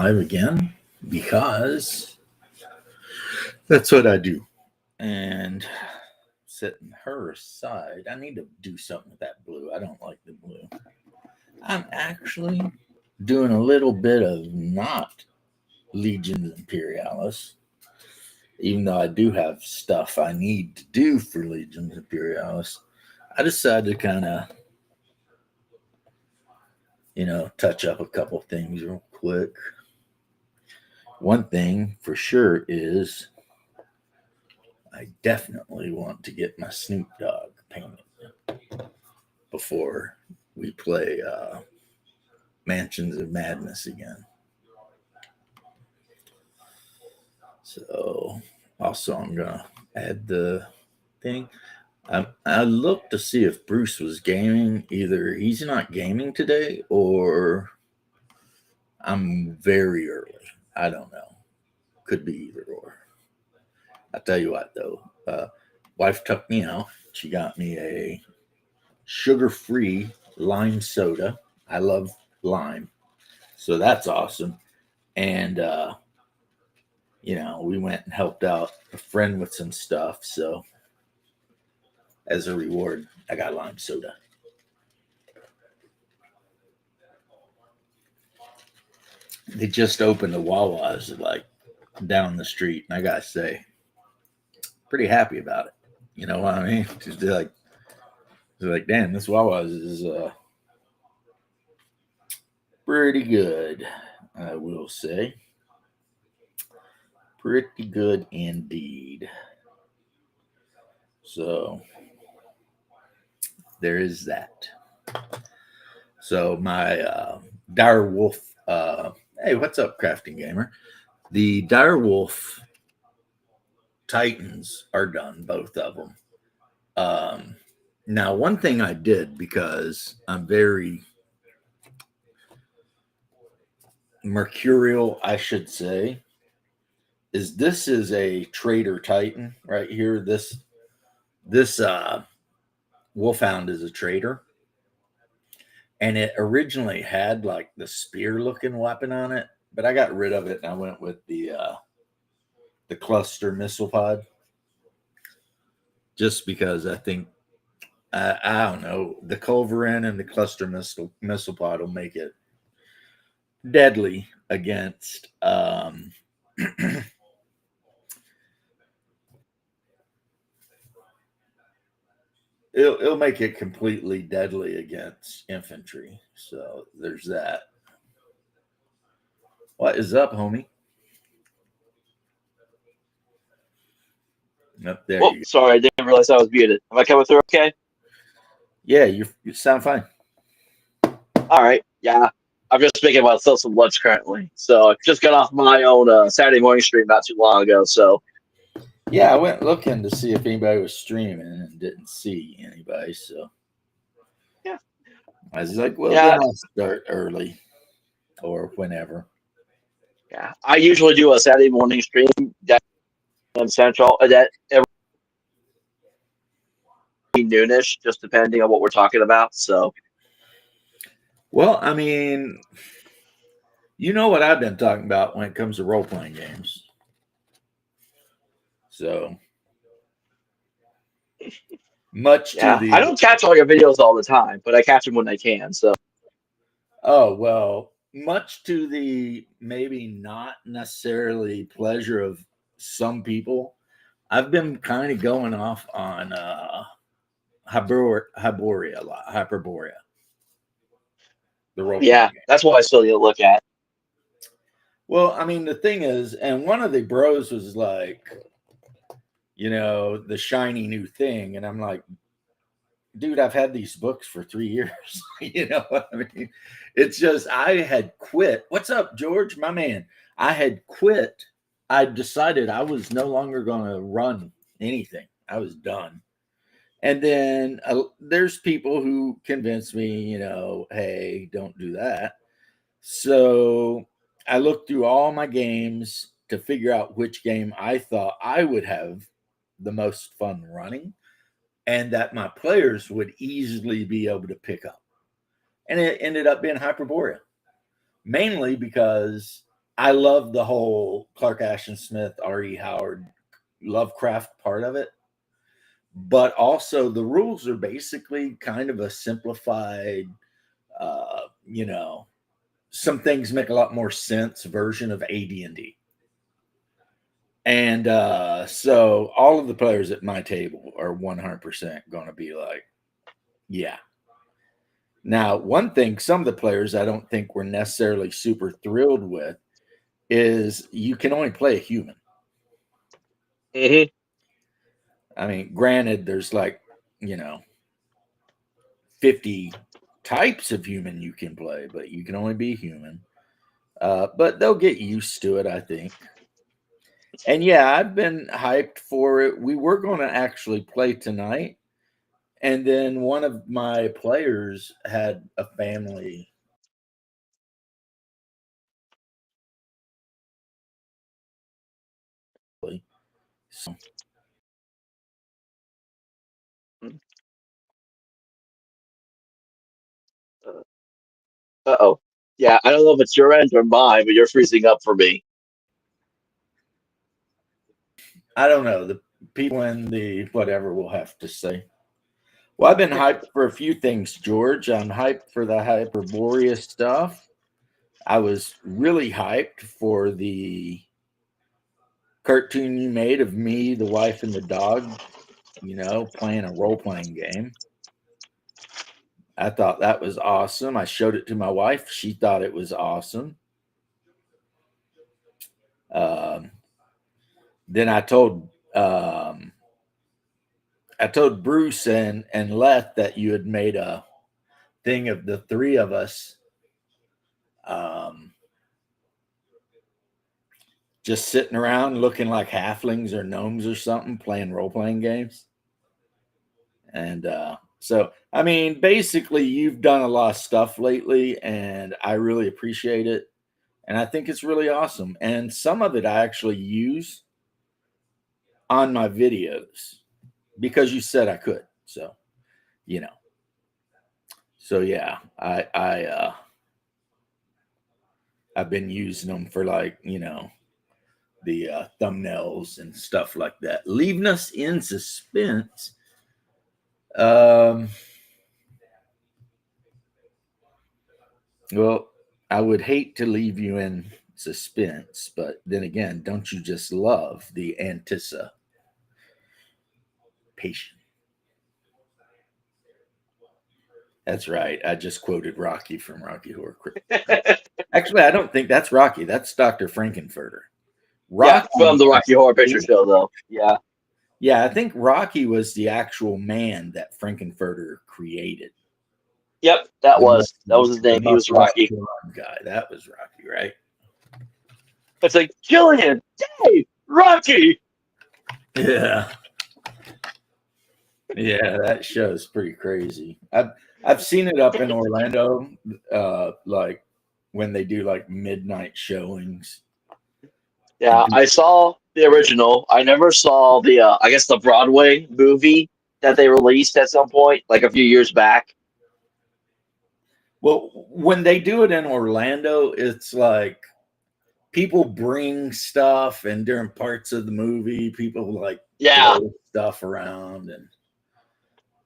live again because that's what I do. And setting her aside, I need to do something with that blue. I don't like the blue. I'm actually doing a little bit of not Legions Imperialis, even though I do have stuff I need to do for Legions Imperialis. I decided to kind of, touch up a couple things real quick. One thing for sure is I definitely want to get my Snoop Dogg painted before we play Mansions of Madness again. So, also, I'm going to add the thing. I looked to see if Bruce was gaming. Either he's not gaming today or I'm very early. I don't know. Could be either or. I tell you what, though. Wife took me out. She got me a sugar-free lime soda. I love lime. So that's awesome. And, we went and helped out a friend with some stuff. So as a reward, I got lime soda. They just opened the Wawa's like down the street, and I gotta say, pretty happy about it. You know what I mean? Just like, damn, this Wawa's is pretty good, I will say. Pretty good indeed. So there is that. So my dire wolf. Hey, what's up, Crafting Gamer? The dire wolf Titans are done, both of them. Now, one thing I did, because I'm very mercurial, I should say, is this is a trader Titan right here. This Wolfhound is a trader, and it originally had like the spear looking weapon on it, but I got rid of it and I went with the cluster missile pod, just because I think I don't know, the culverin and the cluster missile pod will make it deadly against it'll make it completely deadly against infantry. So there's that. What is up, homie? Up there. Oh, sorry, I didn't realize I was muted. Am I coming through okay? Yeah, you sound fine. All right. Yeah. I'm just making myself some lunch currently. So I just got off my own Saturday morning stream not too long ago. So yeah, I went looking to see if anybody was streaming and didn't see anybody. So yeah, I was like, well, then I'll start early or whenever. Yeah, I usually do a Saturday morning stream that Central that every noonish, just depending on what we're talking about. So, well, I mean, you know what I've been talking about when it comes to role playing games. So much to the. I don't catch all your videos all the time, but I catch them when I can. So, oh well, much to the maybe not necessarily pleasure of some people, I've been kind of going off on Hyperborea a lot. Hyperborea. The role yeah, that's what I still need to look at. Well, I mean, the thing is, and one of the bros was like, the shiny new thing. And I'm like, dude, I've had these books for 3 years. You know what I mean? It's just, I had quit. What's up, George? My man. I had quit. I decided I was no longer going to run anything. I was done. And then there's people who convinced me, hey, don't do that. So I looked through all my games to figure out which game I thought I would have the most fun running and that my players would easily be able to pick up. And it ended up being Hyperborea, mainly because I love the whole Clark Ashton Smith, R.E. Howard, Lovecraft part of it. But also the rules are basically kind of a simplified, you know, some things make a lot more sense version of AD&D. And so all of the players at my table are 100% going to be like, yeah. Now, one thing some of the players I don't think were necessarily super thrilled with is you can only play a human. Mm-hmm. I mean, granted, there's like, 50 types of human you can play, but you can only be human. But they'll get used to it, I think. And yeah, I've been hyped for it. We were going to actually play tonight. And then one of my players had a family. So Uh-oh. Yeah, I don't know if it's your end or mine, but you're freezing up for me. I don't know. The people in the whatever will have to say. Well, I've been hyped for a few things, George. I'm hyped for the Hyperborea stuff. I was really hyped for the cartoon you made of me, the wife, and the dog, playing a role playing game. I thought that was awesome. I showed it to my wife. She thought it was awesome. Um, then I told Bruce and Leth that you had made a thing of the three of us um, just sitting around looking like halflings or gnomes or something, playing role playing games. And so, I mean, basically, you've done a lot of stuff lately, and I really appreciate it. And I think it's really awesome. And some of it I actually use on my videos because you said I could. So, you know. So yeah, I've been using them for like, the thumbnails and stuff like that, leaving us in suspense. Um, well, I would hate to leave you in suspense, but then again, don't you just love the anticipation? That's right. I just quoted Rocky from Rocky Horror. Actually, I don't think that's Rocky. That's Dr. Frankenfurter. Yeah, from Rocky, the Rocky Horror Picture Show, though. Yeah. yeah, I think Rocky was the actual man that Frankenfurter created. Yep, that was his The name. He was muscle up Rocky. blonde guy. That was Rocky, right? It's like Jillian, Dave, Rocky. Yeah. Yeah, that show's pretty crazy. I've seen it up in Orlando, like when they do like midnight showings. And Yeah, I saw the original. I never saw the, I guess, the Broadway movie that they released at some point, like a few years back. well, when they do it in Orlando, it's like people bring stuff, and during parts of the movie, people like Yeah, throw stuff around, and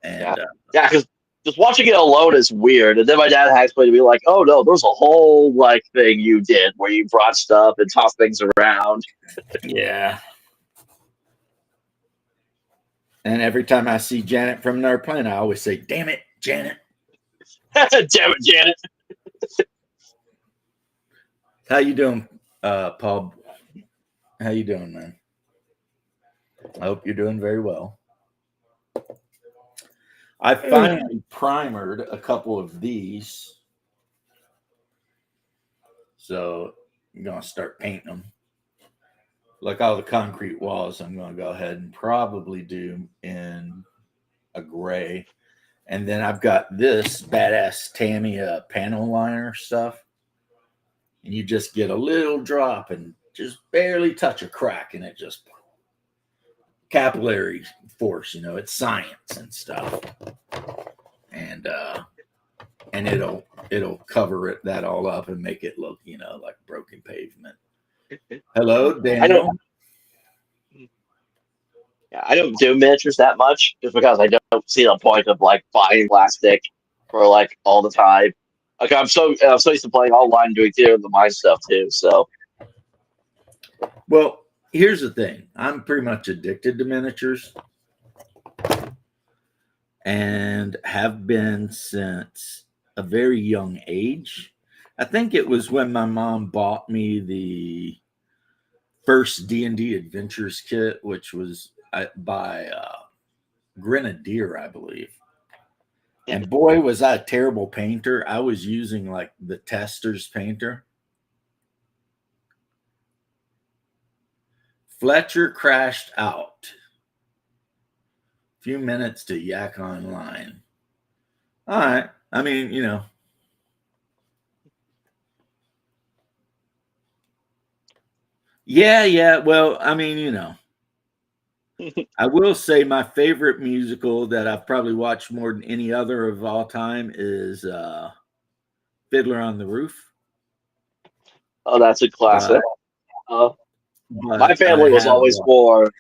yeah, and yeah. Because just watching it alone is weird. And then my dad had explained to me like, "Oh no, there's a whole like thing you did where you brought stuff and tossed things around." yeah. And every time I see Janet from another planet, I always say, "Damn it, Janet! Damn it, Janet. How you doing, Paul? How you doing, man? I hope you're doing very well." I finally primered a couple of these, so I'm gonna start painting them. Like all the concrete walls, I'm gonna go ahead and probably do in a gray, and then I've got this badass Tamiya panel liner stuff, and you just get a little drop and just barely touch a crack, and it just capillary force. It's science and stuff, and and it'll cover that all up and make it look, like broken pavement. Hello, I don't. Daniel. Yeah, I don't do miniatures that much, just because I don't see the point of like buying plastic for like all the time. Like I'm so used to playing online, doing theater of the mind stuff too. So Well, here's the thing. I'm pretty much addicted to miniatures and have been since a very young age. I think it was when my mom bought me the first D&D Adventures kit, which was by Grenadier, I believe. And boy, was I a terrible painter. I was using like the Tester's painter. Fletcher crashed out. Few minutes to yak online. All right. I mean, Yeah. Well, I mean, I will say my favorite musical that I've probably watched more than any other of all time is Fiddler on the Roof. oh, that's a classic. But Uh, my but I family was have always more. go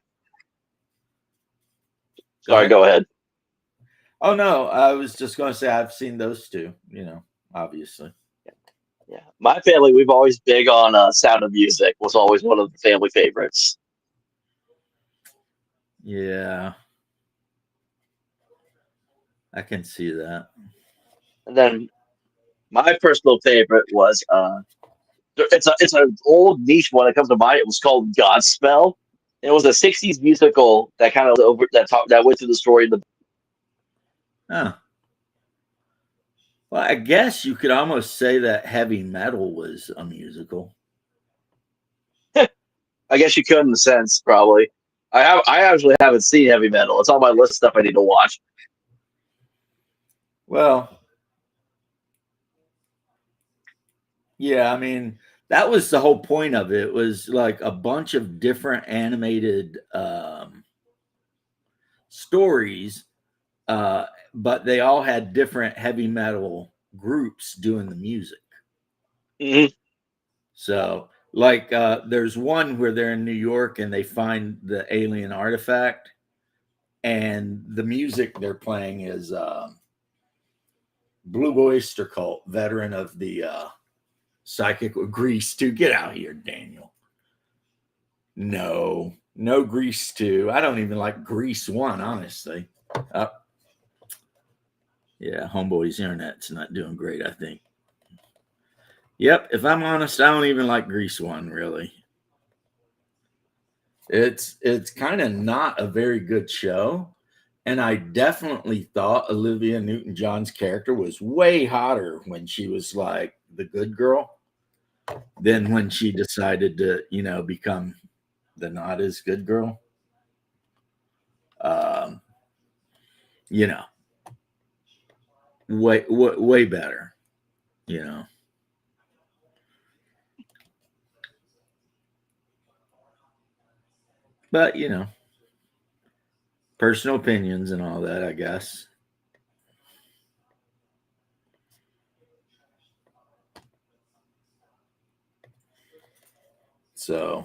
Sorry, ahead. go ahead. Oh no, I was just going to say I've seen those two. Obviously. Yeah, my family, we've always big on Sound of Music. Was always one of the family favorites. Yeah, I can see that. And then my personal favorite was it's an old niche one that comes to mind. It was called Godspell. It was a '60s musical that kind of over that went through the story of the. Huh. Well, I guess you could almost say that heavy metal was a musical. I guess you could in a sense, probably. I actually haven't seen Heavy Metal. It's on my list of stuff I need to watch. Well, yeah, I mean, that was the whole point of it. It was like a bunch of different animated stories, but they all had different heavy metal groups doing the music. Hmm. So, like, there's one where they're in New York and they find the alien artifact, and the music they're playing is Blue Oyster Cult, veteran of the Psychic Grease 2. Get out here, Daniel. No Grease 2. I don't even like Grease 1, honestly. Uh, yeah, Homeboy's internet's not doing great, I think. Yep, if I'm honest, I don't even like Grease 1, really. It's kind of not a very good show. And I definitely thought Olivia Newton-John's character was way hotter when she was like the good girl than when she decided to, become the not as good girl. Um, you know, way better, you know. But, personal opinions and all that, I guess. So,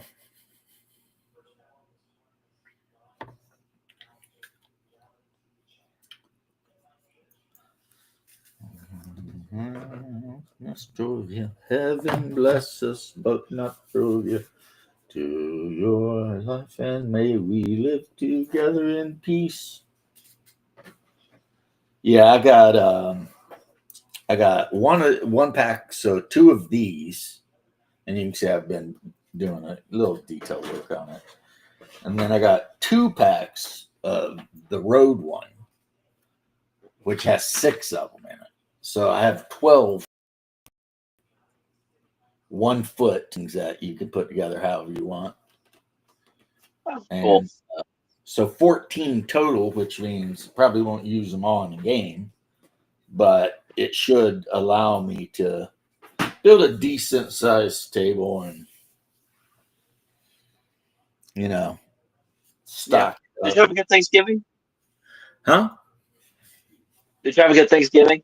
Nostrovia, heaven bless us, but not Trovia. To your life, and may we live together in peace. Yeah, I got one pack, so two of these, and you can see I've been doing a little detail work on it. And then I got two packs of the road one, which has 6 of them in it. So I have 12 1 foot things that you can put together however you want. Oh, cool. And so 14 total, which means probably won't use them all in the game, but it should allow me to build a decent sized table and, Yeah. stock it Did up. you have a good Thanksgiving? Huh? Did you have a good Thanksgiving?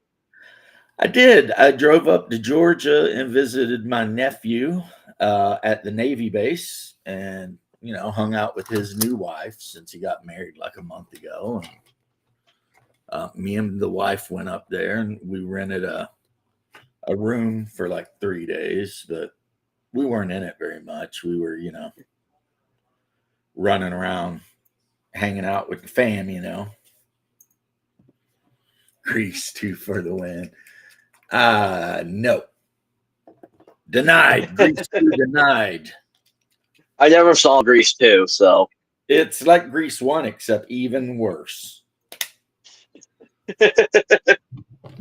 I did. I drove up to Georgia and visited my nephew at the Navy base, and hung out with his new wife since he got married like a month ago. And me and the wife went up there, and we rented a room for like 3 days, but we weren't in it very much. We were, running around, hanging out with the fam. Grease two for the win. No. Denied. Grease 2 denied. I never saw Grease 2, so It's like Grease 1, except even worse.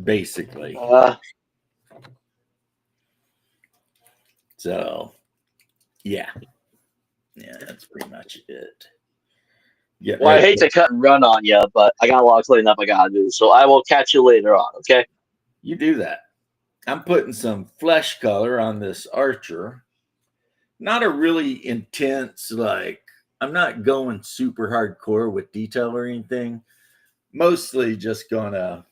Basically. So, yeah. Yeah, that's pretty much it. I hate to cut and run on you, but I got a lot of cleaning up I gotta do. So I will catch you later on, okay? You do that. I'm putting some flesh color on this Archer. Not a really intense, like, I'm not going super hardcore with detail or anything. Mostly just gonna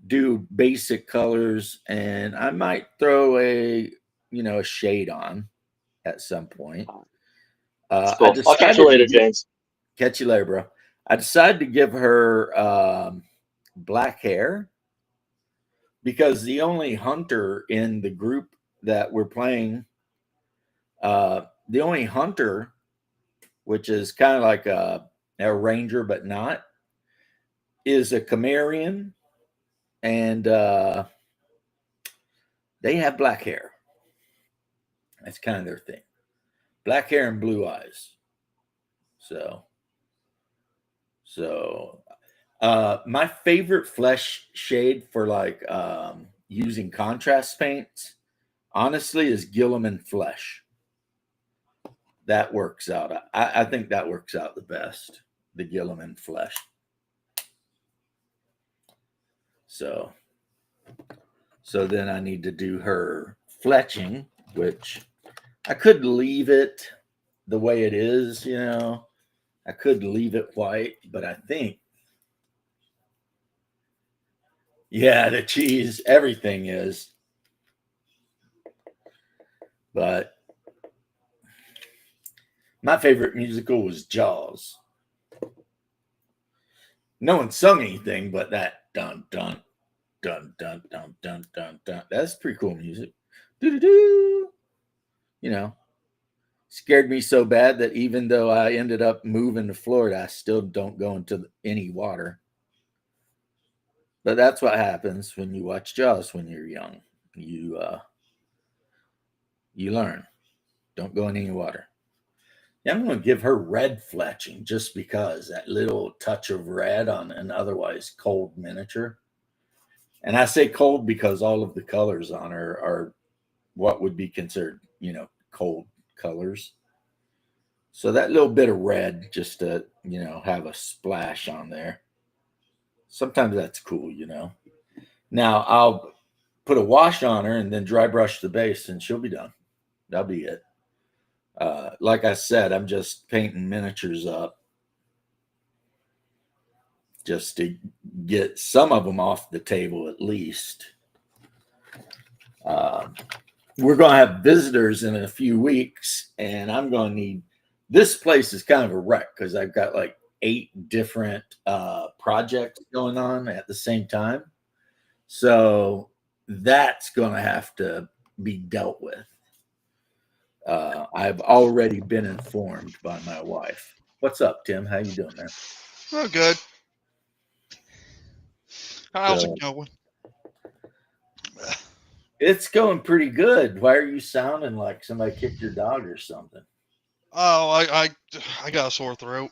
do basic colors, and I might throw a shade on at some point. I Cool. I'll catch you decided later, James. catch you later, bro. I decided to give her black hair because the only hunter in the group that we're playing, the only hunter, which is kind of like a ranger but not, is a Camarian, and they have black hair. That's kind of their thing. Black hair and blue eyes. So my favorite flesh shade for like using contrast paints, honestly, is Gilliman Flesh. That works out. I think that works out the best. The Gilliman Flesh. So then I need to do her fletching, which I could leave it the way it is. I could leave it white, but I think, yeah, the cheese, everything is. But my favorite musical was Jaws. No one sung anything but that dun dun dun dun dun dun dun dun. That's pretty cool music. Doo doo doo. Scared me so bad that even though I ended up moving to Florida, I still don't go into any water. But that's what happens when you watch Jaws when you're young. You learn. Don't go in any water. Yeah, I'm going to give her red fletching just because that little touch of red on an otherwise cold miniature. And I say cold because all of the colors on her are what would be considered, cold colors. So that little bit of red just to, have a splash on there. Sometimes that's cool. Now I'll put a wash on her and then dry brush the base and she'll be done. That'll be it. Like I said, I'm just painting miniatures up just to get some of them off the table at least. We're going to have visitors in a few weeks, and I'm going to need, this place is kind of a wreck because I've got like 8 different projects going on at the same time. So that's going to have to be dealt with. I've already been informed by my wife. What's up, Tim? How you doing, man? Oh, good. How's it going? It's going pretty good. Why are you sounding like somebody kicked your dog or something? Oh, I got a sore throat.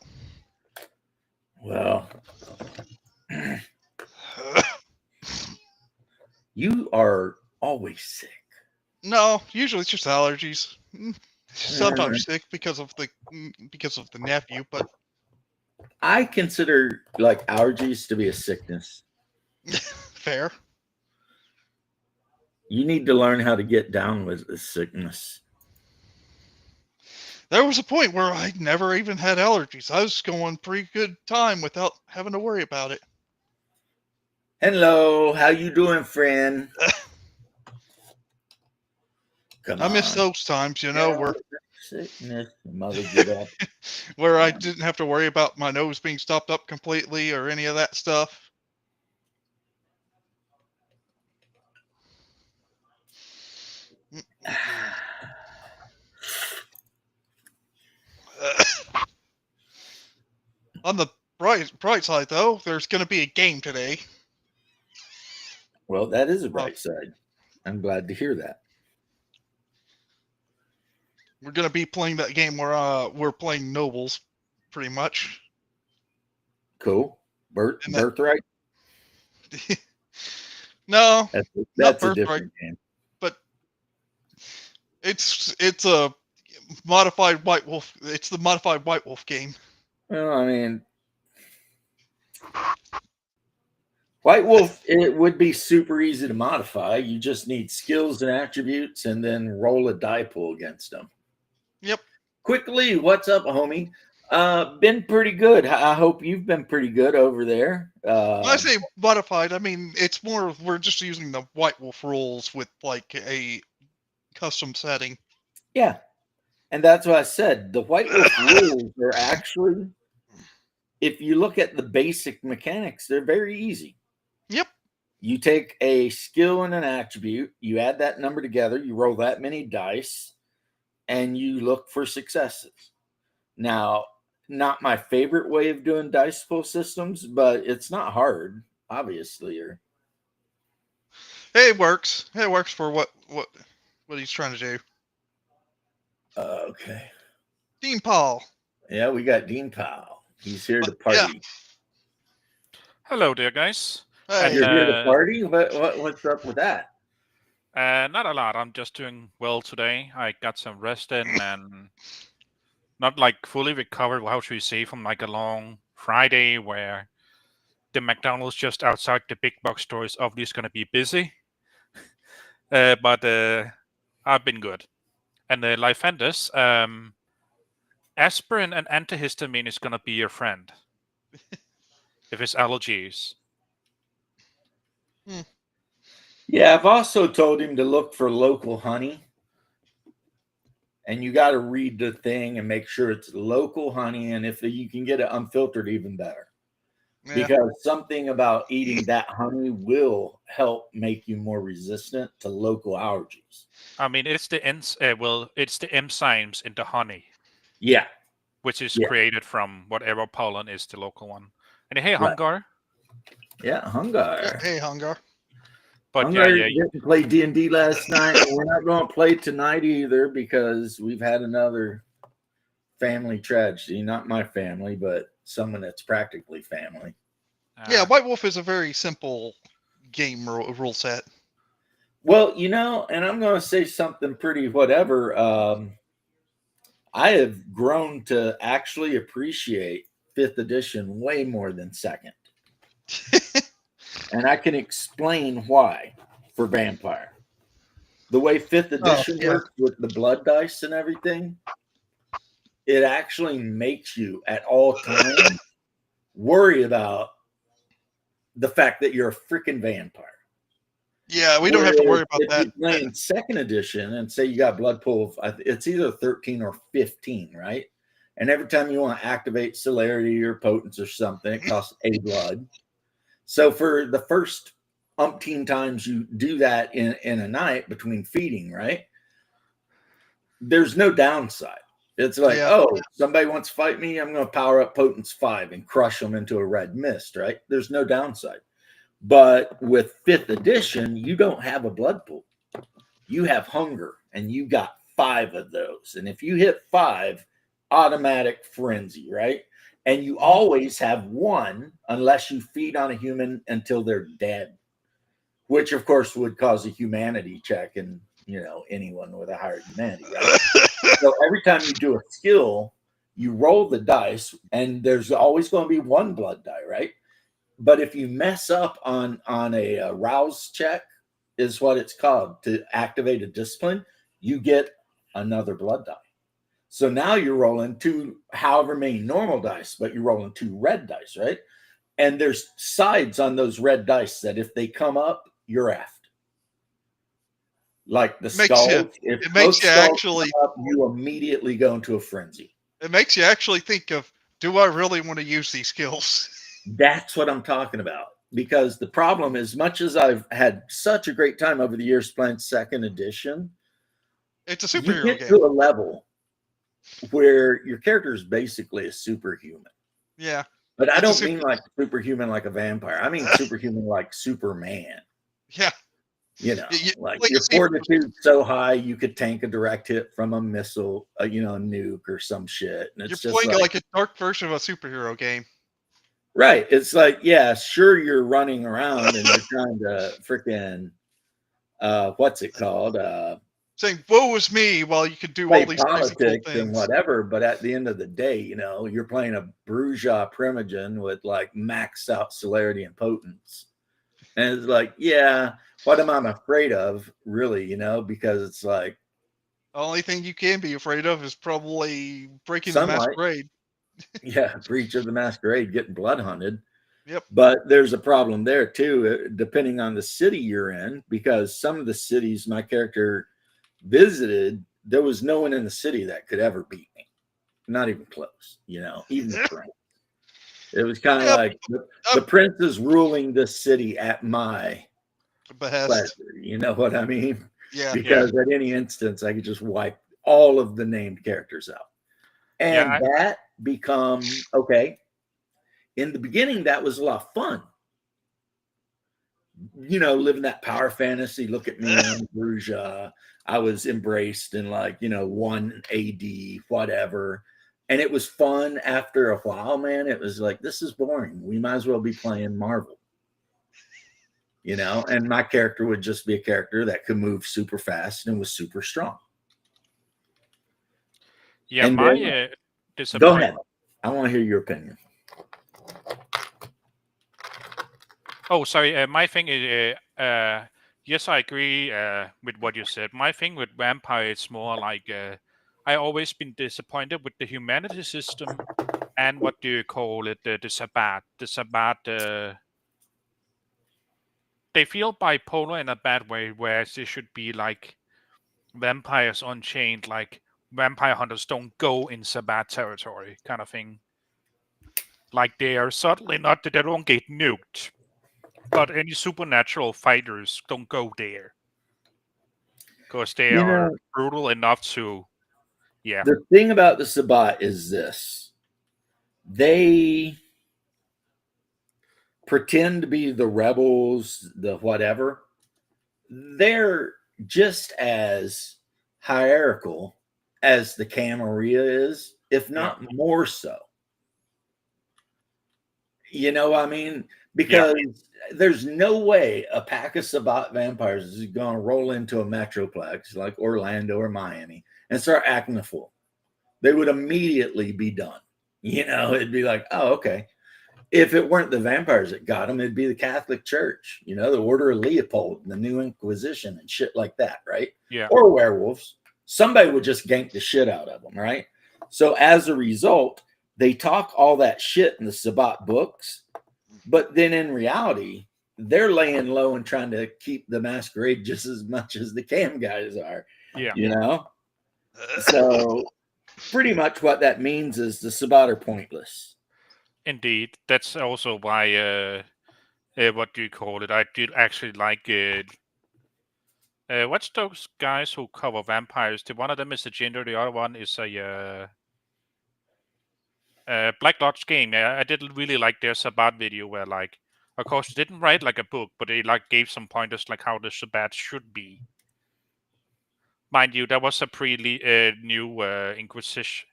Well, you are always sick. No, usually it's just allergies. Sometimes sick because of the nephew, but I consider like allergies to be a sickness. fair. You need to learn how to get down with the sickness. There was a point where I never even had allergies. I was going pretty good time without having to worry about it. Hello, how you doing, friend? Come I miss on. those times, where Sickness, mother get up. where I didn't have to worry about my nose being stopped up completely or any of that stuff. On the bright side, though, there's going to be a game today. Well, that is a Uh, bright side. I'm glad to hear that. we're going to be playing that game where we're playing nobles, pretty much. Cool. And that Birthright? no, not That's a birthright, different game. but it's a modified White Wolf. It's the modified White Wolf game. Well, I mean, White Wolf, it would be super easy to modify. You just need skills and attributes and then roll a die pool against them. Yep. Quickly, what's up, homie? Been pretty good. I hope you've been pretty good over there. When I say modified, I mean it's more we're just using the White Wolf rules with like a custom setting. Yeah. And that's what I said. The White Wolf rules are actually, if you look at the basic mechanics, they're very easy. Yep. You take a skill and an attribute, you add that number together, you roll that many dice, and you look for successes. Now, not my favorite way of doing dice pool systems, but it's not hard, obviously. Hey, it works. It works for what he's trying to do. Okay. Dean Paul. Yeah, we got Dean Powell. He's here to Yeah. party. Hello there, guys. Hey. You're here to party? What's up with that? Not a lot. I'm just doing well today. I got some rest in and not like fully recovered, how should we say, from like a long Friday where the McDonald's just outside the big box store is obviously going to be busy. But I've been good. And like Fendus, aspirin and antihistamine is going to be your friend if it's allergies. Yeah, I've also told him to look for local honey. And you got to read the thing and make sure it's local honey. And if you can get it unfiltered, even better. Yeah. Because something about eating that honey will help make you more resistant to local allergies. I mean, it's the enzymes in the honey. Yeah. Which is created from whatever pollen is the local one. And hey, Right. Hungar. Yeah, Hungar. Yeah, hey, Hungar. But Hungar didn't play D&D last night. We're not going to play tonight either because we've had another family tragedy. Not my family, but someone that's practically family. Yeah, White Wolf is a very simple game rule set. Well, and I'm going to say something pretty whatever. I have grown to actually appreciate 5th edition way more than 2nd. And I can explain why for Vampire. The way 5th edition works with the blood dice and everything, it actually makes you at all times worry about the fact that you're a freaking vampire. Yeah, we don't have to worry about that. If you're playing 2nd edition and say you got blood pool, it's either 13 or 15, right? And every time you want to activate celerity or potence or something, it costs a blood. So for the first umpteen times you do that in a night between feeding, right? There's no downside. It's like, somebody wants to fight me, I'm going to power up potence 5 and crush them into a red mist, right? There's no downside. But with 5th edition, you don't have a blood pool. You have hunger, and you got 5 of those. And if you hit 5, automatic frenzy, right? And you always have 1 unless you feed on a human until they're dead, which, of course, would cause a humanity check and, anyone with a higher humanity, right? So every time you do a skill, you roll the dice, and there's always going to be 1 blood die, right? But if you mess up on a rouse check, is what it's called, to activate a discipline, you get another blood die. So now you're rolling 2, however many normal dice, but you're rolling 2 red dice, right? And there's sides on those red dice that if they come up, you're effed. Like the skulls, if it both makes you skulls actually come up, you immediately go into a frenzy. it makes you actually think of, do I really want to use these skills? That's what I'm talking about. Because the problem, as much as I've had such a great time over the years playing second edition, It's a you superhero get game. to a level where your character is basically a superhuman. Yeah. But I It's a don't mean like superhuman like a vampire. I mean superhuman like Superman. Yeah. You know, like Well, you your see, fortitude's so high you could tank a direct hit from a missile, a nuke or some shit. And you're it's just playing like a dark version of a superhero game. right. It's like, yeah, sure, you're running around and you're trying to freaking what's it called? Saying, woe is me, while you could do Play all these crazy cool politics and things. whatever, but at the end of the day, you're playing a bourgeois primogen with like maxed out celerity and potence. And it's like, yeah, what am I afraid of, really, because it's like The only thing you can be afraid of is probably breaking the sunlight. masquerade. Yeah, breach of the masquerade, getting blood hunted. Yep. But there's a problem there too, depending on the city you're in, because some of the cities my character visited, there was no one in the city that could ever beat me. Not even close, even the prince. It was kind of like the prince is ruling this city at my behest. pleasure. You know what I mean? Yeah. Because at any instance, I could just wipe all of the named characters out. And that become, okay, in the beginning, that was a lot of fun. Living that power fantasy. Look at me, I'm bourgeois. I was embraced in 1 AD, whatever. And it was fun after a while, man. It was like, this is boring. We might as well be playing Marvel. And my character would just be a character that could move super fast and was super strong. Yeah, and my go ahead. I want to hear your opinion. Oh, sorry. My thing is, yes, I agree with what you said. My thing with vampire is more like I always been disappointed with the humanity system and what do you call it, the Sabbat. The Sabbat, they feel bipolar in a bad way, whereas they should be like vampires unchained, like vampire hunters don't go in Sabbat territory kind of thing. Like they are certainly not, they don't get nuked. But any supernatural fighters don't go there because they are brutal enough to, yeah. The thing about the Sabbat is this: they pretend to be the rebels, the whatever. They're just as hierarchical as the Camarilla is, if not more so. You know what I mean? Because there's no way a pack of Sabbat vampires is going to roll into a metroplex like Orlando or Miami and start acting a fool. They would immediately be done. It'd be like, oh, okay. If it weren't the vampires that got them, it'd be the Catholic Church, the Order of Leopold and the New Inquisition and shit like that, right? Yeah. Or werewolves. Somebody would just gank the shit out of them, right? So as a result, they talk all that shit in the Sabbat books, but then in reality, they're laying low and trying to keep the masquerade just as much as the cam guys are. Yeah. So pretty much what that means is the Sabbat are pointless. Indeed. That's also why, what do you call it? I did actually like it. What's those guys who cover vampires? One of them is a gender, the other one is a Black Lodge game. I did really like their Sabbat video where, like, of course, they didn't write like a book, but they like gave some pointers like how the Sabbat should be. Mind you, that was a pre-new Inquisition.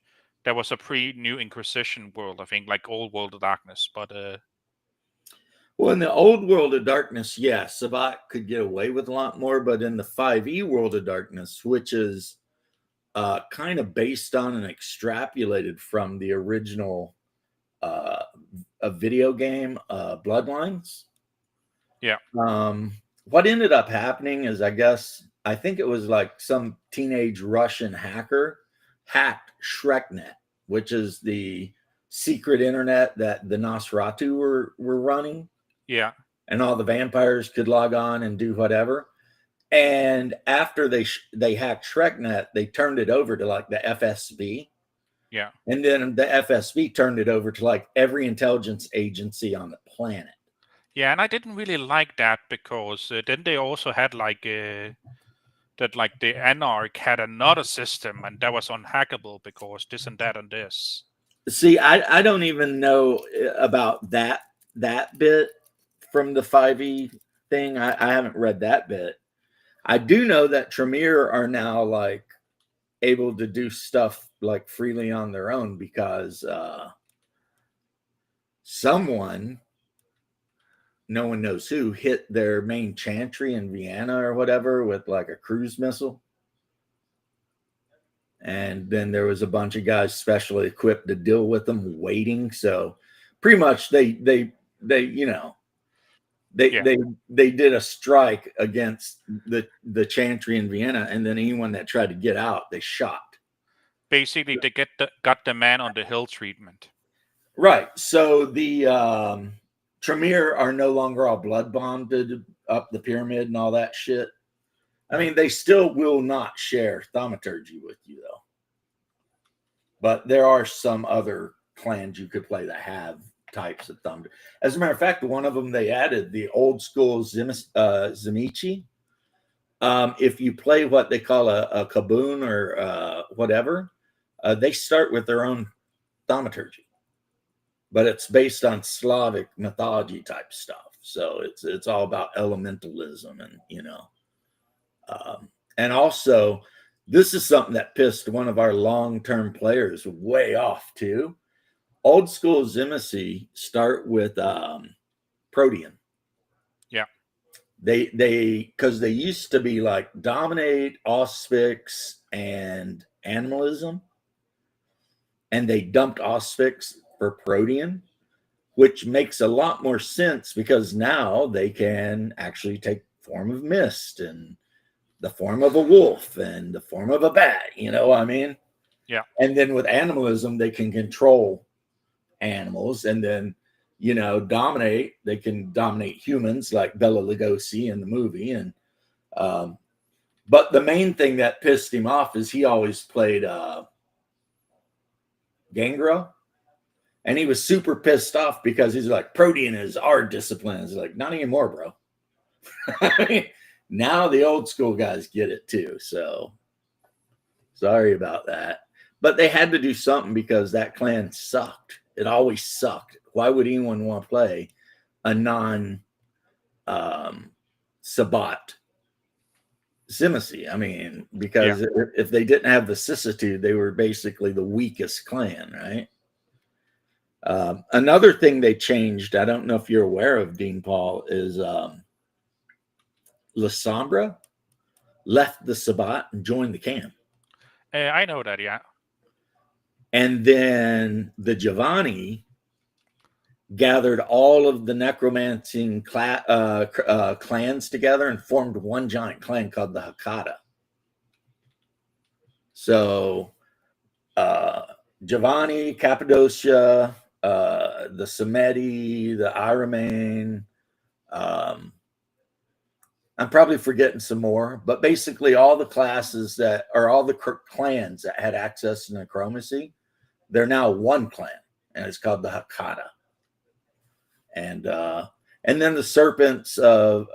That was a pre-new Inquisition world, I think, like Old World of Darkness. But well, in the Old World of Darkness, yes, Sabbat could get away with a lot more. But in the 5e World of Darkness, which is kind of based on and extrapolated from the original a video game, Bloodlines. Yeah. What ended up happening is, I think it was like some teenage Russian hacker hacked ShrekNet, which is the secret internet that the Nosferatu were running, Yeah. and all the vampires could log on and do whatever. And after they hacked ShrekNet, they turned it over to like the FSB. Yeah. And then the FSB turned it over to like every intelligence agency on the planet. Yeah, and I didn't really like that because then they also had like that like the Anarch had another system and that was unhackable because this and that and this. See, I don't even know about that bit from the 5e thing. I haven't read that bit. I do know that Tremere are now like able to do stuff like freely on their own because someone, no one knows who, hit their main chantry in Vienna or whatever with like a cruise missile. And then there was a bunch of guys specially equipped to deal with them waiting. So pretty much they you know, they did a strike against the chantry in Vienna, and then anyone that tried to get out, they shot. Basically, they got the man on the hill treatment. Right. So the Tremere are no longer all blood bonded up the pyramid and all that shit. I mean, they still will not share thaumaturgy with you, though. But there are some other clans you could play that have types of thaumaturgy. As a matter of fact, one of them they added the old school Zimichi. If you play what they call a kaboon or whatever, they start with their own thaumaturgy, but it's based on Slavic mythology type stuff. So it's all about elementalism, and you know, and also this is something that pissed one of our long-term players way off too. Old school Zimici start with Protean. Yeah. They because they used to be like dominate, auspix, and animalism, and they dumped auspix for Protean, which makes a lot more sense because now they can actually take form of mist and the form of a wolf and the form of a bat, you know what I mean? Yeah. And then with animalism, they can control animals, and then, you know, dominate. They can dominate humans like Bela Lugosi in the movie. And but the main thing that pissed him off is he always played Gangrel. And he was super pissed off because he's like, Protean is our discipline. It's like, not anymore, bro. I mean, now the old school guys get it too. So sorry about that. But they had to do something because that clan sucked. It always sucked. Why would anyone want to play a Sabat Zimici? I mean, because if they didn't have vicissitude, they were basically the weakest clan, right? Another thing they changed, I don't know if you're aware of, Dean Paul, is La Sombra left the Sabat and joined the camp. I know that, yeah. And then the Giovanni gathered all of the necromancing clans together and formed one giant clan called the Hakata. So Giovanni, Cappadocia, the Samedi, the Iramain. I'm probably forgetting some more, but basically all the classes that are all the clans that had access to necromancy, they're now one clan, and it's called the Hakata. And then the serpents of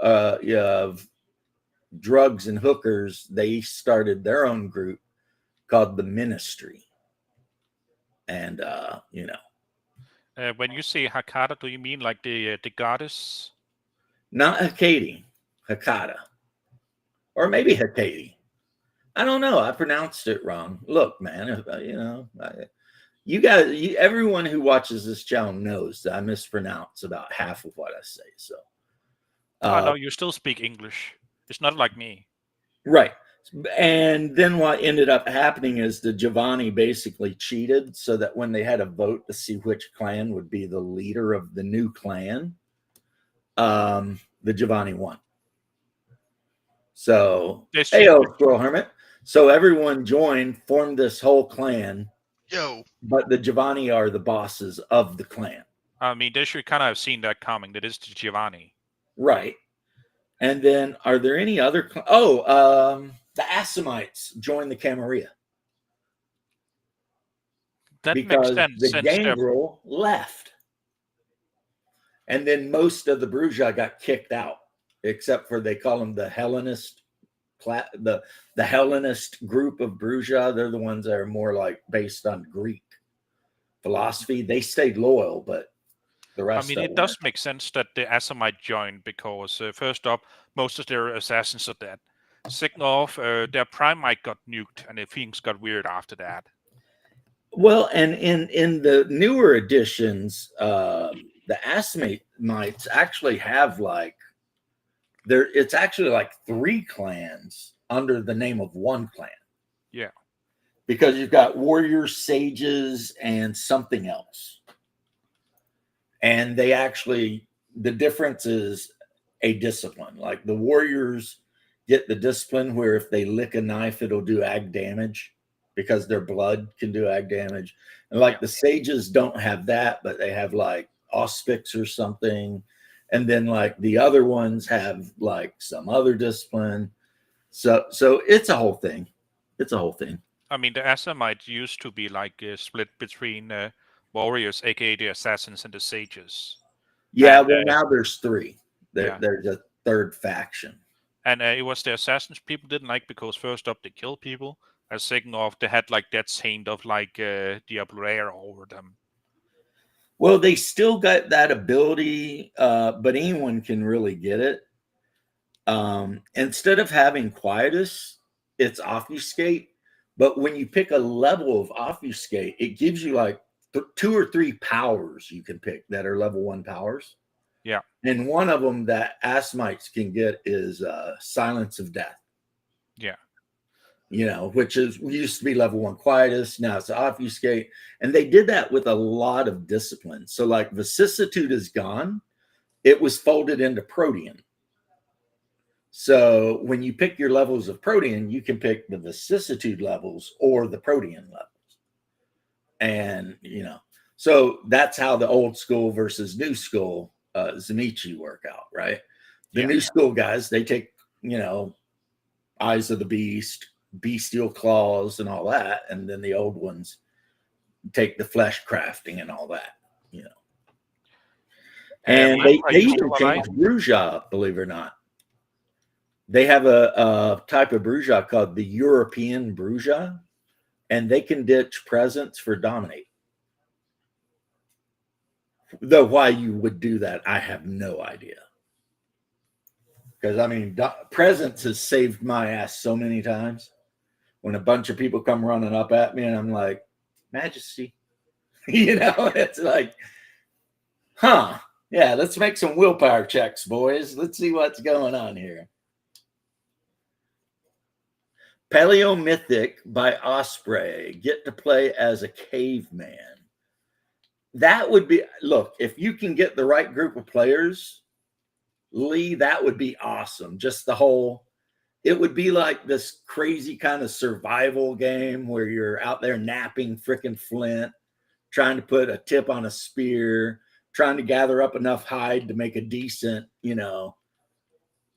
drugs and hookers, they started their own group called the Ministry. And you know, when you say Hakata, do you mean like the goddess? Not Hakati, Hakata, or maybe Hakati. I don't know. I pronounced it wrong. Look, man, you know, you guys, everyone who watches this channel knows that I mispronounce about half of what I say. So, no, you still speak English. It's not like me. Right. And then what ended up happening is the Giovanni basically cheated so that when they had a vote to see which clan would be the leader of the new clan, the Giovanni won. So, hey, Squirrel Hermit. So everyone joined, formed this whole clan, Yo. but the Giovanni are the bosses of the clan. I mean, they should kind of have seen that coming. That is the Giovanni. Right. And then, are there any other? The Assamites joined the Camarilla That makes because sense the since they're Gangrel left, and then most of the Bruja got kicked out, except for they call them the Hellenist, the Hellenist group of Bruja. They're the ones that are more like based on Greek philosophy. They stayed loyal, but the I rest mean, of it them does make sense that the Assamite joined because first up, most of their assassins are dead. Second off, their Primite got nuked, and things got weird after that. Well, and in the newer editions, the Assamites actually have like there. It's actually like 3 clans under the name of one clan. Yeah. Because you've got warriors, sages, and something else. And they actually, the difference is a discipline. Like the warriors get the discipline where if they lick a knife, it'll do ag damage because their blood can do ag damage. And like the sages don't have that, but they have like auspics or something. And then like the other ones have like some other discipline. So it's a whole thing. It's a whole thing. I mean, the Assamite used to be like split between warriors, aka the assassins, and the sages. Yeah, And well, now there's 3. yeah, There's a third faction. and it was the assassins people didn't like because first up they killed people, and second off they had like that saint of like Diablo over them. Well, they still got that ability, but anyone can really get it. Instead of having quietus, it's obfuscate. But when you pick a level of obfuscate, it gives you like 2 or 3 powers you can pick that are level 1 powers. Yeah. And one of them that Assamites can get is Silence of Death. Yeah. You know, which used to be level 1 quietus. Now it's obfuscate. And they did that with a lot of disciplines. So like vicissitude is gone. It was folded into protean. So when you pick your levels of protean, you can pick the vicissitude levels or the protean levels. And, you know, so that's how the old school versus new school Zamichi work out, right? The new school guys, they take, you know, Eyes of the Beast, Bestial Claws, and all that. And then the old ones take the flesh crafting and all that, you know. And they even changed Bruja, believe it or not. They have a type of Bruja called the European Bruja, and they can ditch presence for dominate. Though why you would do that, I have no idea. Because, I mean, presence has saved my ass so many times. When a bunch of people come running up at me and I'm like, Majesty. You know, it's like, huh. Yeah, let's make some willpower checks, boys. Let's see what's going on here. Paleomythic by Osprey. Get to play as a caveman. That would be, look, if you can get the right group of players, Lee, that would be awesome. Just the whole, it would be like this crazy kind of survival game where you're out there napping freaking flint, trying to put a tip on a spear, trying to gather up enough hide to make a decent, you know,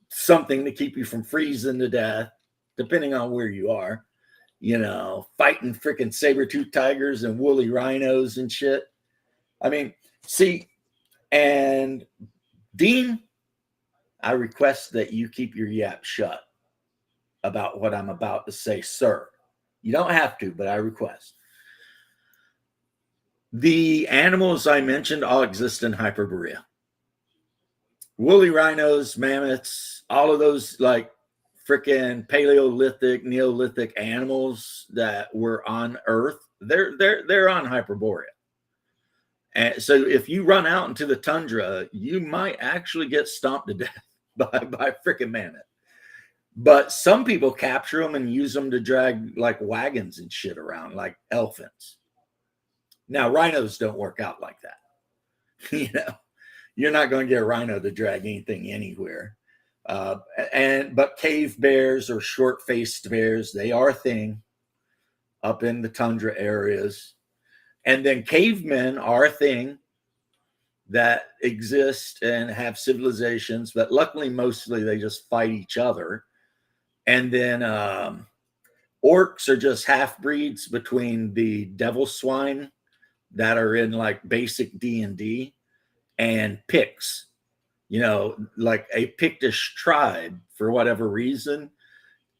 something to keep you from freezing to death, depending on where you are, you know, fighting freaking saber-toothed tigers and woolly rhinos and shit. I mean, see, and Dean, I request that you keep your yap shut about what I'm about to say, sir. You don't have to, but I request. The animals I mentioned all exist in Hyperborea. Woolly rhinos, mammoths, all of those like freaking Paleolithic, Neolithic animals that were on Earth, they're on Hyperborea. And so if you run out into the tundra, you might actually get stomped to death by freaking mammoth. But some people capture them and use them to drag like wagons and shit around, like elephants. Now, rhinos don't work out like that. You know, you're not going to get a rhino to drag anything anywhere. But cave bears or short-faced bears, they are a thing up in the tundra areas. And then cavemen are a thing that exist and have civilizations, but luckily mostly they just fight each other. And then orcs are just half breeds between the devil swine that are in like basic D&D and Picts. Like a Pictish tribe, for whatever reason,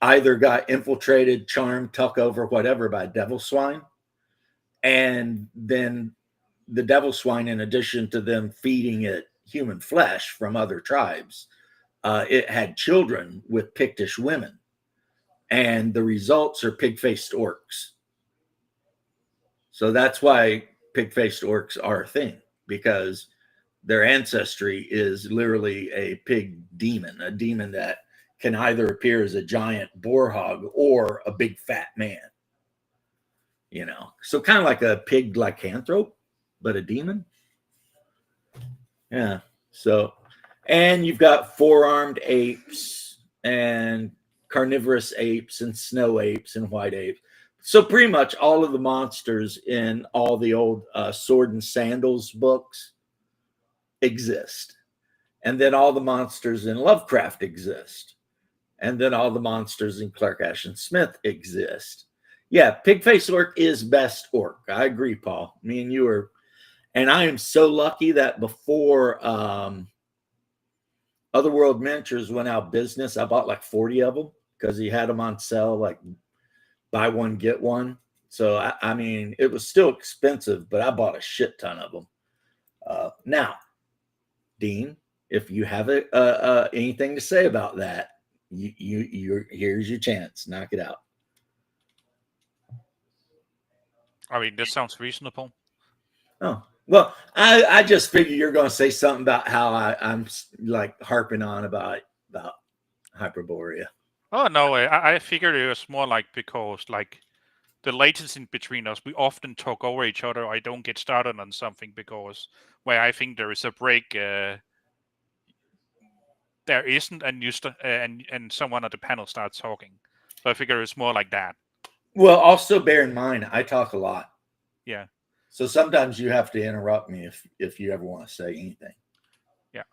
either got infiltrated, charmed, tuck over, whatever, by devil swine. And then the devil swine, in addition to them feeding it human flesh from other tribes, it had children with Pictish women. And the results are pig-faced orcs. So that's why pig-faced orcs are a thing, because their ancestry is literally a pig demon, a demon that can either appear as a giant boar hog or a big fat man. So kind of like a pig lycanthrope, but a demon. Yeah. So, and you've got four-armed apes and carnivorous apes and snow apes and white apes. So pretty much all of the monsters in all the old Sword and Sandals books exist. And then all the monsters in Lovecraft exist. And then all the monsters in Clark Ashton Smith exist. Yeah, pig-faced orc is best orc. I agree, Paul. Me and you are. And I am so lucky that before Otherworld Miniatures went out of business, I bought like 40 of them because he had them on sale, like buy one, get one. So, I mean, it was still expensive, but I bought a shit ton of them. Now, Dean, if you have anything to say about that, here's your chance. Knock it out. I mean, this sounds reasonable. Oh, well, I just figure you're going to say something about how I'm like harping on about Hyperborea. Oh, no, I figured it was more like because like the latency between us, we often talk over each other. I don't get started on something because where I think there is a break, there isn't, and and someone at the panel starts talking. So I figure it's more like that. Well, also bear in mind, I talk a lot. Yeah. So sometimes you have to interrupt me if you ever want to say anything. Yeah.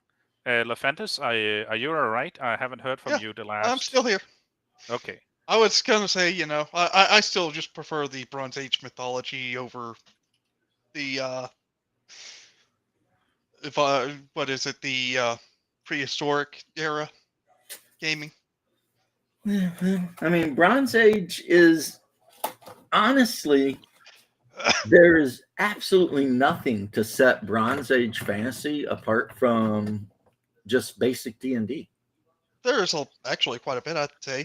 LaFantis, are you all right? I haven't heard from you the last. I'm still here. Okay. I was going to say, I still just prefer the Bronze Age mythology over the the prehistoric era gaming. I mean, Bronze Age is honestly, there is absolutely nothing to set Bronze Age fantasy apart from just basic D&D. There is actually quite a bit, I'd say.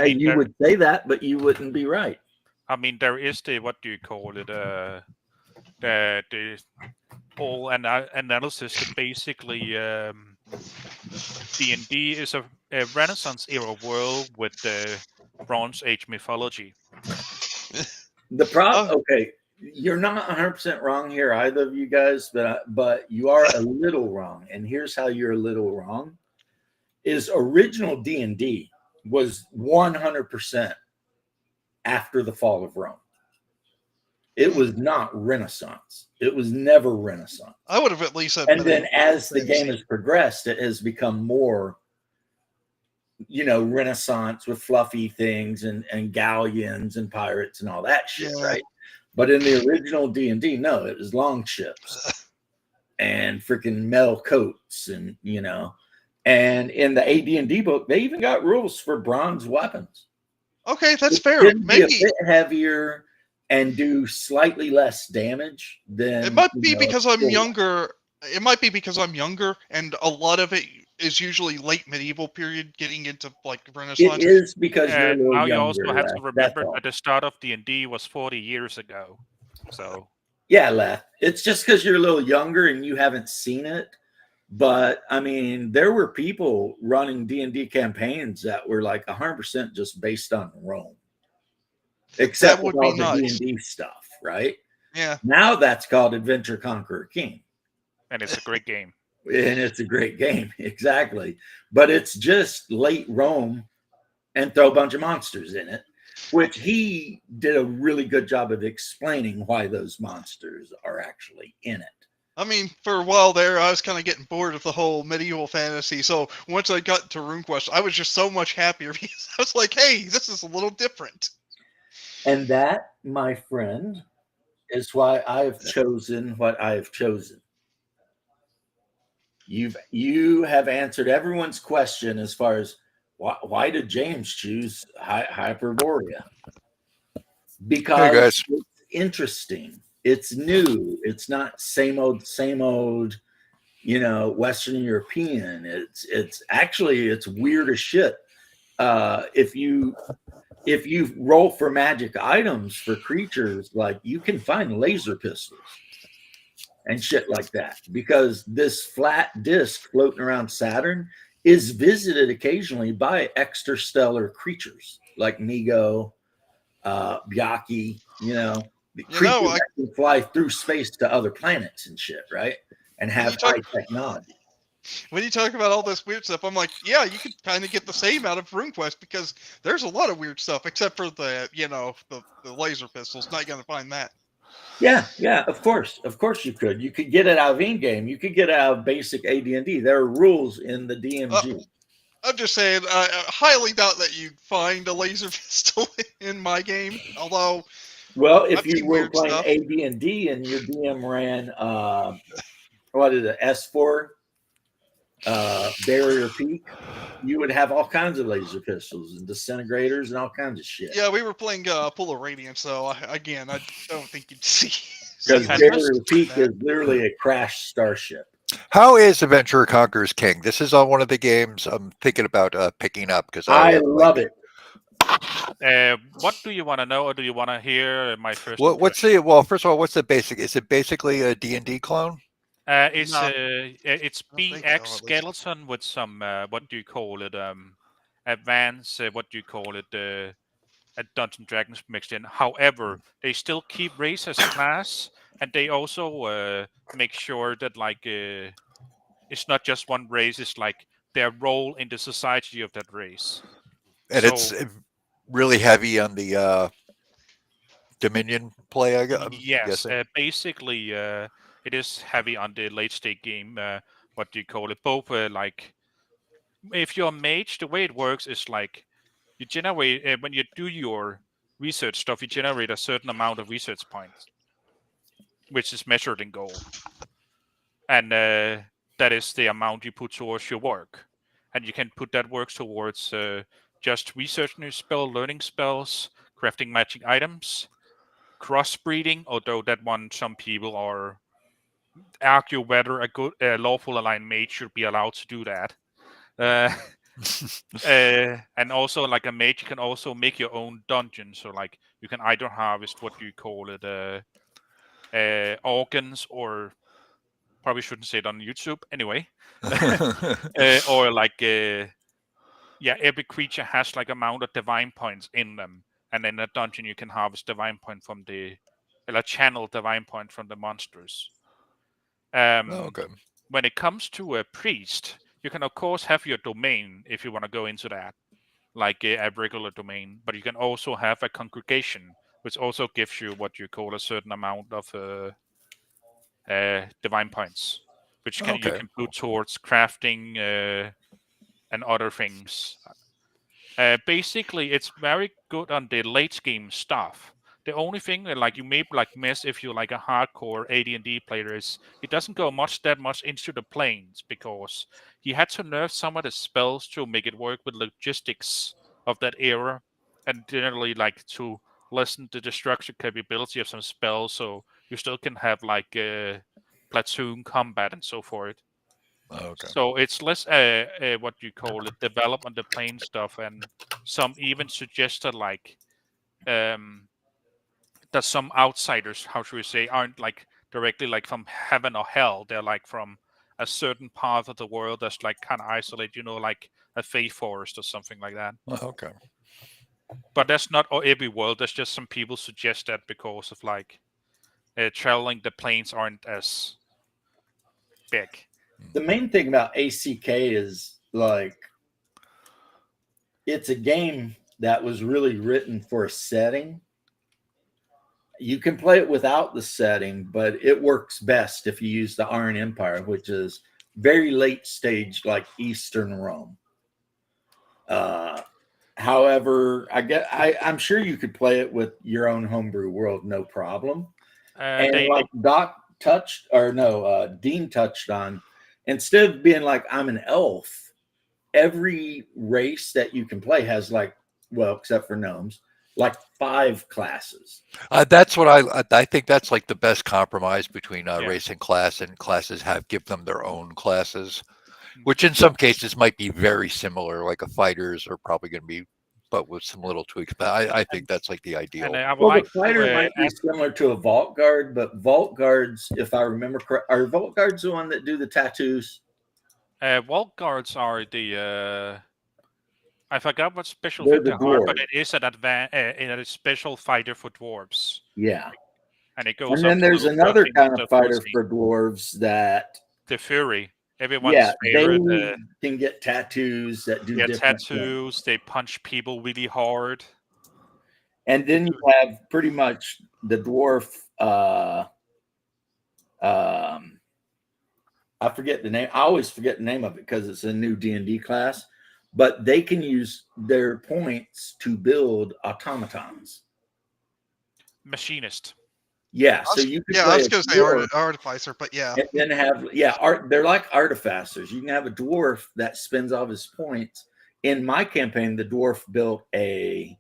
You would say that, but you wouldn't be right. I mean, there is the, what do you call it, the whole analysis that basically D&D is a Renaissance era world with the Bronze Age mythology. The problem, okay, you're not 100% wrong here, either of you guys, but you are a little wrong. And here's how you're a little wrong: is original D&D was 100% after the fall of Rome. It was not Renaissance. It was never Renaissance. I would have at least said. And then as the game has progressed, it has become more, Renaissance with fluffy things and galleons and pirates and all that shit, right? But in the original D&D, no, it was long ships and freaking metal coats and, and in the AD&D book, they even got rules for bronze weapons. Okay, that's fair. Maybe be a bit heavier and do slightly less damage than. It might be because I'm younger. It might be because I'm younger, and a lot of it is usually late medieval period, getting into like Renaissance. It is because you're a little now younger. You also have to remember that the start of D&D was 40 years ago. So yeah, Leth. It's just because you're a little younger and you haven't seen it. But I mean, there were people running D&D campaigns that were like 100% just based on Rome, except with all the D&D stuff, right? Yeah. Now that's called Adventure Conqueror King, and it's a great game. And it's a great game, exactly. But it's just late Rome and throw a bunch of monsters in it. which he did a really good job of explaining why those monsters are actually in it. I mean, for a while there, I was kind of getting bored of the whole medieval fantasy. So once I got to RuneQuest, I was just so much happier because I was like, "Hey, this is a little different." And that, my friend, is why I've chosen what I've chosen. You have answered everyone's question as far as why did James choose Hyperborea? Hey Because guys. it's interesting. It's new. It's not same old, Western European. It's actually it's weird as shit. If you roll for magic items for creatures, like you can find laser pistols and shit like that, because this flat disk floating around Saturn is visited occasionally by extrastellar creatures like Migo, Byaki, the creatures I, that can fly through space to other planets and shit, right? And have high technology. when you talk about all this weird stuff, I'm like, yeah, you could kind of get the same out of RuneQuest because there's a lot of weird stuff, except for the laser pistols. Not gonna find that. Yeah, of course you could. You could get it out of in-game. You could get it out of basic AD&D. There are rules in the DMG. I'm just saying, I highly doubt that you'd find a laser pistol in my game. Although, well, if I've you seen were weird playing stuff. AD&D and your DM ran what is it, S4 barrier peak, you would have all kinds of laser pistols and disintegrators and all kinds of shit. Yeah, we were playing Polar Radiance, so I don't think you'd see. Because much barrier like peak that. is literally a crashed starship. How is Adventurer Conquers King? This is on one of the games I'm thinking about picking up because I love it. What do you want to know, or do you want to hear my first? What's the first of all, what's the basic? Is it basically a D&D clone? It's No. it's I don't think so, BX at least. skeleton with some what do you call it? Advanced what do you call it? A Dungeons Dragons mixed in. However, they still keep race as a class, and they also make sure that it's not just one race. It's like their role in the society of that race. And So it's really heavy on the Dominion play, I'm yes, guessing. basically, it is heavy on the late stage game. What do you call it? Both like if you're a mage, the way it works is like you generate when you do your research stuff, you generate a certain amount of research points, which is measured in gold, and that is the amount you put towards your work, and you can put that work towards just researching your spell, learning spells, crafting magic items, crossbreeding. Although that one, some people are argue whether a good lawful aligned mage should be allowed to do that. And also, like a mage, you can also make your own dungeon. So, like, you can either harvest what do you call it, organs, or probably shouldn't say it on YouTube anyway. Or like, every creature has like amount of divine points in them, and in a dungeon you can harvest divine point from channel divine point from the monsters. Okay. When it comes to a priest, you can of course have your domain if you want to go into that, like a regular domain, but you can also have a congregation, which also gives you what you call a certain amount of divine points, which you Okay. can put towards crafting and other things. Basically, it's very good on the late game stuff. The only thing like you may miss if you're like a hardcore AD&D player is it doesn't go that much into the planes, because he had to nerf some of the spells to make it work with logistics of that era, and generally like to lessen the destruction capability of some spells, so you still can have like platoon combat and so forth. Okay. So it's less what you call it, develop on the plane stuff, and some even suggested like that some outsiders, how should we say, aren't like directly like from heaven or hell. They're like from a certain part of the world that's like kind of isolated, like a fae forest or something like that. Okay. But that's not every world. That's just some people suggest that because of like traveling the planes aren't as big. The main thing about ACK is like it's a game that was really written for a setting. You can play it without the setting, but it works best if you use the Iron Empire, which is very late stage, like Eastern Rome. However, I'm sure you could play it with your own homebrew world, no problem. And They like Doc touched, or no, Dean touched on, instead of being like I'm an elf, every race that you can play has like, well, except for gnomes, like 5 classes. That's what I think that's like the best compromise between Yeah. race and class, and classes give them their own classes, Mm. which in some cases might be very similar. Like a fighters are probably going to be, but with some little tweaks. But I think that's like the ideal. And I would Well, like the fighter to might be similar to a vault guard, but vault guards, if I remember correct, are vault guards the one that do the tattoos? Vault guards are the I forgot what special They're fit the they are, but dwarves. it is a special fighter for dwarves, Yeah. and it goes And up then to there's level another 13 kind instead of of fighter 14. for dwarves that, The Fury, yeah, everyone's favorite. they can get tattoos that do They have different tattoos. things. They punch people really hard. And then you have pretty much the dwarf. I forget the name. I always forget the name of it because it's a new D&D class. But they can use their points to build automatons. Machinist. Yeah, so you could I play was a going to say dwarf artificer, but yeah. and then have they're like artificers. You can have a dwarf that spends all his points. In my campaign, the dwarf built a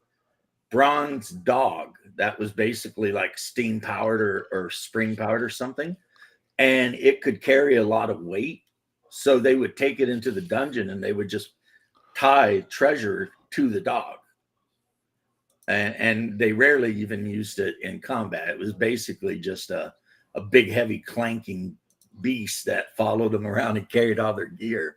bronze dog that was basically like steam powered or spring powered or something, and it could carry a lot of weight. So they would take it into the dungeon and they would just tie treasure to the dog. And they rarely even used it in combat. It was basically just a big, heavy, clanking beast that followed them around and carried all their gear,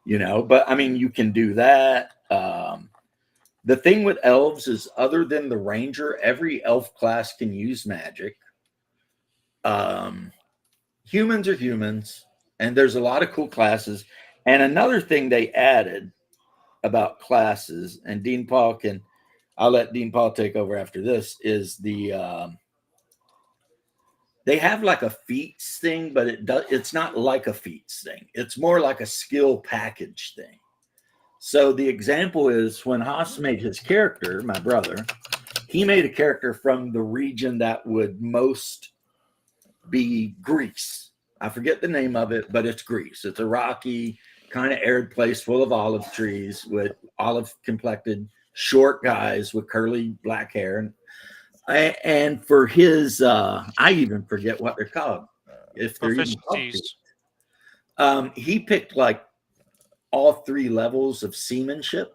But I mean, you can do that. The thing with elves is, other than the ranger, every elf class can use magic. Humans are humans, and there's a lot of cool classes. And another thing they added about classes, and I'll let Dean Paul take over after this, is they have like a feats thing, but it's not like a feats thing. It's more like a skill package thing. So the example is when Haas made his character, my brother, he made a character from the region that would most be Greece. I forget the name of it, but it's Greece. It's a rocky, kind of arid place full of olive trees with olive complected short guys with curly black hair. And for his, I even forget what they're called, if they're even called. He picked like all 3 levels of seamanship,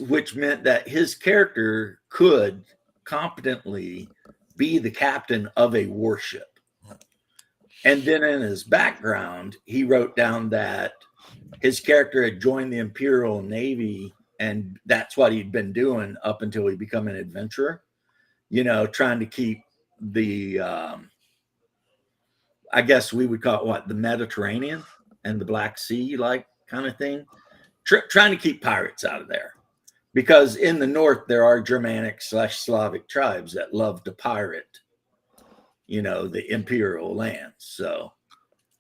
which meant that his character could competently be the captain of a warship. And then in his background, he wrote down that his character had joined the Imperial Navy, and that's what he'd been doing up until he became an adventurer, trying to keep the, I guess we would call it the Mediterranean and the Black Sea, like kind of thing, trying to keep pirates out of there. Because in the north, there are Germanic/Slavic tribes that love to pirate, the imperial lands. So,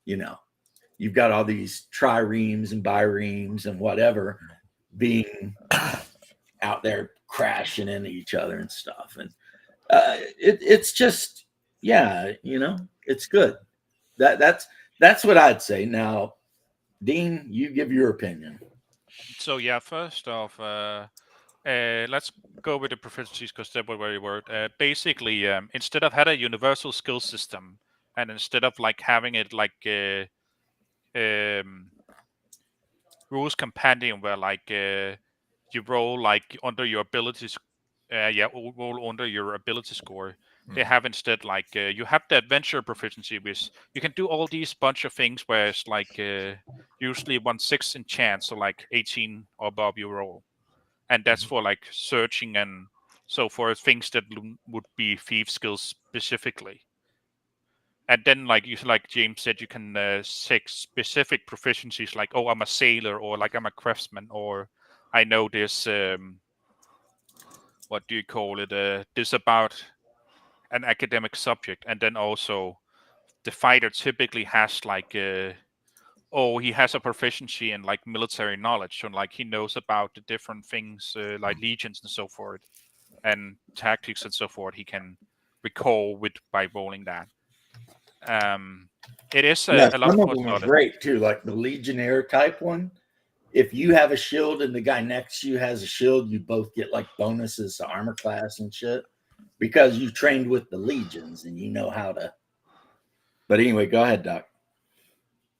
you've got all these triremes and biremes and whatever being out there crashing into each other and stuff. And it's just, it's good. That's what I'd say. Now, Dean, you give your opinion. So yeah, first off, let's go with the proficiencies because that's what we were. Basically, instead of having a universal skill system, and instead of like having it like rules compendium where like you roll like under your abilities, roll under your ability score. They have instead like you have the adventure proficiency, which you can do all these bunch of things where it's like usually 1/6 in chance, so like 18 or above you roll. And that's for like searching and so for things that would be thief skills specifically. And then like James said, you can take specific proficiencies like, oh, I'm a sailor, or like I'm a craftsman, or I know this. What do you call it? This about an academic subject, and then also the fighter typically has like he has a proficiency in like military knowledge, so like he knows about the different things like legions and so forth, and tactics and so forth. He can recall with by rolling that. It is Yeah, a lot some of of fun them are about it. great too, like the Legionnaire type one. If you have a shield and the guy next to you has a shield, you both get like bonuses to armor class and shit because you trained with the legions and you know how to. But anyway, go ahead, Doc.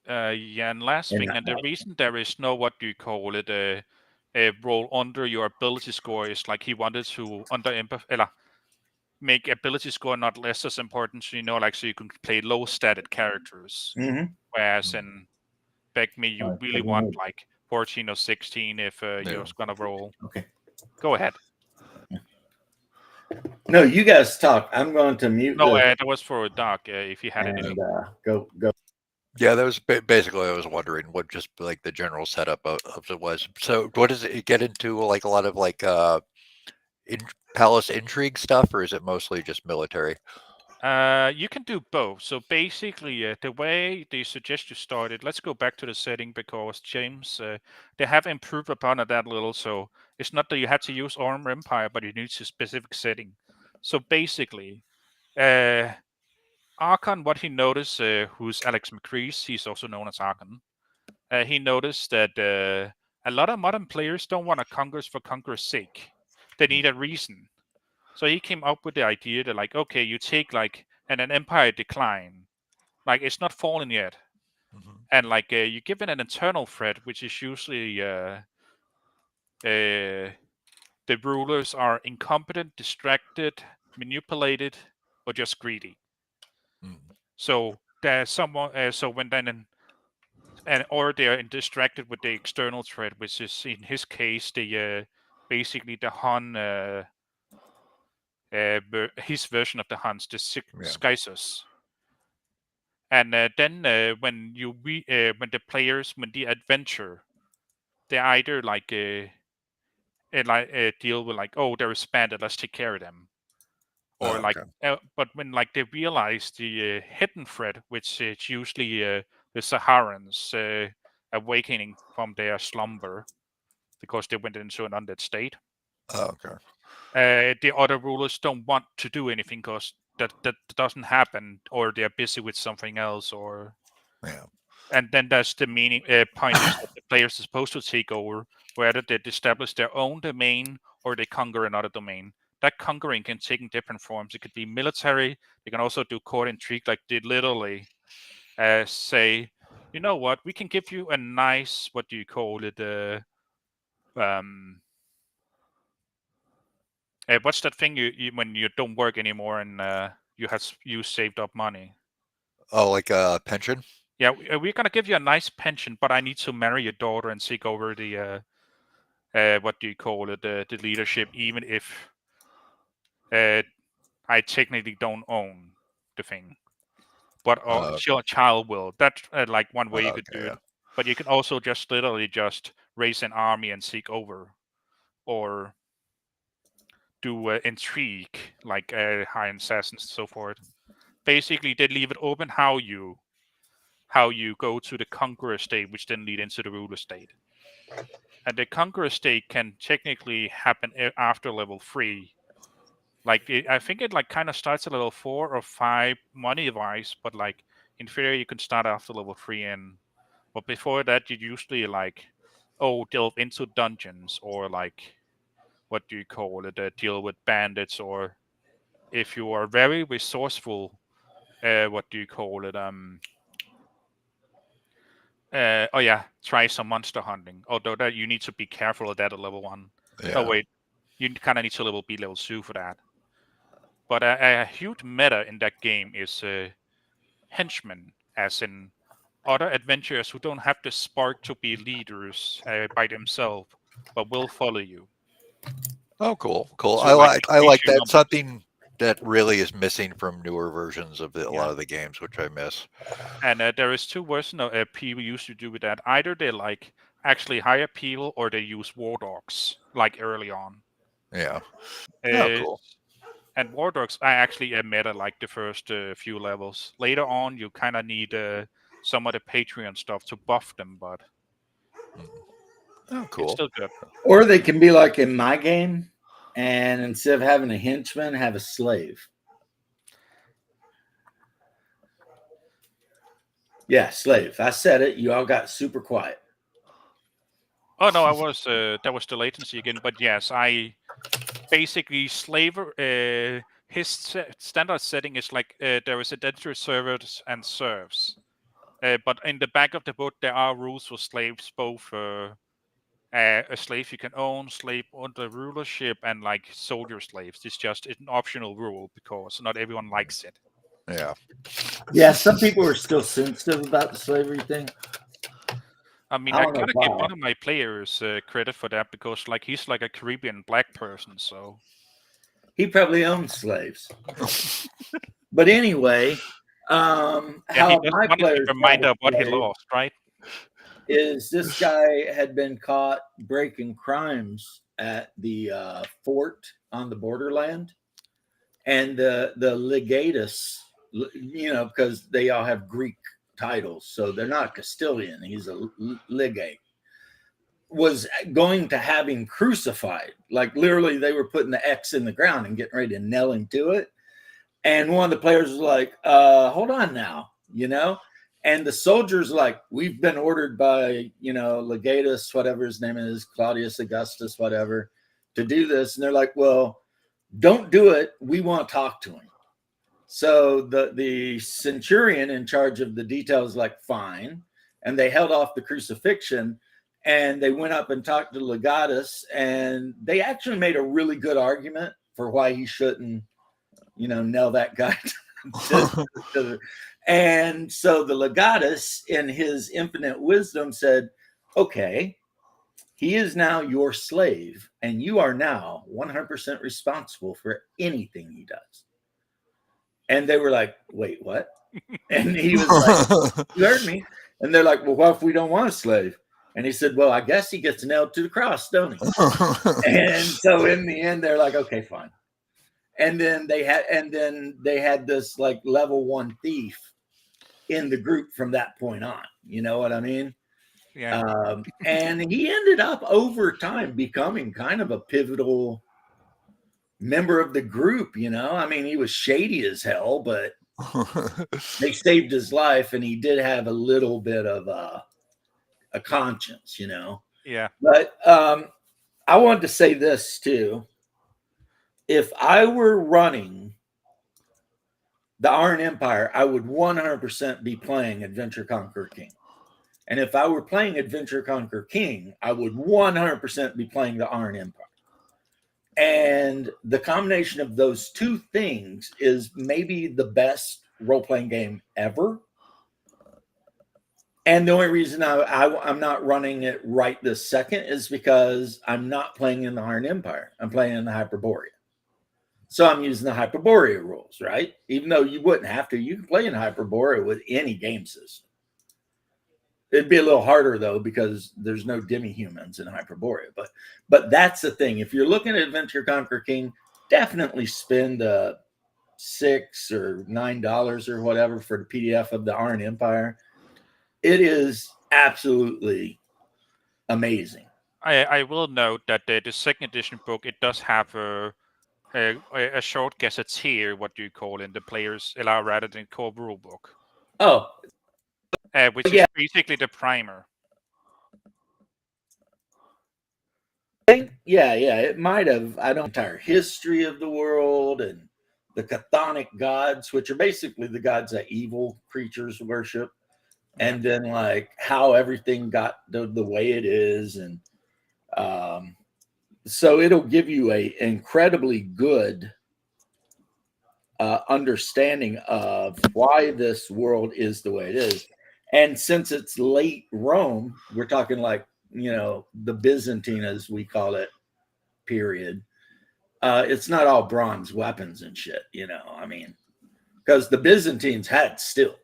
Yeah, and last And thing, and the reason there is no what do you call it a roll under your ability score is like he wanted to make ability score not less as important, so like so you can play low stated characters, mm-hmm. whereas in Back Me you really want like 14 or 16 if you're gonna roll. Okay. Go ahead. No, you guys talk. I'm going to mute No, this that was for Doc. If he had anything. and go. Yeah, that was basically I was wondering what just like the general setup of it was. So, what does it get into? Like a lot of like palace intrigue stuff, or is it mostly just military? You can do both. So basically, the way they suggest you start it, let's go back to the setting because James, they have improved upon it that little. So it's not that you had to use Armor Empire, but you need a specific setting. So basically, Archon, what he noticed, who's Alex McCrease, he's also known as Archon. He noticed that a lot of modern players don't want to conquer for conquer's sake. They need a reason. So he came up with the idea that like, okay, you take like an empire decline, like it's not fallen yet, and like you give it an internal threat, which is usually the rulers are incompetent, distracted, manipulated, or just greedy. So there's someone. So when then or they are distracted with the external threat, which is in his case the basically the Han. His version of the Huns, the Skysos. And then when when the players when the adventure, they either like deal with like, oh, they're expanded, let's take care of them, or like but when like they realize the hidden threat, which is usually the Saharans awakening from their slumber because they went into an undead state. The other rulers don't want to do anything because that doesn't happen, or they're busy with something else, or and then that's the meaning point is that the players are supposed to take over, whether they establish their own domain or they conquer another domain. That conquering can take in different forms. It could be military. They can also do court intrigue, like they literally say, you know what, we can give you a nice, what do you call it, what's that thing you when you don't work anymore and you saved up money? Oh, like a pension? Yeah, we're gonna give you a nice pension, but I need to marry your daughter and take over the what do you call it, the leadership, even if I technically don't own the thing, but your child will. That's like one way you could do it. But you can also just literally just raise an army and seek over, or do intrigue like high assassins and so forth. Basically, they leave it open how you go to the conqueror state, which then lead into the ruler state. And the conqueror state can technically happen after level 3. Like I think it like kind of starts at level 4 or 5 money wise, but like in theory you can start after level 3. And but before that you usually like delve into dungeons, or like what do you call it, deal with bandits, or if you are very resourceful, what do you call it, try some monster hunting. Although that you need to be careful of that at level 1. No, wait, you kind of need to be level 2 for that. But a huge meta in that game is henchmen, as in other adventurers who don't have the spark to be leaders by themselves, but will follow you. Oh, cool. So, I like your that. numbers. Something that really is missing from newer versions of a lot of the games, which I miss. And there is 2 versions of people used to do with that. Either they like actually hire people or they use war dogs like early on. Yeah. Oh, cool. And war dogs are actually a meta like the first few levels. Later on, you kind of need some of the Patreon stuff to buff them, but Oh, it's cool. still good. Or they can be like in my game, and instead of having a henchman, have a slave. Yeah, slave. I said it. You all got super quiet. Oh no, I was that was the latency again. But yes, I basically slaver. His standard setting is like there is identity servers and serfs. But in the back of the book, there are rules for slaves, both a slave you can own, slave under rulership, and like soldier slaves. It's just an optional rule because not everyone likes it. Yeah. Yeah, some people are still sensitive about the slavery thing. I mean, I I don't know gotta give why. one of my players credit for that because like he's like a Caribbean black person, so He probably owns slaves. But anyway, yeah, he how just my wanted to players be reminded got a of what he slave lost, right? is this guy had been caught breaking crimes at the fort on the borderland, and the legatus, because they all have Greek titles, so they're not Castilian. He's a legate. Was going to have him crucified, like literally they were putting the X in the ground and getting ready to nail him to it. And one of the players was like, hold on now, and the soldiers like, we've been ordered by, legatus, whatever his name is, Claudius Augustus, whatever, to do this. And they're like, well, don't do it. We want to talk to him. So the centurion in charge of the details, like, fine. And they held off the crucifixion, and they went up and talked to legatus, and they actually made a really good argument for why he shouldn't, nail that guy and so the legatus, in his infinite wisdom, said, okay, he is now your slave, and you are now 100% responsible for anything he does. And they were like, wait, what? And he was like, you heard me. And they're like, well, what if we don't want a slave? And he said, well, I guess he gets nailed to the cross, don't he? And so in the end, they're like, okay, fine. And then they had this like level 1 thief in the group from that point on. You know what I mean? Yeah. And he ended up over time becoming kind of a pivotal member of the group. I mean, he was shady as hell, but they saved his life, and he did have a little bit of a conscience, Yeah. But I wanted to say this too. If I were running the Iron Empire, I would 100% be playing Adventure Conquer King. And if I were playing Adventure Conquer King, I would 100% be playing the Iron Empire. And the combination of those two things is maybe the best role-playing game ever. And the only reason I'm not running it right this second is because I'm not playing in the Iron Empire. I'm playing in the Hyperborea. So I'm using the Hyperborea rules, right? Even though you wouldn't have to. You can play in Hyperborea with any game system. It'd be a little harder, though, because there's no demi-humans in Hyperborea. But that's the thing. If you're looking at Adventure Conquer King, definitely spend $6 or $9 or whatever for the PDF of the Iron Empire. It is absolutely amazing. I will note that the second edition book, it does have a short gazetteer, what do you call in the players allow rather than core rule book. Oh, which is basically the primer. Yeah, it might have. I don't know, entire history of the world and the chthonic gods, which are basically the gods that evil creatures worship, and then like how everything got the way it is, and so it'll give you a incredibly good understanding of why this world is the way it is. And since it's late Rome, we're talking like, the Byzantine, as we call it, period. It's not all bronze weapons and shit, I mean, because the Byzantines had steel.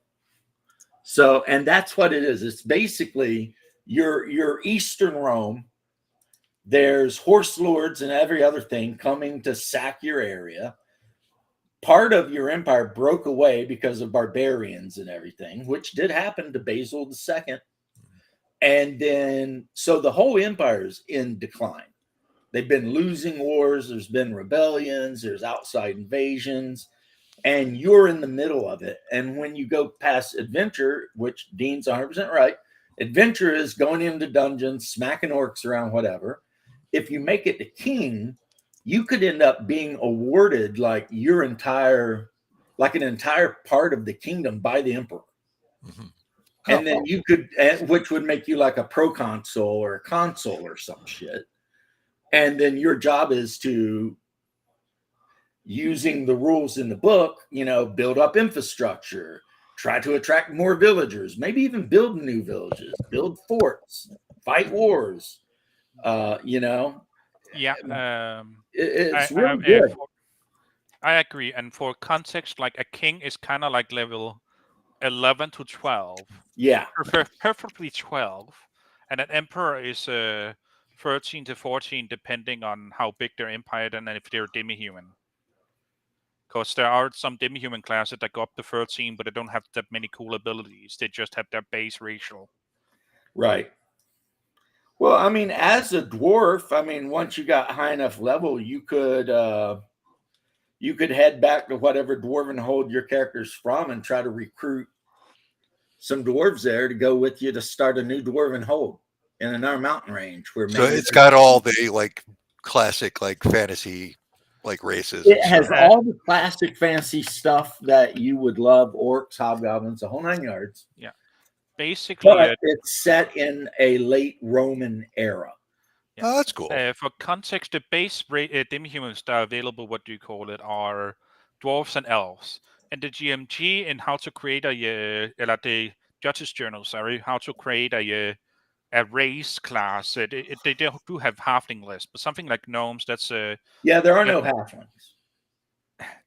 So, and that's what it is. It's basically your Eastern Rome, there's horse lords and every other thing coming to sack your area. Part of your empire broke away because of barbarians and everything, which did happen to Basil II. And then, so the whole empire's in decline. They've been losing wars. There's been rebellions. There's outside invasions. And you're in the middle of it. And when you go past adventure, which Dean's 100% right, adventure is going into dungeons, smacking orcs around, whatever. If you make it to king, you could end up being awarded like an entire part of the kingdom by the emperor. Mm-hmm. And then you could, which would make you like a proconsul or a consul or some shit. And then your job is to, using the rules in the book, build up infrastructure, try to attract more villagers, maybe even build new villages, build forts, fight wars. Yeah. It's really good. I agree. And for context, like a king is kind of like level 11 to 12. Yeah. Preferably 12. And an emperor is 13 to 14, depending on how big their empire is and if they're demi-human. Because there are some demi-human classes that go up to 13, but they don't have that many cool abilities. They just have their base racial. Right. Well, I mean, as a dwarf, once you got high enough level, you could head back to whatever dwarven hold your character's from and try to recruit some dwarves there to go with you to start a new dwarven hold in another mountain range. Where so it's got all the like classic like fantasy like races. It has all the classic fantasy stuff that you would love: orcs, hobgoblins, the whole 9 yards. Yeah, basically, but it's set in a late Roman era. Yeah. Oh, that's cool. For context, the base demi-humans that are available, what do you call it, are dwarves and elves. And the GMG in how to create the Judge's Journal, how to create a race class. They do have halfling lists, but something like gnomes, that's yeah, there are no halflings.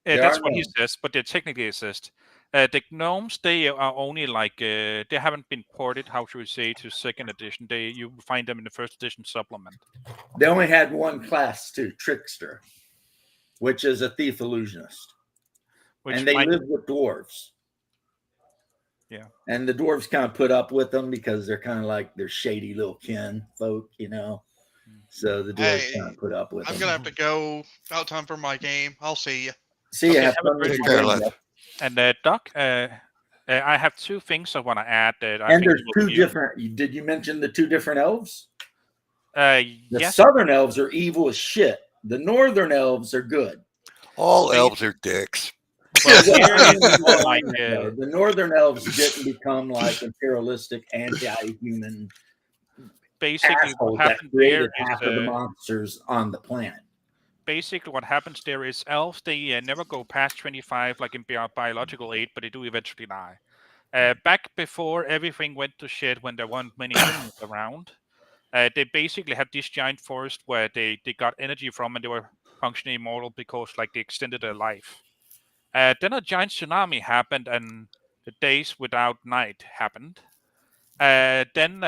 That's what he says, but they technically exist. The gnomes, they are only like they haven't been ported, how should we say, to 2nd edition. You find them in the 1st edition supplement. They only had one class too, trickster, which is a thief illusionist, and they live with dwarves. Yeah, and the dwarves kind of put up with them because they're kind of like they're shady little kin folk, So the dwarves kind of put up with them. I'm gonna have to go. About time for my game. I'll see you. See you. Have fun with your game. And Doc, I have 2 things I want to add. That I and think there's 2 different. Did you mention the 2 different elves? The yes. southern elves are evil as shit. The northern elves are good. All elves are dicks. Well, the northern elves didn't become like imperialistic, anti-human. Basically, what happened there is half of the monsters on the planet. Basically, what happens there is elves, they never go past 25 like in biological age, but they do eventually die. Back before everything went to shit, when there weren't many humans around, they basically had this giant forest where they got energy from, and they were functionally immortal because like they extended their life. Then a giant tsunami happened, and the days without night happened. Then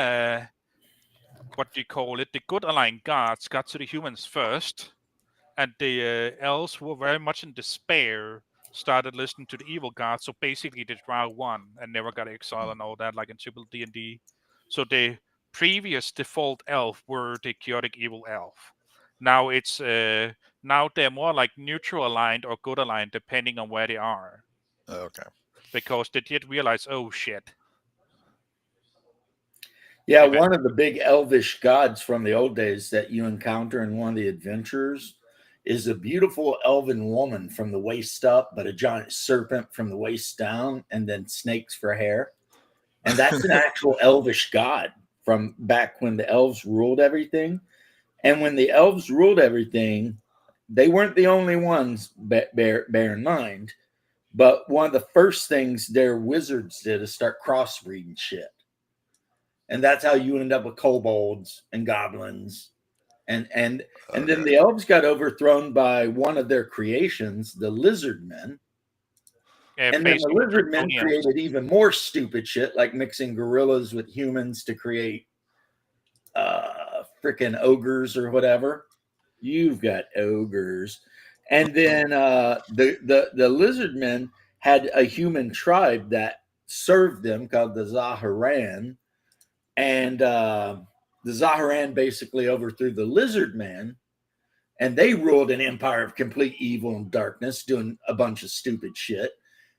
what do you call it? The good aligned gods got to the humans first, and the elves, who were very much in despair, started listening to the evil gods. So basically, the drow won and never got exiled and all that, like in typical D&D. So the previous default elf were the chaotic evil elf. Now it's now they're more like neutral aligned or good aligned, depending on where they are. Okay. Because they did realize, oh shit. Yeah, one of the big elvish gods from the old days that you encounter in one of the adventures is a beautiful elven woman from the waist up, but a giant serpent from the waist down, and then snakes for hair. And that's an actual elvish god from back when the elves ruled everything. And when the elves ruled everything, they weren't the only ones, bear in mind. But one of the first things their wizards did is start crossbreeding shit. And that's how you end up with kobolds and goblins. And then the elves got overthrown by one of their creations, the lizard men. Yeah, and then the lizard men created even more stupid shit, like mixing gorillas with humans to create freaking ogres or whatever. You've got ogres. And then the lizard men had a human tribe that served them called the Zaharan. And the Zaharan basically overthrew the lizard men, and they ruled an empire of complete evil and darkness, doing a bunch of stupid shit.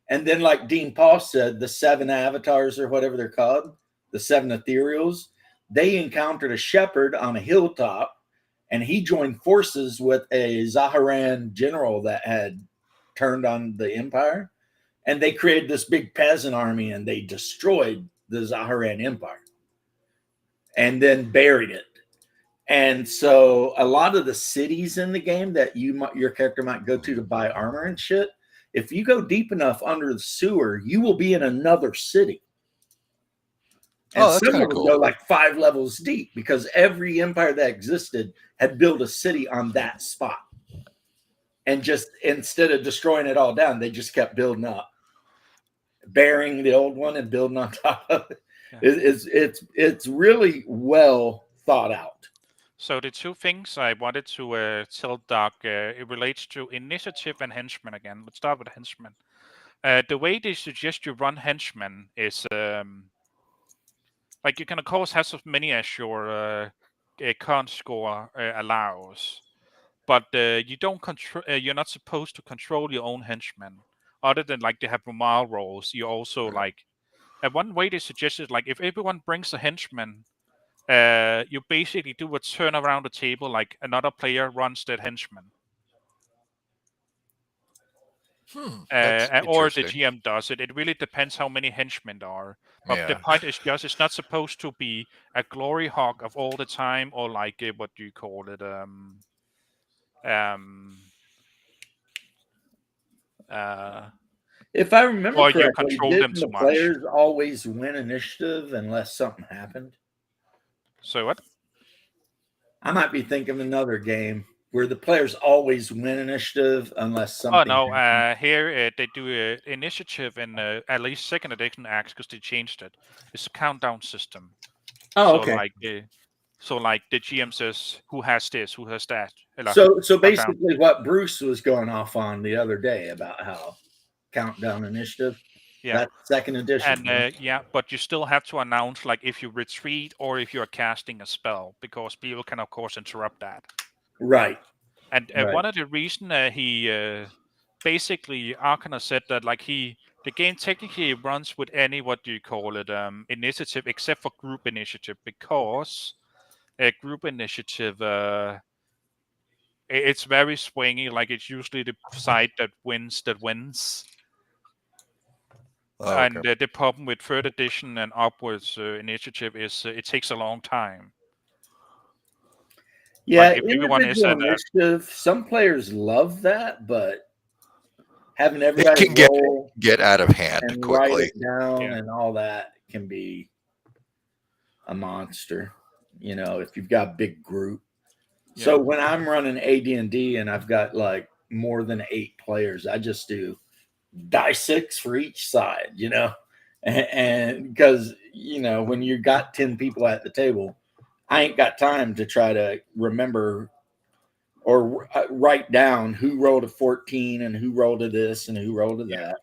And then, like Dean Paul said, the 7 avatars or whatever they're called, the 7 ethereals, they encountered a shepherd on a hilltop, and he joined forces with a Zaharan general that had turned on the empire. And they created this big peasant army, and they destroyed the Zaharan empire and then buried it. And so a lot of the cities in the game that your character might go to buy armor and shit, if you go deep enough under the sewer, you will be in another city. And that's some kinda of them cool. go like 5 levels deep because every empire that existed had built a city on that spot. And just instead of destroying it all down, they just kept building up, burying the old one and building on top of it. Yeah. It's really well thought out. So the two things I wanted to tell Doc, it relates to initiative and henchmen again. Let's start with henchmen. The way they suggest you run henchmen is like you can of course have as many as your con score allows, but you don't control. You're not supposed to control your own henchmen. Other than like they have morale rolls, you also like. One way they suggest is like if everyone brings a henchman, you basically do a turn around the table like another player runs that henchman. That's Or the interesting. GM does it. It really depends how many henchmen there are. But the Yeah. point is just it's not supposed to be a glory hog of all the time, or like what do you call it? If I remember Or you correctly, control them didn't too the much. players always win initiative unless something happened? So what? I might be thinking of another game where the players always win initiative unless Oh something no! happens. Here they do initiative in at least second edition acts because they changed it. It's a countdown system. Oh, So okay. like the GM says, who has this, who has that. So Countdown. basically, what Bruce was going off on the other day about how countdown initiative, Yeah. that's second edition. And yeah, but you still have to announce like if you retreat or if you're casting a spell, because people can of course interrupt that. Right. And Right. one of the reason he basically Arcana said that like the game technically runs with any what do you call it initiative except for group initiative, because a group initiative it's very swingy. Like it's usually the side that wins. Oh, And okay. the problem with third edition and upwards initiative is it takes a long time. Yeah, Like if everyone is individual at initiative, some players love that, but having It everybody can roll get out of hand and write quickly. it down Yeah. and all that can be a monster, you know, if you've got a big group. So Yeah. when I'm running AD&D and I've got like more than 8 players, I just do die 6 for each side, you know, and because you know when you got 10 people at the table, I ain't got time to try to remember or write down who rolled a 14 and who rolled a this and who rolled a that.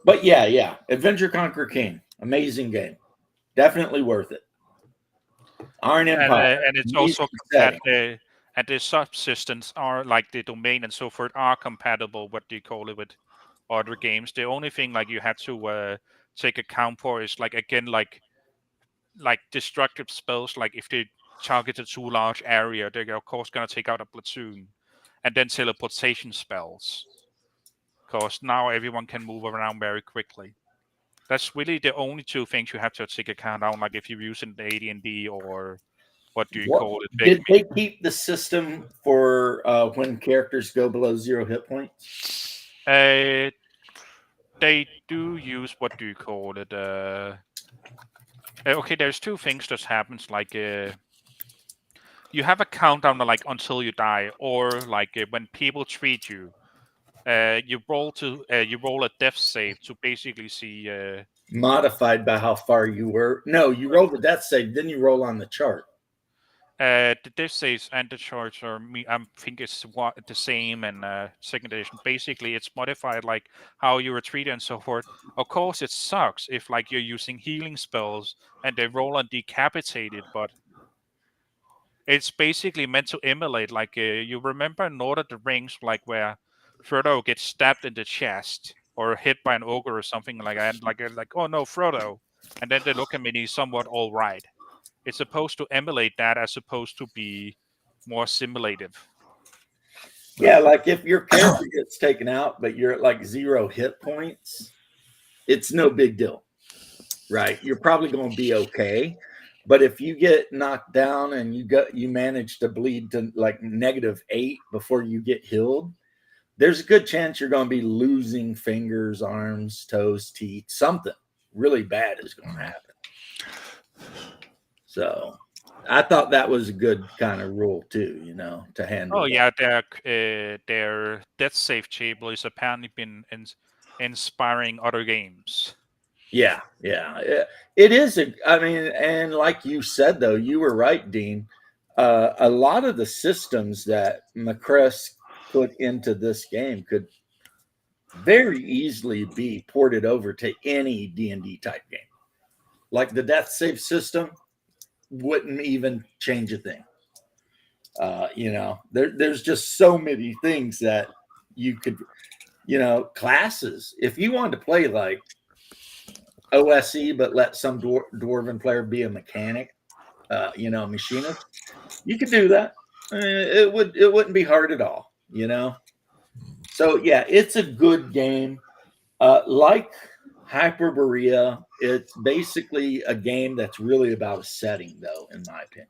But yeah, Adventure Conquer King, amazing game, definitely worth it. Iron Empire, And it's amazing also setting. and the subsystems are like the domain and so forth are compatible. What do you call it with other games? The only thing like you have to take account for is like again like destructive spells. Like if they target a too large area, they're of course gonna take out a platoon, and then teleportation spells. Because now everyone can move around very quickly. That's really the only two things you have to take account on. Like if you're using the AD&D or what do you What call it? did Big they keep the system for when characters go below 0 hit points? They do use what do you call it? Okay, there's two things that happens. Like you have a countdown like until you die, or like when people treat you, you roll a death save to basically see modified by how far you were. No, you roll the death save, then you roll on the chart. The death saves and the charge are I think it's the same in second edition. Basically, it's modified like how you retreat and so forth. Of course, it sucks if like you're using healing spells and they roll on decapitated, but it's basically meant to emulate like you remember in Lord of the Rings, like where Frodo gets stabbed in the chest or hit by an ogre or something like that, like oh no, Frodo, and then they look at me and he's somewhat all right. It's supposed to emulate that as opposed to be more simulative. Yeah, like if your character gets taken out, but you're at like 0 hit points, it's no big deal, right? You're probably going to be okay. But if you get knocked down and you manage to bleed to like -8 before you get healed, there's a good chance you're going to be losing fingers, arms, toes, teeth. Something really bad is going to happen. So I thought that was a good kind of rule too, to handle. Oh yeah, their death save table is apparently been inspiring other games. Yeah. It is. I mean, and like you said, though, you were right, Dean. A lot of the systems that McCress put into this game could very easily be ported over to any D&D type game. Like the death save system wouldn't even change a thing. There's just so many things that you could, classes. If you wanted to play like OSE, but let some dwarven player be a mechanic, machinist, you could do that. It wouldn't be hard at all, So yeah, it's a good game. Like Hyperborea, it's basically a game that's really about a setting, though, in my opinion.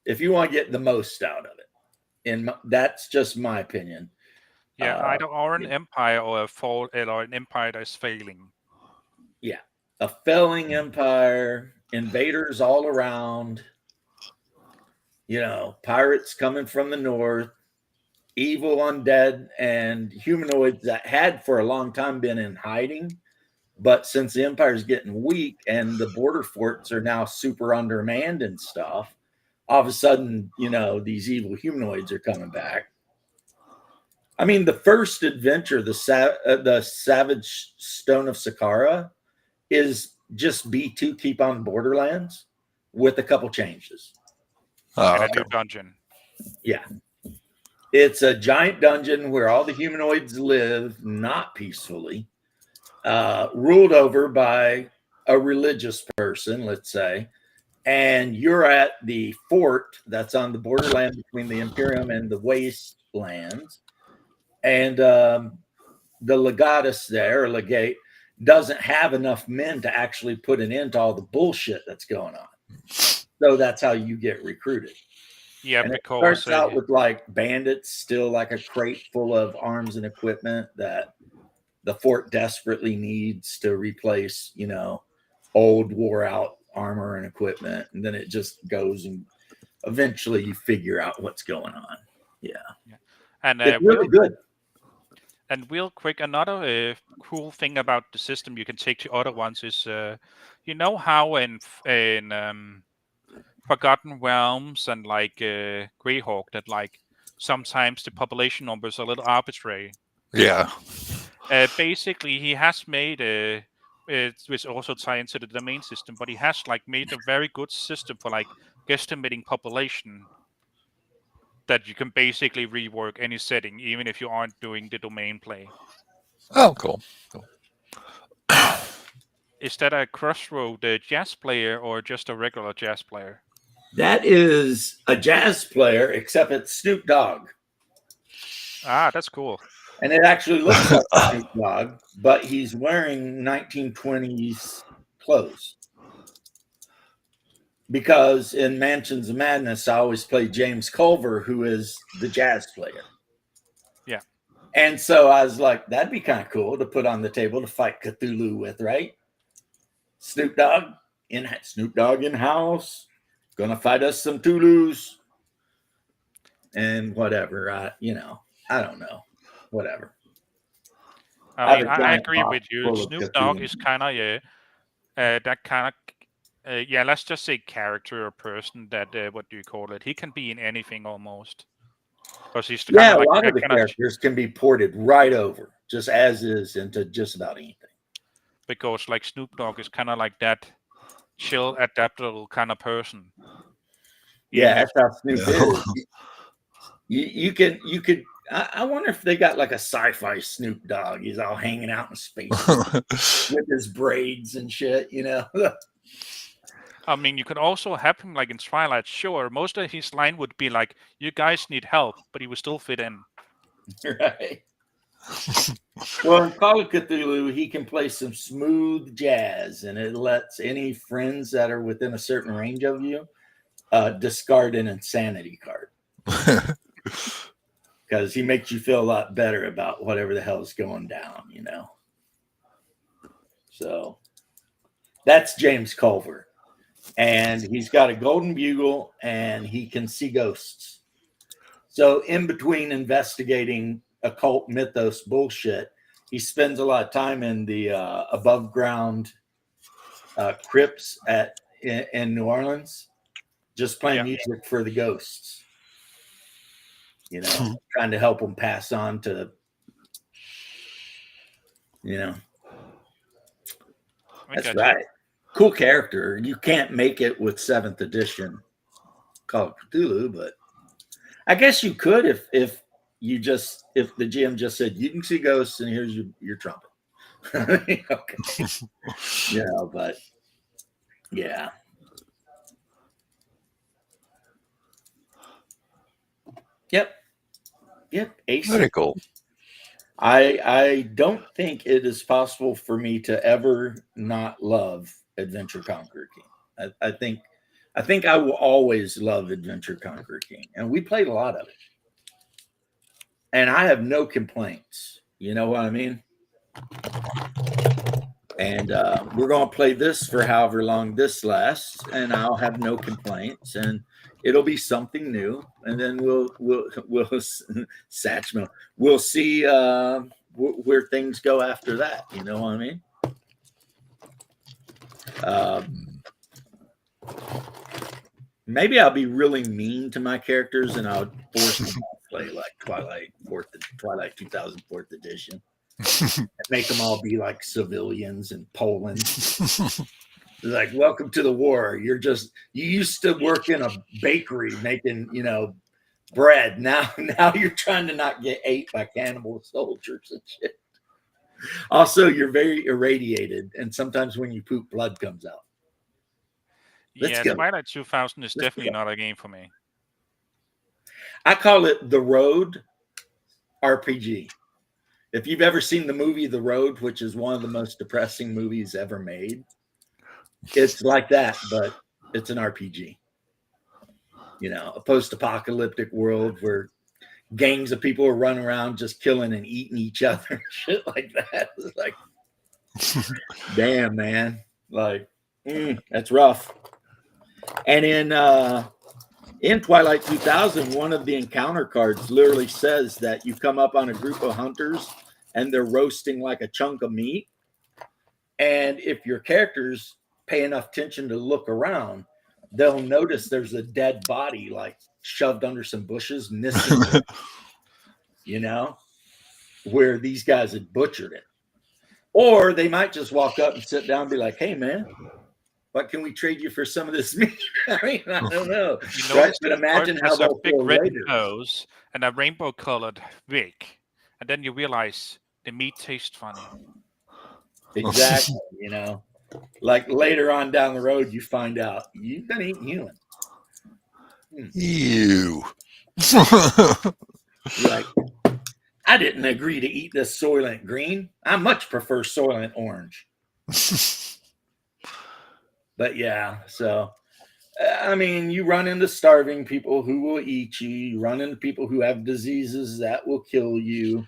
If you want to get the most out of it, and that's just my opinion. Yeah, either or an empire or an empire that's failing. Yeah, a failing empire, invaders all around. Pirates coming from the north, evil undead, and humanoids that had for a long time been in hiding. But since the empire's getting weak and the border forts are now super undermanned and stuff, all of a sudden, these evil humanoids are coming back. I mean, the first adventure, the Savage Stone of Saqqara, is just B2 Keep on Borderlands with a couple changes. And a new dungeon. Yeah. It's a giant dungeon where all the humanoids live, not peacefully, ruled over by a religious person, let's say. And you're at the fort that's on the borderland between the Imperium and the Wastelands. And the legatus there, or legate, doesn't have enough men to actually put an end to all the bullshit that's going on. So that's how you get recruited. Yeah, and because it starts out with like bandits, still like a crate full of arms and equipment that the fort desperately needs to replace, old wore out armor and equipment. And then it just goes, and eventually you figure out what's going on. Yeah. And it's really good. And real quick, another cool thing about the system you can take to other ones is, how in Forgotten Realms and like Greyhawk that like sometimes the population numbers are a little arbitrary. Yeah. Basically, he has made which also tie into the domain system, but he has like made a very good system for like guesstimating population that you can basically rework any setting, even if you aren't doing the domain play. Oh, cool. Is that a Crossroad jazz player or just a regular jazz player? That is a jazz player, except it's Snoop Dogg. Ah, that's cool. And it actually looks like Snoop Dogg, but he's wearing 1920s clothes. Because in Mansions of Madness, I always play James Culver, who is the jazz player. Yeah. And so I was like, that'd be kind of cool to put on the table to fight Cthulhu with, right? Snoop Dogg in house, gonna fight us some Tulus and whatever. I don't know, whatever. I mean, a I giant agree box with you. full of Snoop Dogg Cthulhu. is kind of that kind of yeah. Let's just say character or person that what do you call it? He can be in anything almost because he's kind Yeah, of a like lot of that the kind of characters can be ported right over, just as is, into just about anything. because like Snoop Dogg is kind of like that chill, adaptable kind of person. Yeah, He's that's how Snoop Yeah. is. You could. I wonder if they got like a sci-fi Snoop Dogg. He's all hanging out in space with his braids and shit. You know. I mean, you could also have him like in Twilight. Sure, most of his line would be like, "You guys need help," but he would still fit in. Right. Well, in Call of Cthulhu, he can play some smooth jazz, and it lets any friends that are within a certain range of you discard an insanity card because he makes you feel a lot better about whatever the hell is going down, you know. So that's James Culver, and he's got a golden bugle, and he can see ghosts. So in between investigating occult mythos bullshit, he spends a lot of time in the above ground crypts in New Orleans, just playing music for the ghosts. You know, trying to help them pass on to, you know. That's right. Cool character. You can't make it with 7th edition Call of Cthulhu, but I guess you could if the GM just said you can see ghosts and here's your trumpet. Okay. You know, but yeah. Yep. AC. Very cool. I don't think it is possible for me to ever not love Adventure Conqueror King. I think I will always love Adventure Conqueror King, and we played a lot of it, and I have no complaints. You know what I mean? And we're going to play this for however long this lasts, and I'll have no complaints, and it'll be something new, and then we'll Satchmo, we'll see where things go after that. You know what I mean? Maybe I'll be really mean to my characters, and I'll force them to play like Twilight 2004th edition. Make them all be like civilians in Poland. Like, welcome to the war. You used to work in a bakery making, bread. Now you're trying to not get ate by cannibal soldiers and shit. Also, you're very irradiated, and sometimes when you poop, blood comes out. Let's go. Twilight 2000 is definitely not a game for me. I call it the Road RPG. If you've ever seen the movie The Road, which is one of the most depressing movies ever made, it's like that, but it's an RPG. A post-apocalyptic world where gangs of people are running around just killing and eating each other, shit like that. It's like, damn, man. Like, that's rough. And in Twilight 2000, one of the encounter cards literally says that you come up on a group of hunters and they're roasting like a chunk of meat. And if your characters pay enough attention to look around, they'll notice there's a dead body like shoved under some bushes, missing, where these guys had butchered it. Or they might just walk up and sit down and be like, hey, man, what can we trade you for some of this meat? I mean, I don't know. Right? But imagine how they'll big feel red later. nose and a rainbow-colored wig, and then you realize the meat tastes funny. Exactly. Like later on down the road, you find out you've been eating human. Ew. You're like, I didn't agree to eat this Soylent Green. I much prefer Soylent Orange. But yeah, so I mean, you run into starving people who will eat you. You run into people who have diseases that will kill you.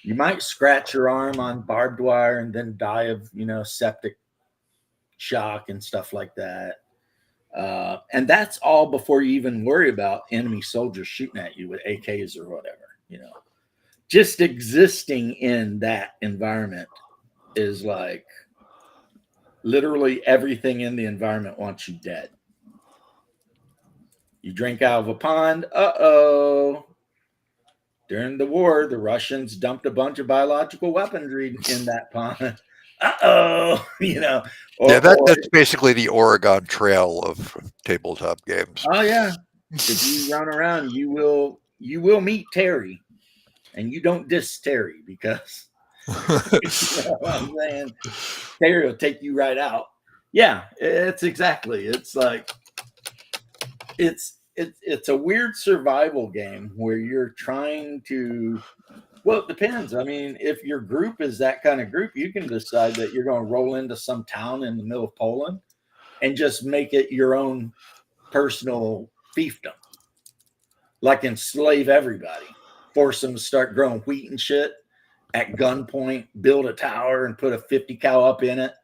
You might scratch your arm on barbed wire and then die of, septic shock and stuff like that. And that's all before you even worry about enemy soldiers shooting at you with AKs or whatever, just existing in that environment is like literally everything in the environment wants you dead. You drink out of a pond. Uh-oh. During the war, the Russians dumped a bunch of biological weaponry in that pond. Uh-oh. Yeah, Or that's basically the Oregon Trail of tabletop games. oh yeah. If you run around, you will meet Terry. And you don't diss Terry because you know what I'm saying? Terry will take you right out. Yeah, it's exactly. It's like it's a weird survival game where you're trying to. Well, it depends. I mean, if your group is that kind of group, you can decide that you're going to roll into some town in the middle of Poland and just make it your own personal fiefdom, like enslave everybody, force them to start growing wheat and shit at gunpoint, build a tower and put a 50 cal up in it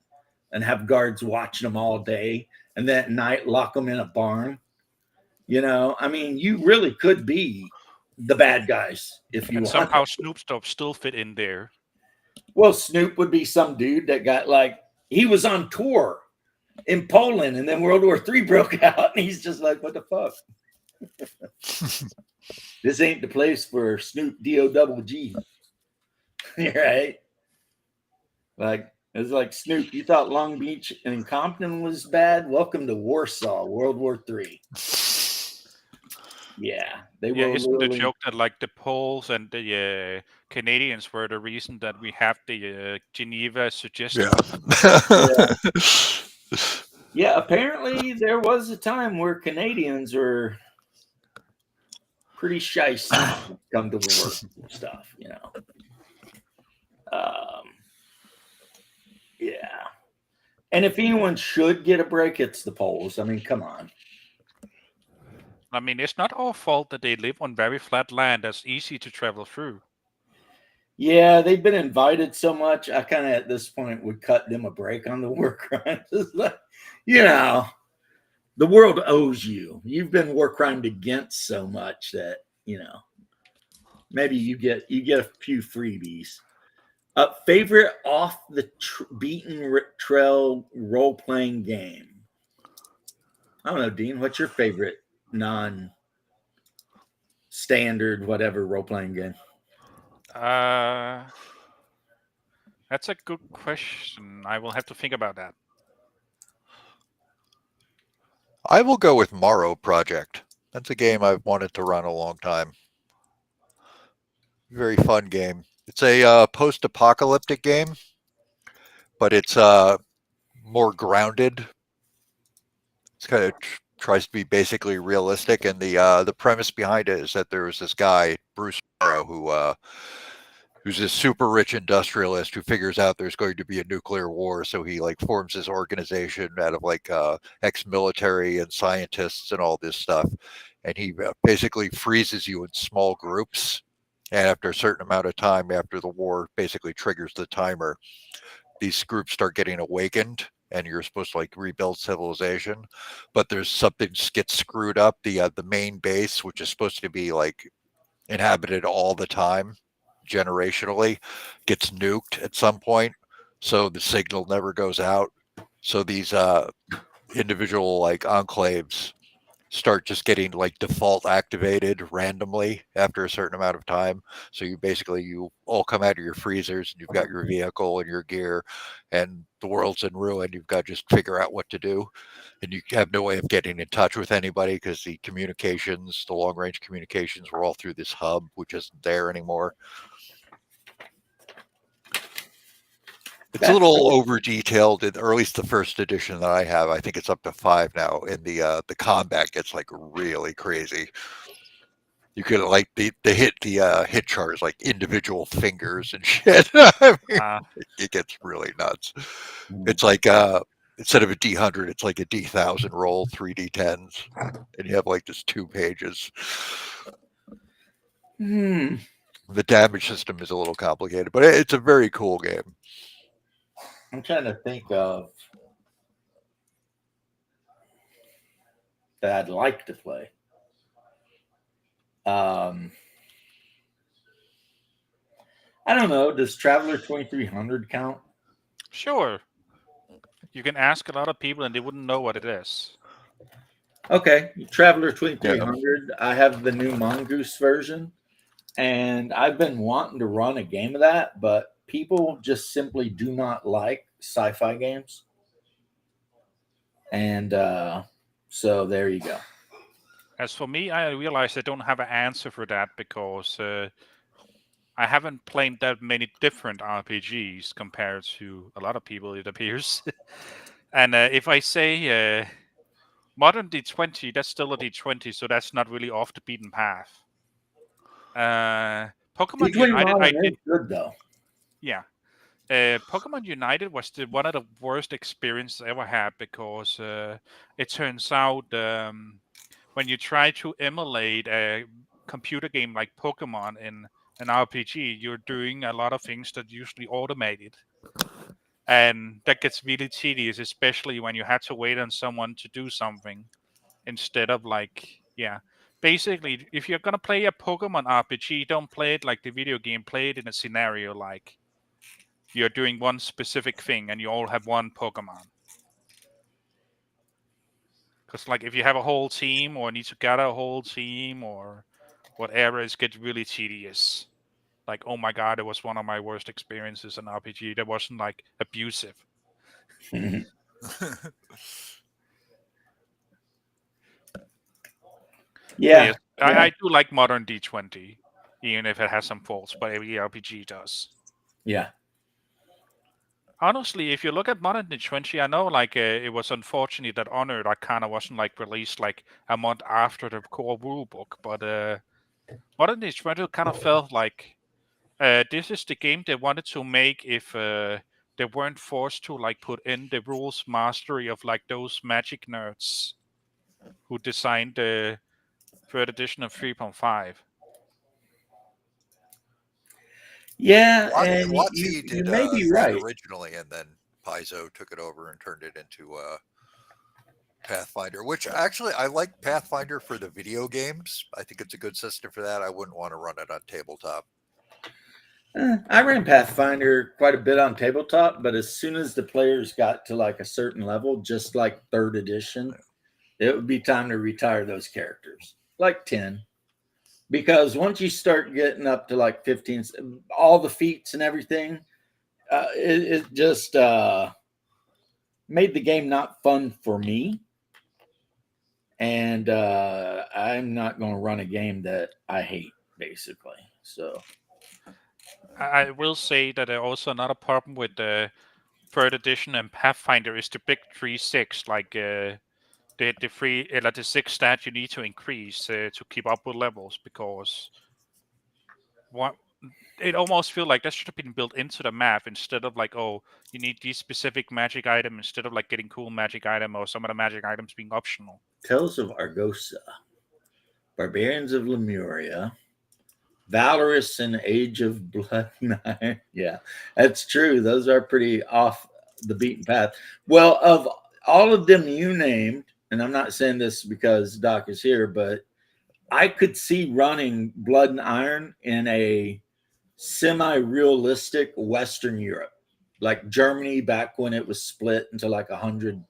and have guards watching them all day, and then at night lock them in a barn. I mean, you really could be the bad guys if you And want. somehow Snoop Dogg still fit in there. Well, Snoop would be some dude that got he was on tour in Poland, and then World War III broke out, and he's just like, what the fuck? This ain't the place for Snoop D-O-double-G. Right? Like, it's like, Snoop, you thought Long Beach and Compton was bad? Welcome to Warsaw, World War III. Yeah, they Yeah, will isn't the literally. joke that like the Poles and the Canadians were the reason that we have the Geneva Suggestion? Yeah, apparently there was a time where Canadians were pretty shicey when it come to war stuff, Yeah. And if anyone should get a break, it's the Poles. I mean, come on. I mean, it's not our fault that they live on very flat land that's easy to travel through. Yeah, they've been invited so much. I kind of at this point would cut them a break on the war crimes. The world owes you. You've been war crimed against so much that maybe you get a few freebies. Favorite off the beaten trail role playing game. I don't know, Dean. What's your favorite non-standard whatever role playing game? That's a good question. I will have to think about that. I will go with Morrow Project. That's a game I've wanted to run a long time. Very fun game. It's a post-apocalyptic game, but it's more grounded. It's kind of tries to be basically realistic, and the premise behind it is that there was this guy Bruce Morrow who's this super rich industrialist who figures out there's going to be a nuclear war, so he forms this organization out of ex-military and scientists and all this stuff, and he basically freezes you in small groups, and after a certain amount of time after the war basically triggers the timer, these groups start getting awakened and you're supposed to rebuild civilization, but there's something gets screwed up. The main base, which is supposed to be inhabited all the time generationally, gets nuked at some point, so the signal never goes out. So these individual enclaves start just getting default activated randomly after a certain amount of time. So you all come out of your freezers and you've got your vehicle and your gear, and the world's in ruin. You've got to just figure out what to do, and you have no way of getting in touch with anybody because the long range communications were all through this hub, which isn't there anymore. It's a little over detailed, or at least the first edition that I have. I think it's up to 5 now, and the combat gets really crazy. You could they hit the hit chars individual fingers and shit. I mean, it gets really nuts. It's instead of a D100, it's like a D1000 roll, 3D10s, and you have just 2 pages. The damage system is a little complicated, but it's a very cool game. I'm trying to think of that I'd like to play. I don't know. Does Traveler 2300 count? Sure. You can ask a lot of people and they wouldn't know what it is. Okay, Traveler 2300. I have the new Mongoose version, and I've been wanting to run a game of that, but people just simply do not like sci-fi games, and so there you go. As for me, I realize I don't have an answer for that because I haven't played that many different RPGs compared to a lot of people, it appears. And if I say modern D20, that's still a D20, so that's not really off the beaten path. Pokemon D20 United, I Modern did, is good though. yeah. Pokemon United was one of the worst experiences I ever had because it turns out when you try to emulate a computer game like Pokemon in an RPG, you're doing a lot of things that usually automated. And that gets really tedious, especially when you had to wait on someone to do something instead of basically, if you're going to play a Pokemon RPG, don't play it like the video game, play it in a scenario like you're doing one specific thing and you all have one Pokemon. Because like if you have a whole team or need to gather a whole team or whatever, it gets really tedious. Like, oh my god, it was one of my worst experiences in RPG. That wasn't like abusive. But Yeah, yes, I do like modern D20, even if it has some faults, but every RPG does. yeah. Honestly, if you look at modern D20, I know like it was unfortunate that Honor that kind of wasn't like released like a month after the core rulebook, but modern D20 kind of felt like this is the game they wanted to make if they weren't forced to like put in the rules mastery of like those Magic nerds who designed the third edition of 3.5. Yeah, and WotC you did may be that right. originally, and then Paizo took it over and turned it into Pathfinder, which actually I like Pathfinder for the video games. I think it's a good system for that. I wouldn't want to run it on tabletop. I ran Pathfinder quite a bit on tabletop, but as soon as the players got to like a certain level, just like third edition, it would be time to retire those characters, like 10. Because once you start getting up to like 15, all the feats and everything, it just made the game not fun for me. And I'm not going to run a game that I hate, basically. So, I will say that also another problem with the third edition and Pathfinder is the big 3-6, like the 6 stat you need to increase to keep up with levels because what it almost feels like that should have been built into the map instead of like, oh, you need these specific magic item instead of like getting cool magic item or some of the magic items being optional. Tales of Argosa, Barbarians of Lemuria, Valorous and Age of Blood 9. Yeah, that's true. Those are pretty off the beaten path. Well, of all of them you named, and I'm not saying this because Doc is here, but I could see running Blood and Iron in a semi-realistic Western Europe, like Germany back when it was split into like 100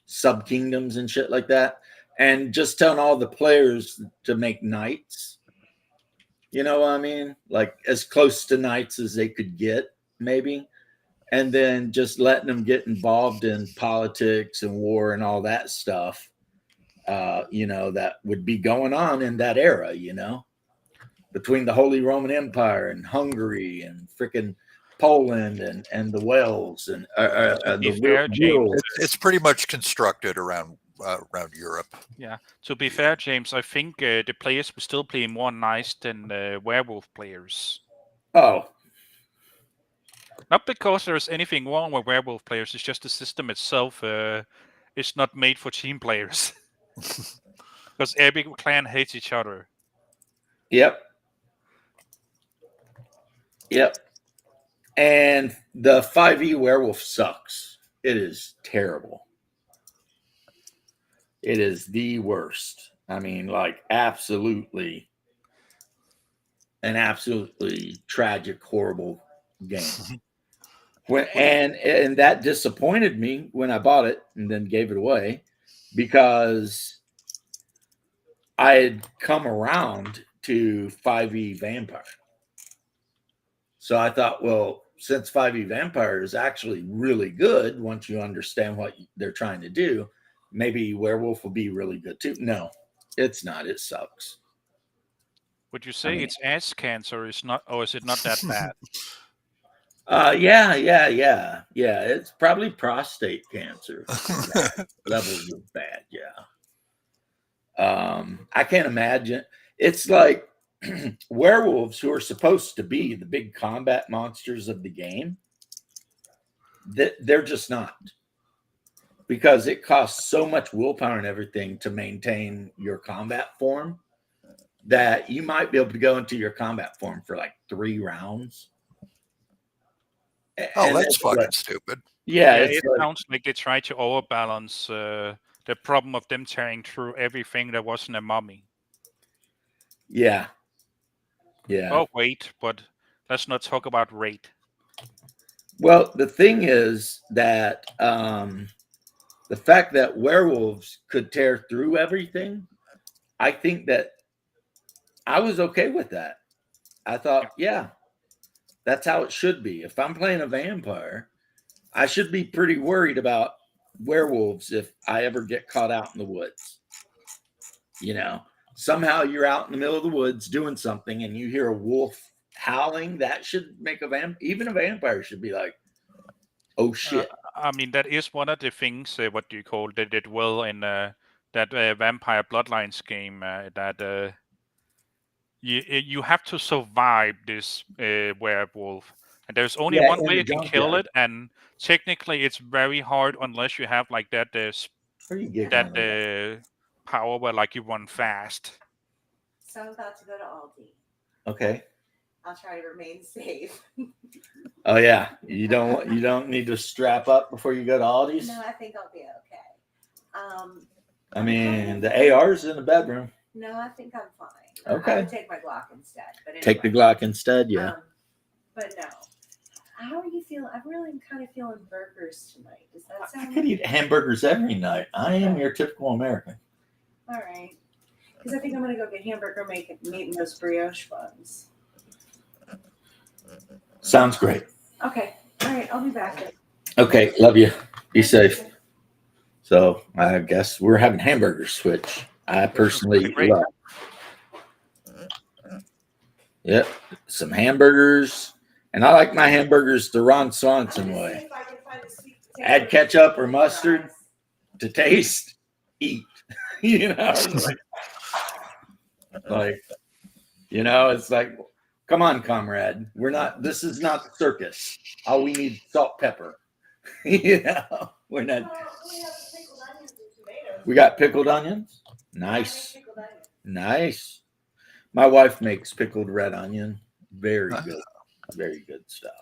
sub kingdoms and shit like that, and just telling all the players to make knights. You know what I mean? Like as close to knights as they could get, maybe. And then just letting them get involved in politics and war and all that stuff, that would be going on in that era, between the Holy Roman Empire and Hungary and freaking Poland and the Wales and To be the fair, James, Wales. It's pretty much constructed around Europe. yeah. To be fair, James, I think the players will still play more nice than werewolf players. Oh, Not because there's anything wrong with werewolf players. It's just the system itself is not made for team players. Because every clan hates each other. yep. Yep. And the 5e werewolf sucks. It is terrible. It is the worst. I mean, like absolutely. an absolutely tragic, horrible game. And that disappointed me when I bought it and then gave it away, because I had come around to 5e Vampire. So I thought, well, since 5e Vampire is actually really good once you understand what they're trying to do, maybe Werewolf will be really good too. No, it's not. It sucks. Would you say it's ass cancer? Is not, or is it not that bad? Yeah. It's probably prostate cancer levels of bad. Yeah. I can't imagine. It's like werewolves, who are supposed to be the big combat monsters of the game, they're just not, because it costs so much willpower and everything to maintain your combat form that you might be able to go into your combat form for like 3 rounds. Oh, that's fucking stupid. Yeah, it sounds like they try to overbalance the problem of them tearing through everything that wasn't a mummy. Yeah. Oh, wait, but let's not talk about rate. Well, the thing is that the fact that werewolves could tear through everything, I think that I was okay with that. I thought, yeah, that's how it should be. If I'm playing a vampire, I should be pretty worried about werewolves if I ever get caught out in the woods. You know, somehow you're out in the middle of the woods doing something and you hear a wolf howling. That should make even a vampire should be like, oh shit. I mean, that is one of the things, what do you call, they did well in that Vampire Bloodlines game, that you have to survive this werewolf. And there's only one way you can kill it, and technically it's very hard unless you have like that power where like you run fast. So I'm about to go to Aldi. Okay. I'll try to remain safe. Oh yeah, you don't need to strap up before you go to Aldi's. No, I think I'll be okay. I mean, the AR's in the bedroom. No, I think I'm fine. Okay. I would take my Glock instead. But anyway, take the Glock instead, yeah. But no. How are you feeling? I'm really kind of feeling burgers tonight. Does that sound? I could eat hamburgers every night. I am your typical American. All right. Because I think I'm going to go get hamburger meat and those brioche buns. Sounds great. Okay. All right. I'll be back. Okay. Love you. Be safe. So I guess we're having hamburger switch. I personally love. Yep. Some hamburgers. And I like my hamburgers the Ron Swanson way. Add ketchup or mustard to taste, eat. You know, like, you know, it's like, come on, comrade. This is not the circus. All we need is salt, pepper. You know, we're not. We got pickled onions. Nice. Nice. My wife makes pickled red onion. Very good. Very good stuff.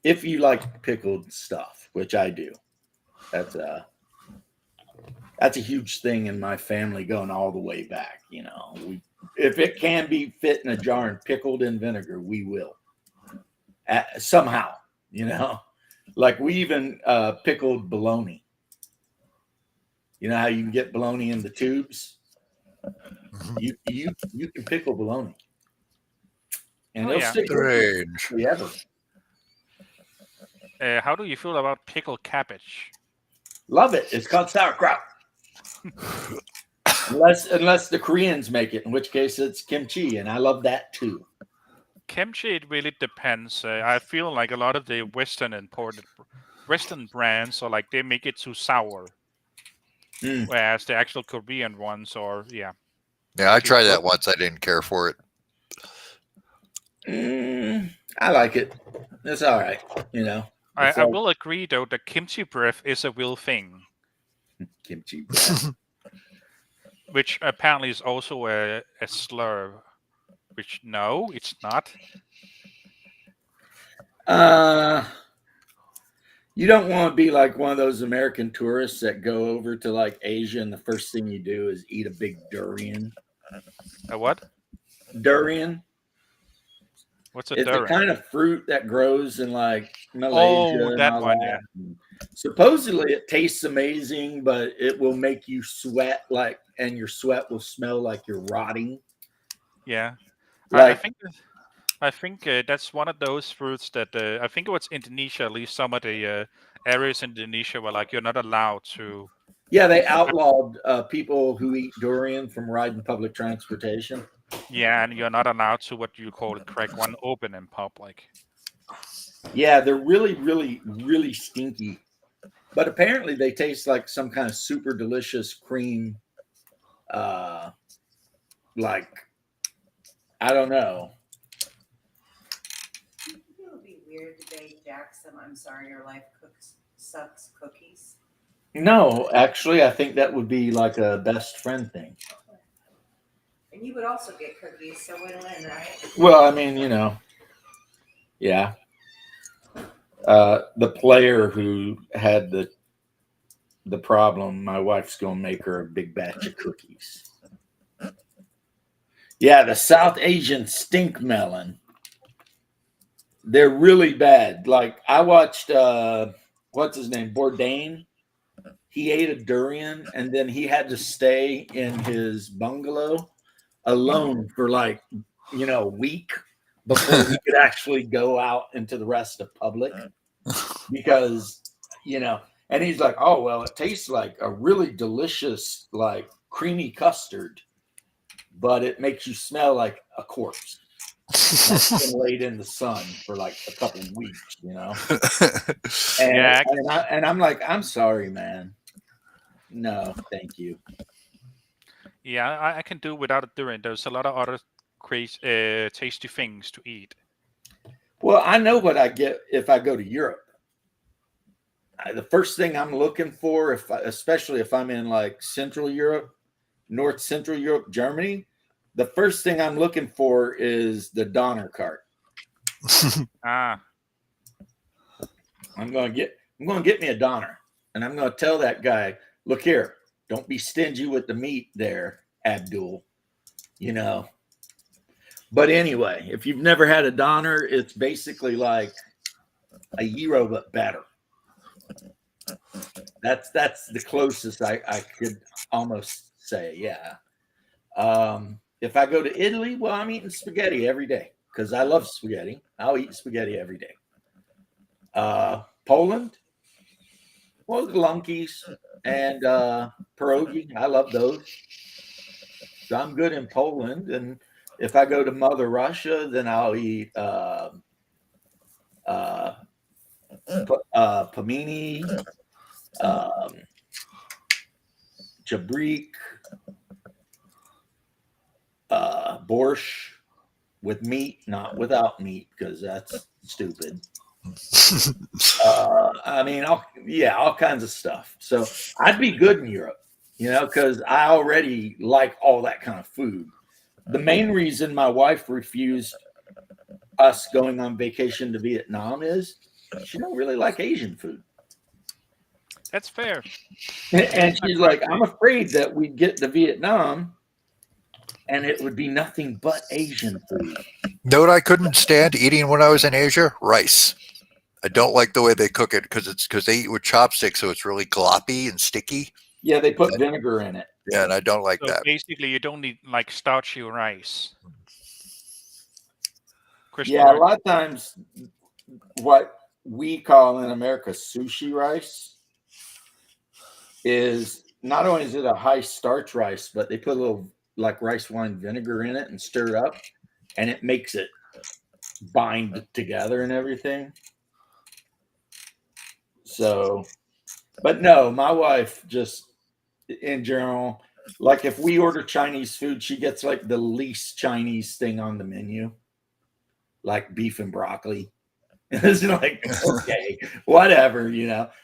If you like pickled stuff, which I do, that's a huge thing in my family going all the way back. You know, if it can be fit in a jar and pickled in vinegar, we will. Somehow, you know, like we even pickled bologna. You know how you can get bologna in the tubes? You can pickle bologna. And it'll stick forever. How do you feel about pickled cabbage? Love it. It's called sauerkraut. unless the Koreans make it, in which case it's kimchi, and I love that too. Kimchi, it really depends. I feel like a lot of the Western brands are like they make it too sour, whereas the actual Korean ones are Yeah, I tried that once. I didn't care for it. I like it. It's all right, you know. I will agree, though, that kimchi breath is a real thing. Kimchi breath. Which apparently is also a slur. Which, no, it's not. You don't want to be like one of those American tourists that go over to like Asia and the first thing you do is eat a big durian. A what? durian. What's a It's a durian? kind of fruit that grows in like Malaysia Oh, and that all one, that. Supposedly it tastes amazing, but it will make you sweat and your sweat will smell like you're rotting. Yeah. Like, I think that's one of those fruits that I think it was Indonesia. At least some of the areas in Indonesia were like you're not allowed to. yeah, they outlawed people who eat durian from riding public transportation. Yeah, and you're not allowed to what you call it, crack one open in public. Yeah, they're really, really, really stinky. But apparently they taste like some kind of super delicious cream. Like, I don't know. Do you think it would be weird to bake Jack some "I'm sorry your life sucks" cookies? No, actually, I think that would be like a best friend thing. And you would also get cookies, so win-win, right? Well, I mean, yeah. The player who had the problem, my wife's gonna make her a big batch of cookies. Yeah, the South Asian stink melon. They're really bad. Like I watched what's his name? Bourdain. He ate a durian and then he had to stay in his bungalow alone for like, a week before he could actually go out into the rest of public because, and he's like, oh, well, it tastes like a really delicious, like creamy custard, but it makes you smell like a corpse that's been laid in the sun for like a couple of weeks, And, Yeah, and I'm like, I'm sorry, man. No, thank you. yeah, I can do without a durian. There's a lot of other crazy, tasty things to eat. Well, I know what I get if I go to Europe. The first thing I'm looking for, especially if I'm in like Central Europe, North Central Europe, Germany, the first thing I'm looking for is the Donner cart. Ah, I'm going to get me a Donner, and I'm going to tell that guy, look here, don't be stingy with the meat there, Abdul. But anyway, if you've never had a Donner, it's basically like a gyro but better. That's the closest I could almost say. Yeah. If I go to Italy, well, I'm eating spaghetti every day because I love spaghetti. I'll eat spaghetti every day. Poland, well, lunkies and pierogi. I love those. So I'm good in Poland. And if I go to Mother Russia, then I'll eat pamini, jabrik, borscht with meat, not without meat, because that's stupid. I mean, all kinds of stuff. So I'd be good in Europe, because I already like all that kind of food. The main reason my wife refused us going on vacation to Vietnam is she don't really like Asian food. that's fair. And she's like, I'm afraid that we'd get to Vietnam and it would be nothing but Asian food. Know what I couldn't stand eating when I was in Asia? Rice. I don't like the way they cook it because they eat with chopsticks, so it's really gloppy and sticky. Yeah, they put vinegar in it. Yeah, and I don't like So that. basically, you don't need like starchy rice. Yeah, a lot of times what we call in America sushi rice is not only is it a high starch rice, but they put a little like rice wine vinegar in it and stir it up, and it makes it bind together and everything. So, but no, my wife just in general, like if we order Chinese food, she gets like the least Chinese thing on the menu, like beef and broccoli. It's like, okay, whatever,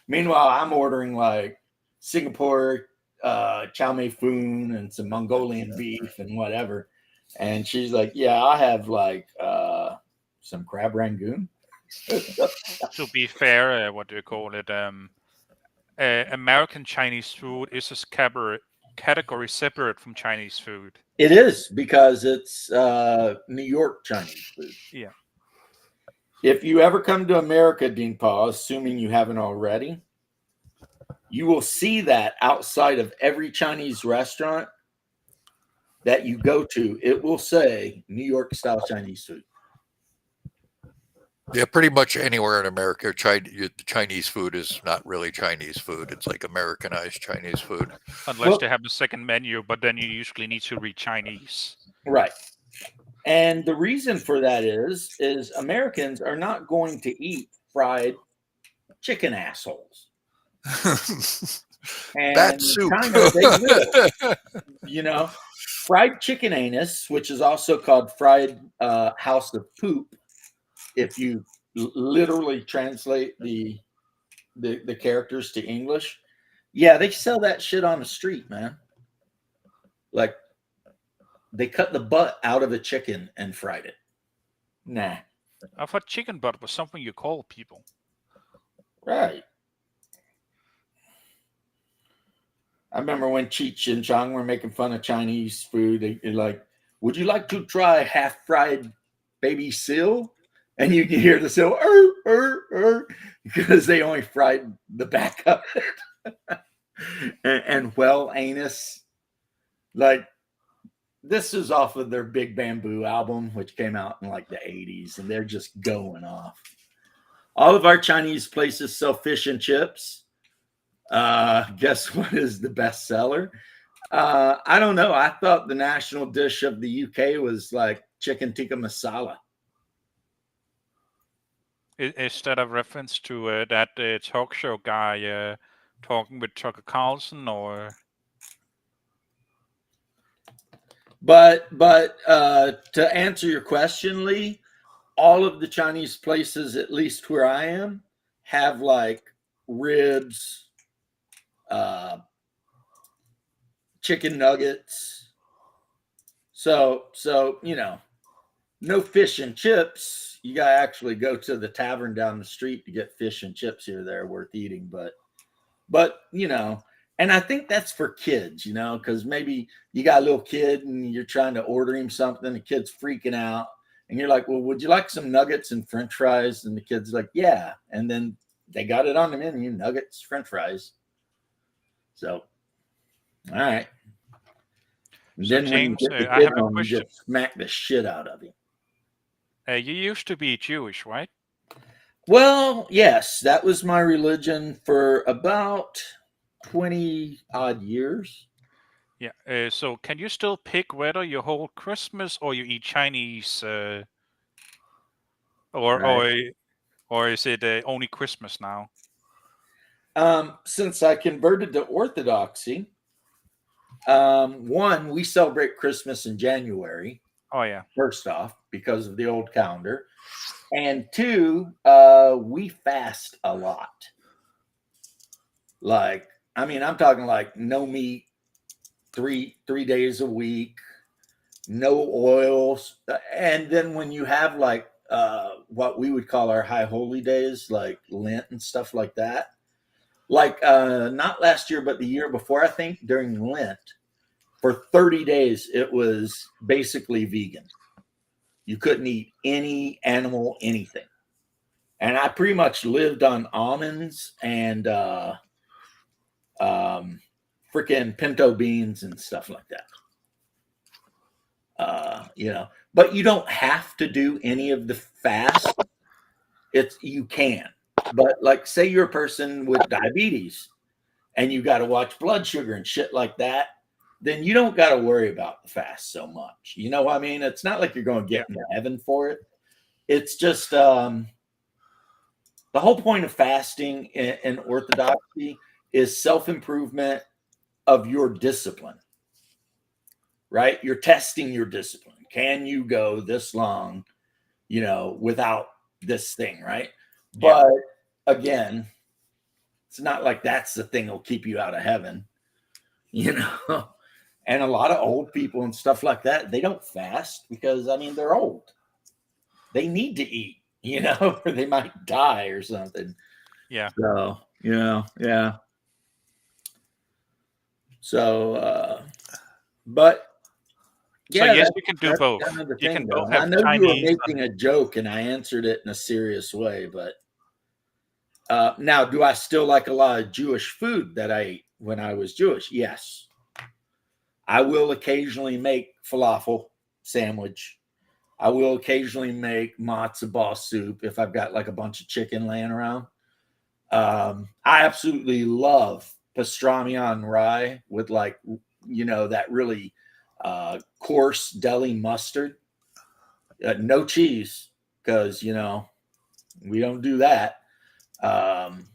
Meanwhile, I'm ordering like Singapore chow mein foon and some Mongolian beef and whatever. And she's like, yeah, I have like some crab rangoon. To be fair, what do you call it? American Chinese food is a category separate from Chinese food. It is because it's New York Chinese food. Yeah. If you ever come to America, Dean Paul, assuming you haven't already, you will see that outside of every Chinese restaurant that you go to, it will say New York style Chinese food. Yeah, pretty much anywhere in America, Chinese food is not really Chinese food. It's like Americanized Chinese food. Unless they have a second menu, but then you usually need to read Chinese. Right. And the reason for that is Americans are not going to eat fried chicken assholes. And Bat soup. China, they will. You know, fried chicken anus, which is also called fried house of poop, if you literally translate the characters to English. Yeah, they sell that shit on the street, man. Like, they cut the butt out of a chicken and fried it. Nah. I thought chicken butt was something you call people. Right. I remember when Cheech and Chong were making fun of Chinese food. They're like, would you like to try half-fried baby seal? And you can hear the seal, because they only fried the back of it. and well, anus. Like, this is off of their Big Bamboo album, which came out in like the 80s, and they're just going off. All of our Chinese places sell fish and chips. Guess what is the best seller? I don't know. I thought the national dish of the UK was like chicken tikka masala. Is that a reference to that talk show guy talking with Tucker Carlson, or? But to answer your question, Lee, all of the Chinese places, at least where I am, have like ribs, chicken nuggets. So you know, no fish and chips. You gotta actually go to the tavern down the street to get fish and chips here. They're worth eating, but you know. And I think that's for kids, you know, because maybe you got a little kid and you're trying to order him something. The kid's freaking out. And you're like, well, would you like some nuggets and French fries? And the kid's like, yeah. And then they got it on the menu, nuggets, French fries. So, all right. And So then James, when you get the I kid have a home, you question. just smack the shit out of him. You used to be Jewish, right? Well, yes, that was my religion for about 20 odd years. Yeah. So can you still pick whether you hold Christmas or you eat Chinese, Right. or is it only Christmas now? Since I converted to Orthodoxy, one, we celebrate Christmas in January. Oh yeah. First off, because of the old calendar, and two, we fast a lot. Like, I mean, I'm talking like no meat, three days a week, no oils, and then when you have like what we would call our high holy days, like Lent and stuff like that. Like not last year, but the year before, I think during Lent, for 30 days, it was basically vegan. You couldn't eat any animal, anything. And I pretty much lived on almonds and freaking pinto beans and stuff like that. You know, but you don't have to do any of the fast. You can. But like, say you're a person with diabetes and you got to watch blood sugar and shit like that, then you don't got to worry about the fast so much. You know what I mean? It's not like you're going to get into heaven for it. It's just the whole point of fasting in Orthodoxy is self-improvement of your discipline, right? You're testing your discipline. Can you go this long, you know, without this thing, right? But again, it's not like that's the thing that'll keep you out of heaven, you know. And a lot of old people and stuff like that, they don't fast because, I mean, they're old. They need to eat, you know, or they might die or something. Yeah. So, you know, yeah. So, But So yeah, yes, you can do that's both. kind of the You thing, can though. both And I have know you were Chinese making a joke, and I answered it in a serious way. But now, do I still like a lot of Jewish food that I ate when I was Jewish? Yes. I will occasionally make falafel sandwich. I will occasionally make matzo ball soup if I've got like a bunch of chicken laying around. I absolutely love pastrami on rye with like, that really coarse deli mustard. No cheese because, we don't do that. Um,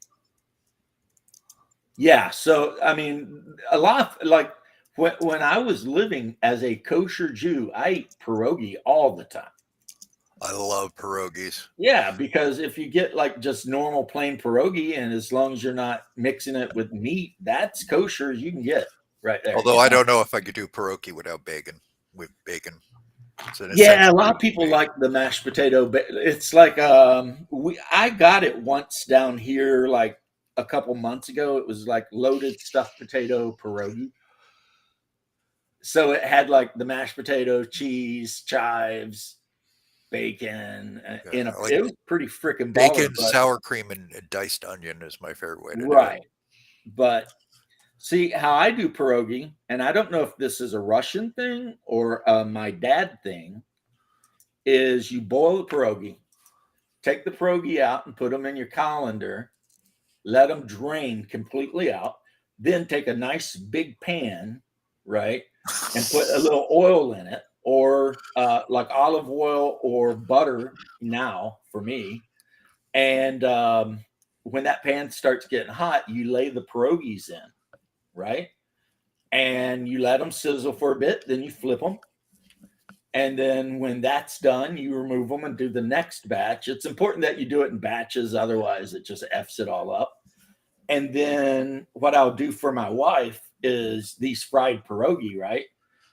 yeah. So, I mean, a lot of like when I was living as a kosher Jew, I ate pierogi all the time. I love pierogies. Yeah, because if you get like just normal plain pierogi, and as long as you're not mixing it with meat, that's kosher as you can get right there. Although I don't know if I could do pierogi without bacon. With bacon, it's an Yeah, a essential lot food of for people me. like the mashed potato. It's like I got it once down here like a couple months ago. It was like loaded stuffed potato pierogi. So it had like the mashed potato, cheese, chives, bacon. Yeah, I like It was pretty freaking baller. bacon, But sour cream, and diced onion is my favorite way to do it. right, but see how I do pierogi, and I don't know if this is a Russian thing or my dad thing. Is you boil the pierogi, take the pierogi out and put them in your colander, let them drain completely out, then take a nice big pan, right, and put a little oil in it, or like olive oil or butter now for me. And when that pan starts getting hot, you lay the pierogies in, right? And you let them sizzle for a bit, then you flip them. And then when that's done, you remove them and do the next batch. It's important that you do it in batches, otherwise, it just F's it all up. And then what I'll do for my wife is these fried pierogi, right?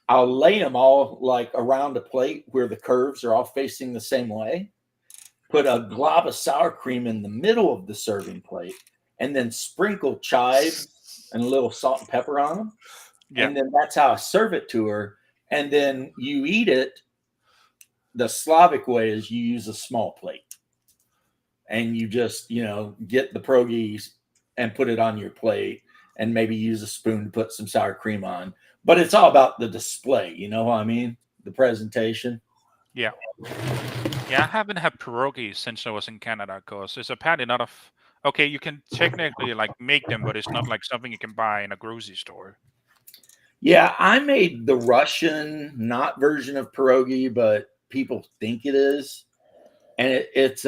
I'll lay them all like around a plate where the curves are all facing the same way. Put a glob of sour cream in the middle of the serving plate, and then sprinkle chives and a little salt and pepper on them. Yeah. And then that's how I serve it to her. And then you eat it. The Slavic way is you use a small plate, and you just get the pierogies and put it on your plate, and maybe use a spoon to put some sour cream on. But it's all about the display. You know what I mean? The presentation. Yeah. Yeah, I haven't had pierogi since I was in Canada because it's apparently not okay, you can technically like make them, but it's not like something you can buy in a grocery store. Yeah, I made the Russian not version of pierogi, but people think it is, and it's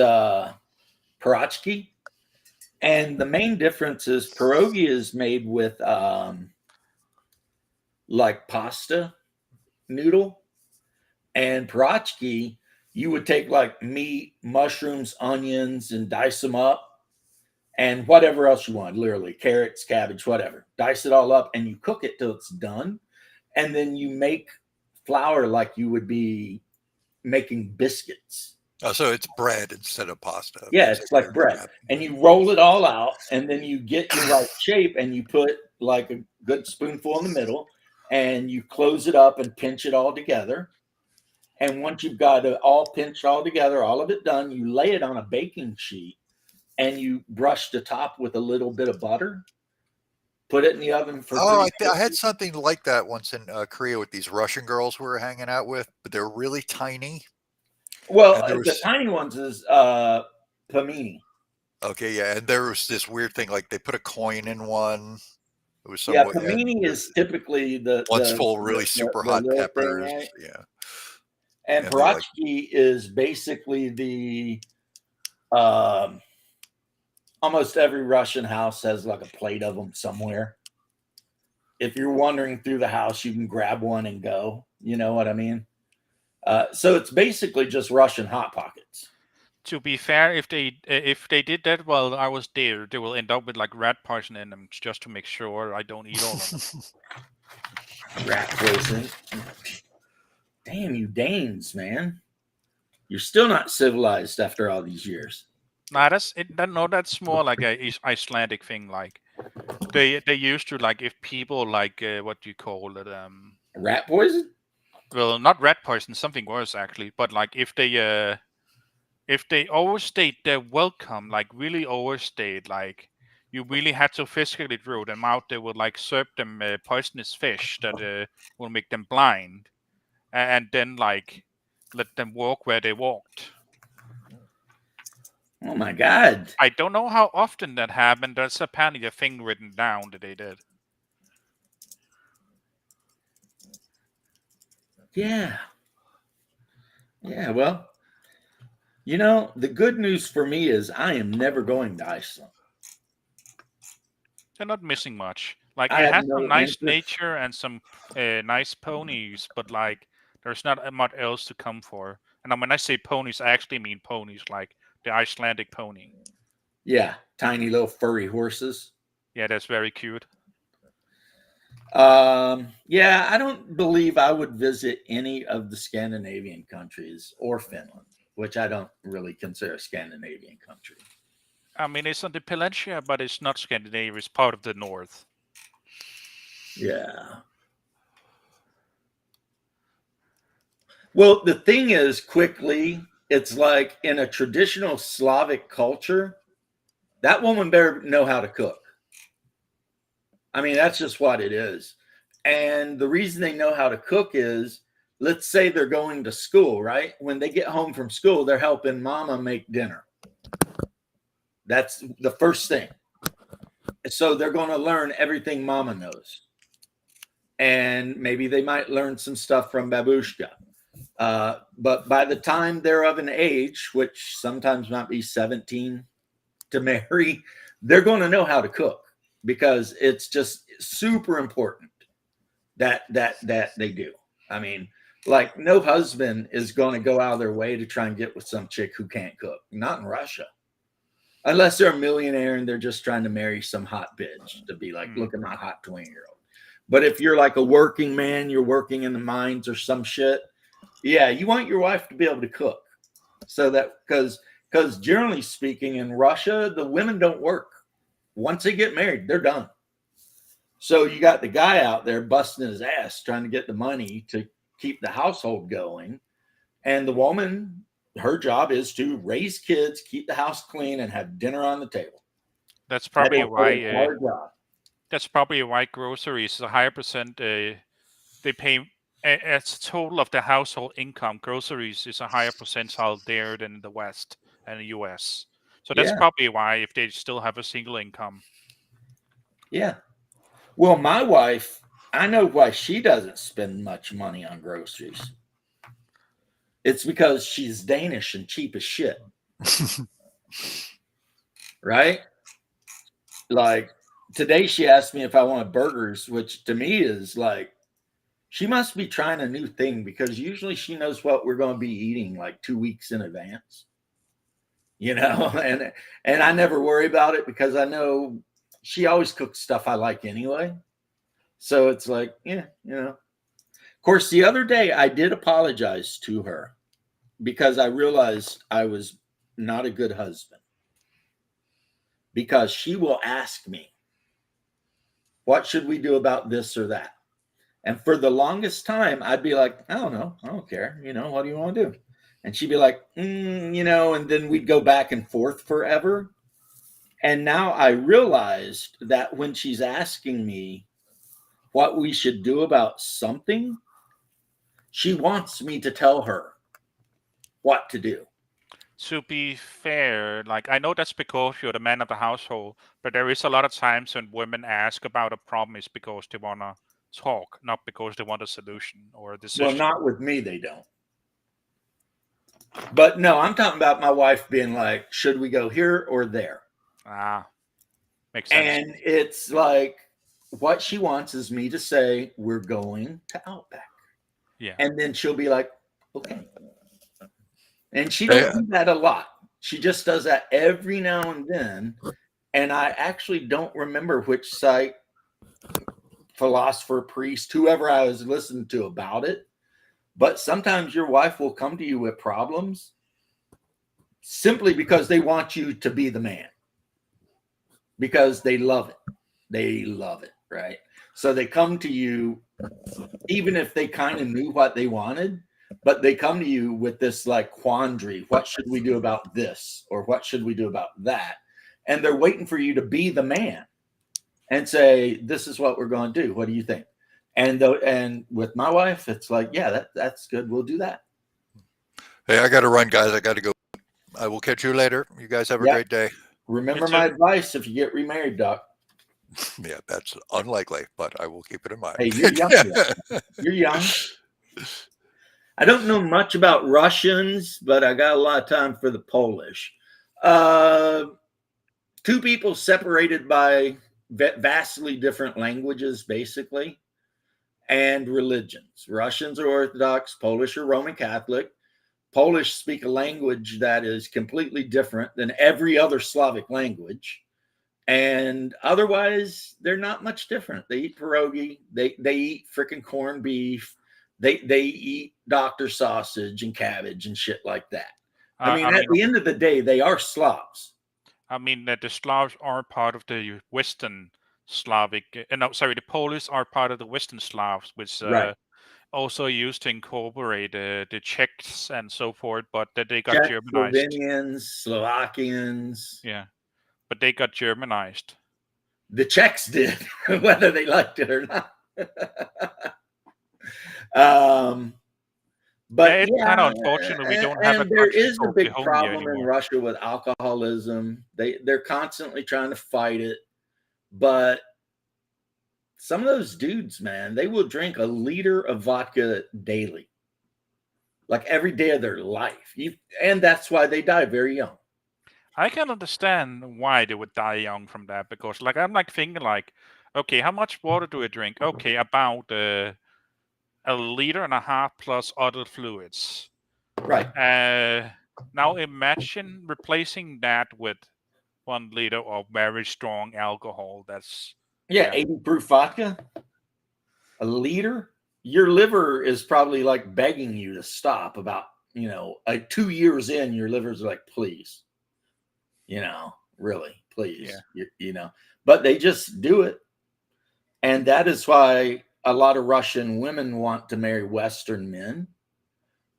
pierogi. And the main difference is pierogi is made with like pasta noodle, and pierogi you would take like meat, mushrooms, onions, and dice them up, and whatever else you want, literally carrots, cabbage, whatever. Dice it all up, and you cook it till it's done, and then you make flour like you would be making biscuits. Oh, so it's bread instead of pasta. Yeah, it's like bread. And you roll it all out, and then you get your right shape, and you put like a good spoonful in the middle, and you close it up and pinch it all together. And once you've got it all pinched all together, all of it done, you lay it on a baking sheet, and you brush the top with a little bit of butter. Put it in the oven for Oh, I had something like that once in Korea with these Russian girls we were hanging out with, but they're really tiny. Well, the tiny ones is pamini. Okay, yeah, and there was this weird thing like they put a coin in one. It was Yeah, somewhat. pamini is typically one's full of really super hot peppers. Thing, right? Yeah, and pierogi is basically the almost every Russian house has like a plate of them somewhere. If you're wandering through the house, you can grab one and go. You know what I mean? So it's basically just Russian hot pockets. To be fair, if they did that while I was there, they will end up with like rat poison in them just to make sure I don't eat all of them. Rat poison. Damn you Danes, man. You're still not civilized after all these years. Nah, that's more like a Icelandic thing. Like they used to like if people like what do you call it Rat poison? Well, not rat poison, something worse actually. But like if they overstate their welcome, like really overstate, like you really had to physically throw them out, they would like serve them poisonous fish that will make them blind, and then like let them walk where they walked. Oh my God. I don't know how often that happened. There's apparently a thing written down that they did. Yeah. Yeah, well, the good news for me is I am never going to Iceland. They're not missing much. Like I it have has no some nice interest. nature and some nice ponies, but like there's not much else to come for. And when I say ponies, I actually mean ponies, like the Icelandic pony. Yeah, tiny little furry horses. Yeah, that's very cute. Yeah, I don't believe I would visit any of the Scandinavian countries or Finland, which I don't really consider a Scandinavian country. I mean, it's on the peninsula, but it's not Scandinavia. It's part of the north. Yeah. Well, the thing is, quickly, it's like in a traditional Slavic culture, that woman better know how to cook. I mean, that's just what it is. And the reason they know how to cook is, let's say they're going to school, right? When they get home from school, they're helping mama make dinner. That's the first thing. So they're going to learn everything mama knows. And maybe they might learn some stuff from babushka. But by the time they're of an age, which sometimes might be 17 to marry, they're going to know how to cook, because it's just super important that they do. I mean, like, no husband is going to go out of their way to try and get with some chick who can't cook. Not in Russia. Unless they're a millionaire and they're just trying to marry some hot bitch to be like, look at my hot 20-year-old. But if you're like a working man, you're working in the mines or some shit, yeah, you want your wife to be able to cook. So that, because generally speaking, in Russia, the women don't work. Once they get married, they're done. So you got the guy out there busting his ass trying to get the money to keep the household going. And the woman, her job is to raise kids, keep the house clean, and have dinner on the table. That's probably That's why. a hard job. That's probably why groceries is a higher percent. They pay as a total of the household income. Groceries is a higher percentile there than in the West and the US. So that's Yeah. probably why, if they still have a single income. Yeah. Well, my wife, I know why she doesn't spend much money on groceries. It's because she's Danish and cheap as shit. Right? Like, today she asked me if I wanted burgers, which to me is like, she must be trying a new thing, because usually she knows what we're going to be eating like 2 weeks in advance. And I never worry about it, because I know she always cooks stuff I like anyway. So it's like, yeah. Of course, the other day I did apologize to her, because I realized I was not a good husband, because she will ask me, what should we do about this or that? And for the longest time, I'd be like, I don't know. I don't care. What do you want to do? And she'd be like, and then we'd go back and forth forever. And now I realized that when she's asking me what we should do about something, she wants me to tell her what to do. To be fair, like, I know that's because you're the man of the household, but there is a lot of times when women ask about a problem is because they want to talk, not because they want a solution or a decision. Well, not with me, they don't. But no, I'm talking about my wife being like, should we go here or there? Makes sense. And it's like, what she wants is me to say, we're going to Outback. Yeah. And then she'll be like, okay. And she doesn't do that a lot. She just does that every now and then. And I actually don't remember which site, philosopher, priest, whoever I was listening to about it. But sometimes your wife will come to you with problems simply because they want you to be the man, because they love it. They love it, right? So they come to you, even if they kind of knew what they wanted, but they come to you with this like quandary. What should we do about this? Or what should we do about that? And they're waiting for you to be the man and say, this is what we're going to do. What do you think? And with my wife, it's like, yeah, that's good. We'll do that. Hey, I got to run, guys. I got to go. I will catch you later. You guys have a great day. Remember my advice if you get remarried, Doc. Yeah, that's unlikely, but I will keep it in mind. Hey, you're young. You're young. I don't know much about Russians, but I got a lot of time for the Polish. Two people separated by vastly different languages, basically, and religions. Russians are Orthodox, Polish are Roman Catholic. Polish speak a language that is completely different than every other Slavic language. And otherwise, they're not much different. They eat pierogi. They eat freaking corned beef. They eat doctor sausage and cabbage and shit like that. I mean, at the end of the day, they are Slavs. I mean, that the Slavs are part of the Western Slavic. The Polish are part of the Western Slavs, which also used to incorporate the Czechs and so forth, but that they got Czech, Germanized. Slovenians, Slovakians. Yeah, but they got Germanized. The Czechs did, whether they liked it or not. But yeah, it's kind of unfortunate we don't have. And there is a big problem in Russia with alcoholism. They're constantly trying to fight it, but some of those dudes, man, they will drink a liter of vodka daily, like every day of their life. And that's why they die very young. I can understand why they would die young from that, because like I'm like thinking like, okay, how much water do I drink? Okay, about 1.5 liters plus other fluids. Right. Now imagine replacing that with 1 liter of very strong alcohol. That's 80 proof vodka. A liter. Your liver is probably like begging you to stop. About 2 years in, your liver's like, please. Really, please. Yeah. But they just do it. And that is why a lot of Russian women want to marry Western men,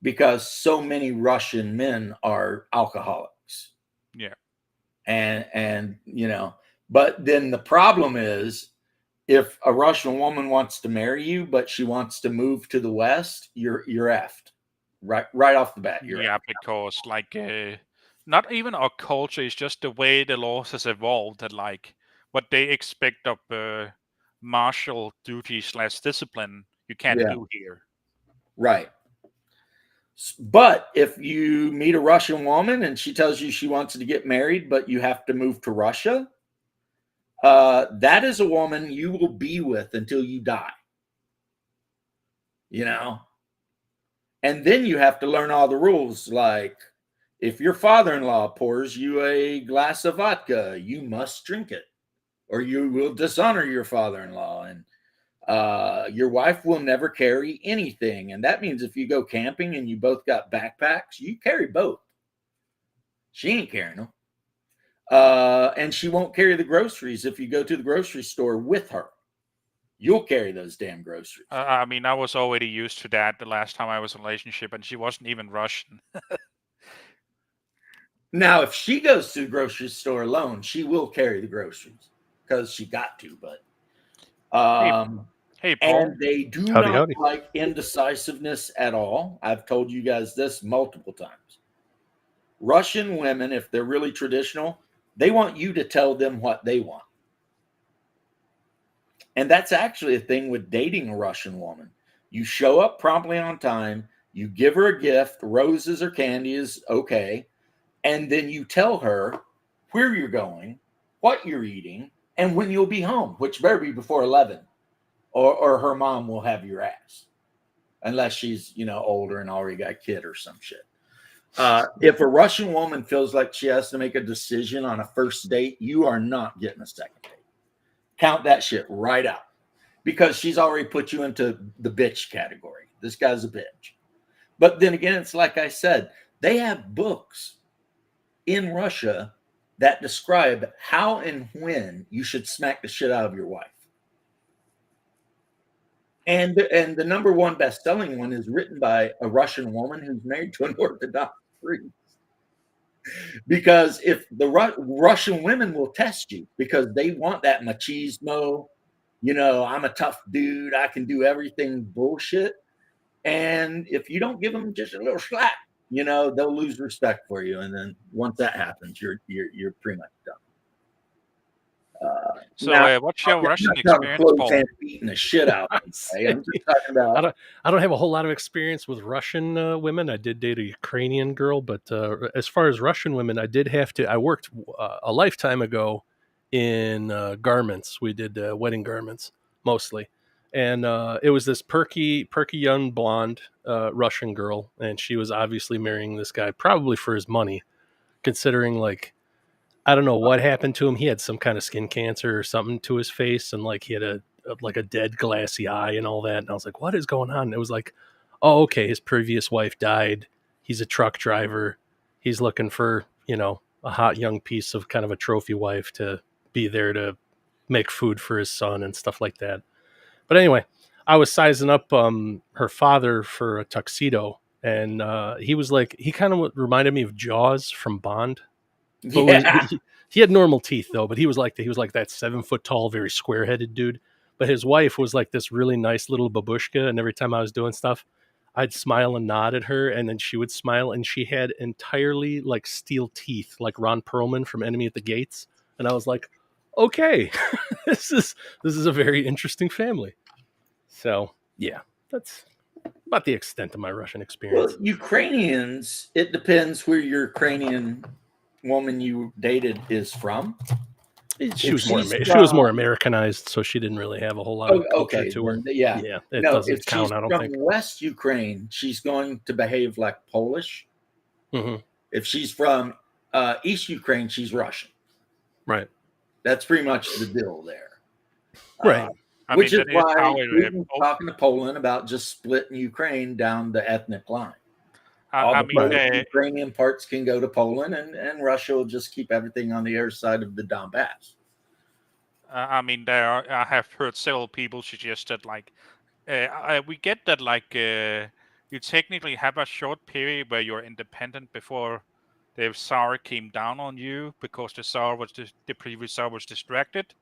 because so many Russian men are alcoholics. Yeah. And but then the problem is, if a Russian woman wants to marry you, but she wants to move to the West, you're effed. Right off the bat. Because like not even our culture, is just the way the laws has evolved, that like what they expect of martial duty / discipline you can't do here. Right. But if you meet a Russian woman and she tells you she wants to get married, but you have to move to Russia, that is a woman you will be with until you die. And then you have to learn all the rules. Like, if your father-in-law pours you a glass of vodka, you must drink it, or you will dishonor your father-in-law. And your wife will never carry anything. And that means if you go camping and you both got backpacks, you carry both. She ain't carrying them. And she won't carry the groceries if you go to the grocery store with her. You'll carry those damn groceries. I mean, I was already used to that the last time I was in a relationship, and she wasn't even Russian. Now, if she goes to the grocery store alone, she will carry the groceries because she got to. But hey, Paul. And they do not like indecisiveness at all. I've told you guys this multiple times. Russian women, if they're really traditional, they want you to tell them what they want. And that's actually a thing with dating a Russian woman. You show up promptly on time, you give her a gift, roses or candy is okay, and then you tell her where you're going, what you're eating, and when you'll be home, which better be before 11, or her mom will have your ass, unless she's older and already got a kid or some shit. If a Russian woman feels like she has to make a decision on a first date, you are not getting a second date. Count that shit right out, because she's already put you into the bitch category. This guy's a bitch. But then again, it's like I said, they have books in Russia that describe how and when you should smack the shit out of your wife. And the number one best-selling one is written by a Russian woman who's married to an Orthodox priest. Because if the Russian women will test you because they want that machismo, I'm a tough dude, I can do everything bullshit. And if you don't give them just a little slack, they'll lose respect for you. And then once that happens, you're pretty much done. So, Now, what's your I'm Russian not talking experience, close Paul? hand beating the shit out of them, okay? I'm just talking about. I don't have a whole lot of experience with Russian women. I did date a Ukrainian girl, but as far as Russian women, I did have to. I worked a lifetime ago in garments. We did wedding garments mostly, and it was this perky young blonde Russian girl, and she was obviously marrying this guy probably for his money, considering I don't know what happened to him. He had some kind of skin cancer or something to his face, and he had a dead glassy eye and all that. And I was like, what is going on? And it was like, oh, okay, his previous wife died. He's a truck driver. He's looking for, a hot young piece of kind of a trophy wife to be there to make food for his son and stuff like that. But anyway, I was sizing up her father for a tuxedo, and he kind of reminded me of Jaws from Bond. But he had normal teeth though, but he was like that 7 foot tall, very square headed dude. But his wife was like this really nice little babushka, and every time I was doing stuff, I'd smile and nod at her, and then she would smile, and she had entirely steel teeth, like Ron Perlman from Enemy at the Gates. And I was like, okay, this is a very interesting family. So yeah, that's about the extent of my Russian experience. Well, Ukrainians, it depends where your Ukrainian woman you dated is from. She was more Americanized, so she didn't really have a whole lot of culture to her. Yeah. It doesn't count. I don't think. If she's from West Ukraine, she's going to behave like Polish. Mm-hmm. If she's from East Ukraine, she's Russian. Right. That's pretty much the deal there. Right. Which is why we're talking to Poland about just splitting Ukraine down the ethnic line. The Ukrainian parts can go to Poland, and Russia will just keep everything on the air side of the Donbass. I have heard several people suggested we get that you technically have a short period where you're independent before the Tsar came down on you because the previous Tsar was distracted,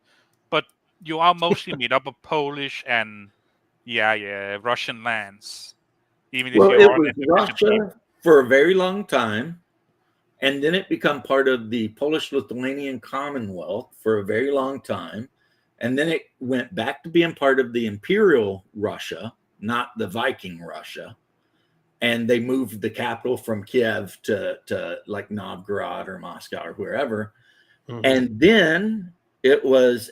but you are mostly made up of Polish and Russian lands. Even if it was Russia for a very long time, and then it became part of the Polish-Lithuanian Commonwealth for a very long time, and then it went back to being part of the Imperial Russia, not the Viking Russia, and they moved the capital from Kiev to Novgorod or Moscow or wherever, and then it was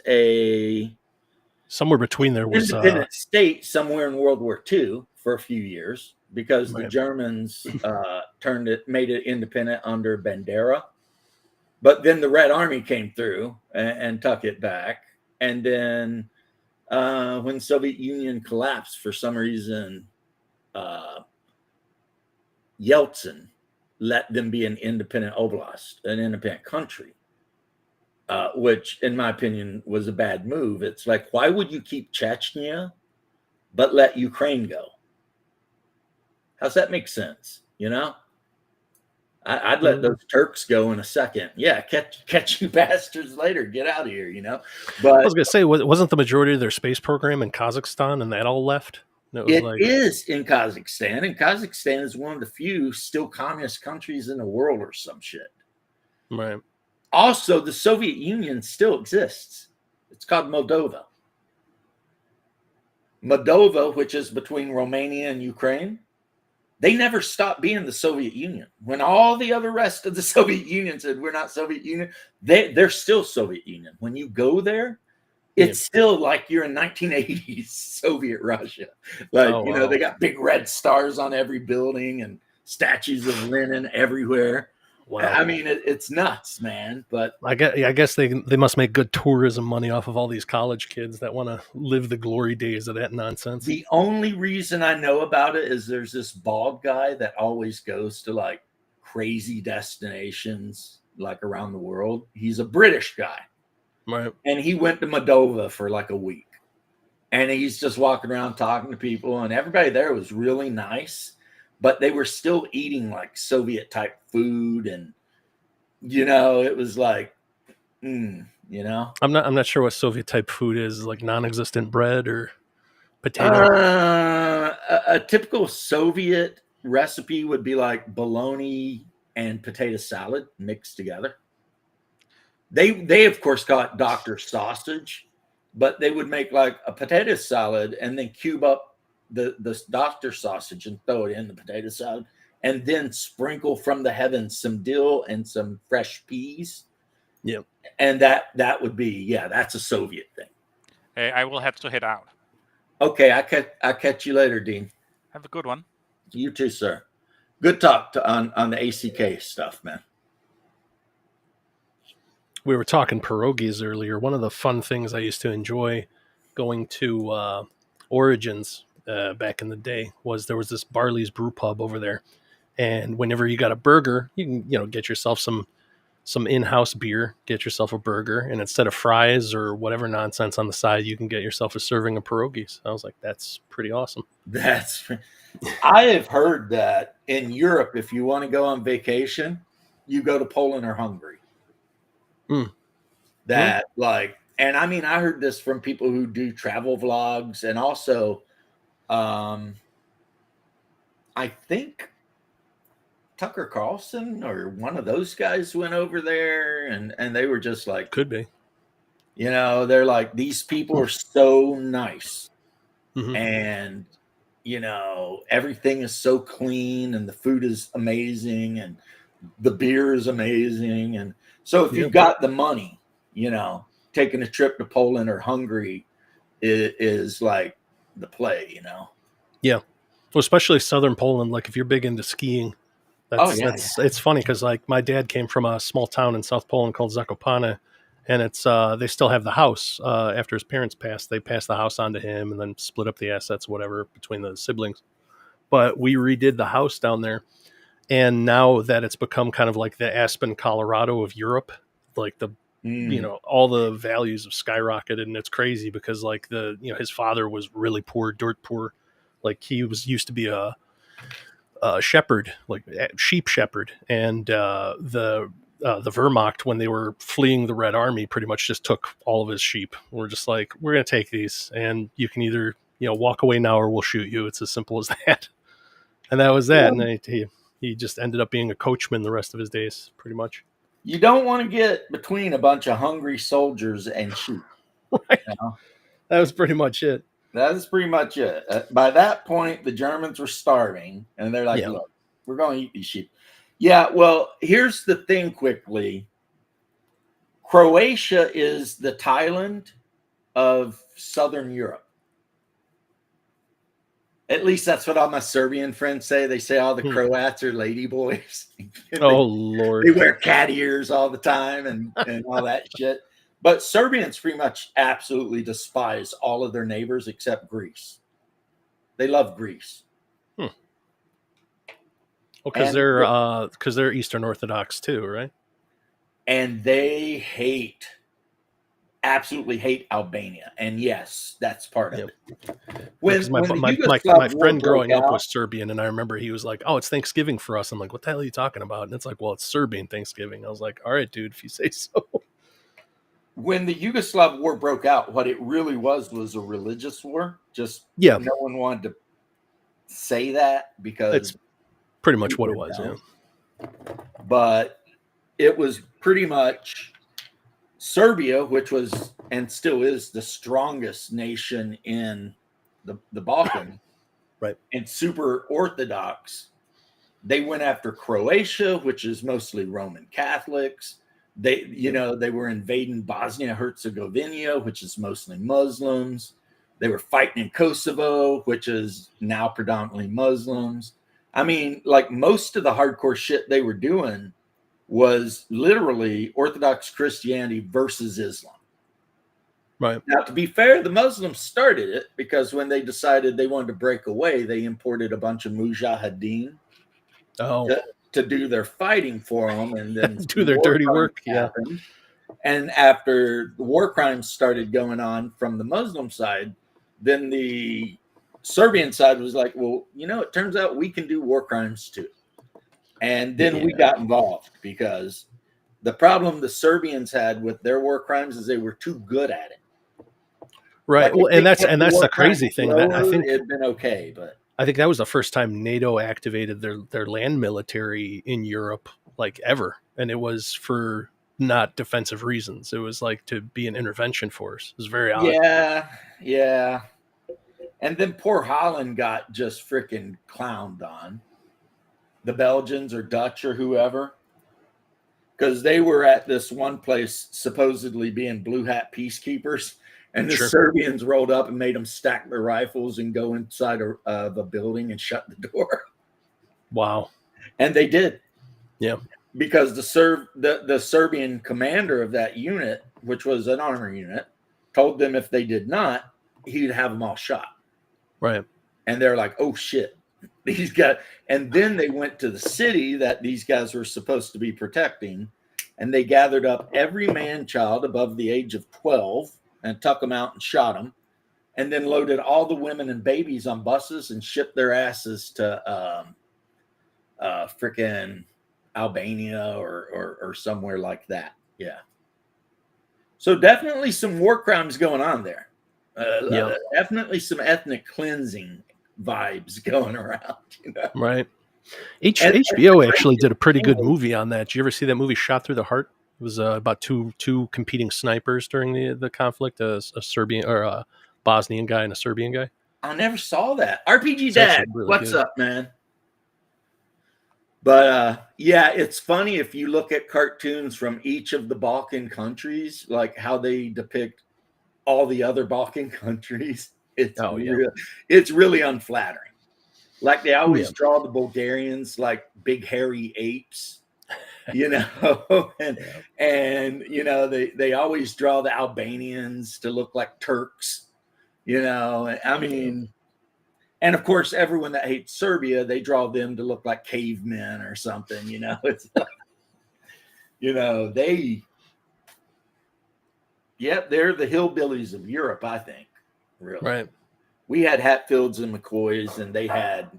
somewhere between there was independent state somewhere in World War II for a few years, because the Germans made it independent under Bandera. But then the Red Army came through and took it back. And then when Soviet Union collapsed, for some reason, Yeltsin let them be an independent oblast, an independent country, which, in my opinion, was a bad move. It's like, why would you keep Chechnya but let Ukraine go? How's that make sense? I'd let those Turks go in a second. Yeah, catch you bastards later. Get out of here, But I was going to say, wasn't the majority of their space program in Kazakhstan, and that all left? It is in Kazakhstan, and Kazakhstan is one of the few still communist countries in the world or some shit. Right. Also, the Soviet Union still exists. It's called Moldova. Moldova, which is between Romania and Ukraine, they never stopped being the Soviet Union. When all the other rest of the Soviet Union said we're not Soviet Union, they're still Soviet Union. When you go there, it's still like you're in 1980s Soviet Russia. They got big red stars on every building and statues of Lenin everywhere. Wow. I mean, it's nuts, man. But I guess they must make good tourism money off of all these college kids that want to live the glory days of that nonsense. The only reason I know about it is there's this bald guy that always goes to crazy destinations around the world. He's a British guy. Right. And he went to Moldova for a week. and he's just walking around talking to people, and everybody there was really nice, but they were still eating like Soviet type food, and it was like, you know. I'm not sure what Soviet type food is, like non-existent bread or potato. A typical Soviet recipe would be like bologna and potato salad mixed together. They of course got Dr. sausage, but they would make like a potato salad and then cube up the Dr. sausage and throw it in the potato salad, and then sprinkle from the heavens some dill and some fresh peas. Yep. And that would be, that's a Soviet thing. Hey, I will have to head out. Okay, I catch you later, Dean. Have a good one. You too, sir. Good talk on the ACK stuff, man. We were talking pierogies earlier. One of the fun things I used to enjoy going to Origins back in the day was there was this Barley's Brew Pub over there, and whenever you got a burger, you can get yourself some in-house beer, get yourself a burger, and instead of fries or whatever nonsense on the side, you can get yourself a serving of pierogies. I was like, that's pretty awesome. I have heard that in Europe, if you want to go on vacation, you go to Poland or Hungary. And I mean, I heard this from people who do travel vlogs, and also, I think Tucker Carlson or one of those guys went over there, and they were just like, could be, they're like, these people are so nice, and everything is so clean, and the food is amazing, and the beer is amazing, and so if you've got the money, taking a trip to Poland or Hungary is like the play, Yeah, well, especially southern Poland. Like if you're big into skiing. It's funny because like my dad came from a small town in South Poland called Zakopane, and it's they still have the house after his parents passed. They passed the house on to him and then split up the assets, whatever, between the siblings. But we redid the house down there, and now that it's become kind of like the Aspen, Colorado of Europe, like the all the values have skyrocketed, and it's crazy because like his father was really poor, dirt poor, like he used to be a shepherd, like sheep shepherd, and the Wehrmacht, when they were fleeing the Red Army, pretty much just took all of his sheep. We're just like, we're going to take these, and you can either walk away now or we'll shoot you. It's as simple as that. And that was that. And he just ended up being a coachman the rest of his days, pretty much. You don't want to get between a bunch of hungry soldiers and sheep. Right. That was pretty much it. That is pretty much it. By that point, the Germans were starving, and they're like, look, we're going to eat these sheep. Yeah, well, here's the thing quickly. Croatia is the Thailand of Southern Europe. At least that's what all my Serbian friends say. They say all the Croats are ladyboys. Oh, Lord. They wear cat ears all the time and all that shit. But Serbians pretty much absolutely despise all of their neighbors except Greece. They love Greece. Well, because they're Eastern Orthodox too, right? And they absolutely hate Albania. And yes, that's part of it. When my friend growing up was Serbian, and I remember he was like, "Oh, it's Thanksgiving for us." I'm like, "What the hell are you talking about?" And it's like, "Well, it's Serbian Thanksgiving." I was like, "All right, dude, if you say so." When the Yugoslav war broke out, what it really was a religious war. Just no one wanted to say that because it's pretty much what it was. Yeah, but it was pretty much Serbia, which was and still is the strongest nation in the Balkan, right? And super Orthodox. They went after Croatia, which is mostly Roman Catholics. They were invading Bosnia-Herzegovina, which is mostly Muslims. They were fighting in Kosovo, which is now predominantly Muslims. I mean, like most of the hardcore shit they were doing was literally Orthodox Christianity versus Islam. Right. Now, to be fair, the Muslims started it because when they decided they wanted to break away, they imported a bunch of mujahideen. To do their fighting for them and then do their dirty work. Happened. Yeah. And after the war crimes started going on from the Muslim side, then the Serbian side was like, well, it turns out we can do war crimes too. And then we got involved because the problem the Serbians had with their war crimes is they were too good at it. Right. Like, well, and that's the crime crazy thing that I think it'd been okay, but I think that was the first time NATO activated their land military in Europe, like ever, and it was for not defensive reasons. It was like to be an intervention force. It was very odd. Yeah. And then poor Holland got just freaking clowned on. The Belgians or Dutch or whoever, because they were at this one place supposedly being blue hat peacekeepers, and the Serbians rolled up and made them stack their rifles and go inside of a building and shut the door. Wow. And they did. Yeah. Because the Serbian commander of that unit, which was an armor unit, told them if they did not, he'd have them all shot. Right. And they're like, oh shit. These guys, and then they went to the city that these guys were supposed to be protecting, and they gathered up every man child above the age of 12 and took them out and shot them, and then loaded all the women and babies on buses and shipped their asses to frickin' Albania or somewhere like that. Yeah. So definitely some war crimes going on there. Definitely some ethnic cleansing vibes going around, Right. HBO actually did a pretty good movie on that. Did you ever see that movie Shot Through the Heart? It was about two competing snipers during the conflict, a Serbian or a Bosnian guy and a Serbian guy. I never saw that. RPG Dad, really what's good. Up, man? But it's funny if you look at cartoons from each of the Balkan countries, like how they depict all the other Balkan countries. It's really unflattering. Like they always draw the Bulgarians like big hairy apes, and they always draw the Albanians to look like Turks, I mean, and of course everyone that hates Serbia, they draw them to look like cavemen or something, it's like, they're the hillbillies of Europe, I think. Really. Right. We had Hatfields and McCoys, and they had,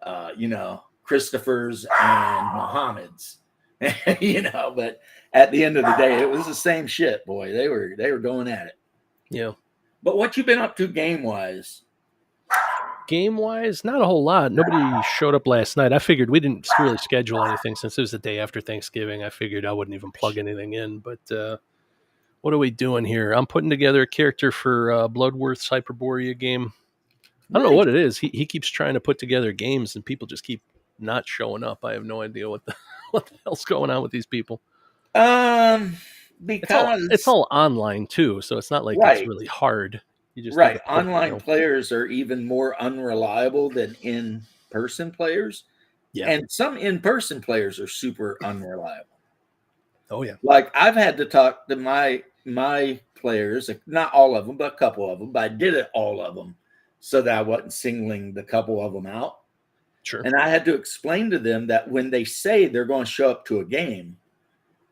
Christophers and Mohammeds, but at the end of the day, it was the same shit, boy. They were going at it. Yeah. But what you been up to game-wise? Game-wise, not a whole lot. Nobody showed up last night. I figured we didn't really schedule anything since it was the day after Thanksgiving. I figured I wouldn't even plug anything in, but what are we doing here? I'm putting together a character for Bloodworth's Hyperborea game. I don't know what it is. He keeps trying to put together games, and people just keep not showing up. I have no idea what the hell's going on with these people. Because it's all online too, so it's not like it's really hard. You just online players are even more unreliable than in-person players. Yeah, and some in-person players are super unreliable. Oh yeah. Like I've had to talk to my players, not all of them, but a couple of them, but I did it all of them so that I wasn't singling the couple of them out. Sure. And I had to explain to them that when they say they're going to show up to a game,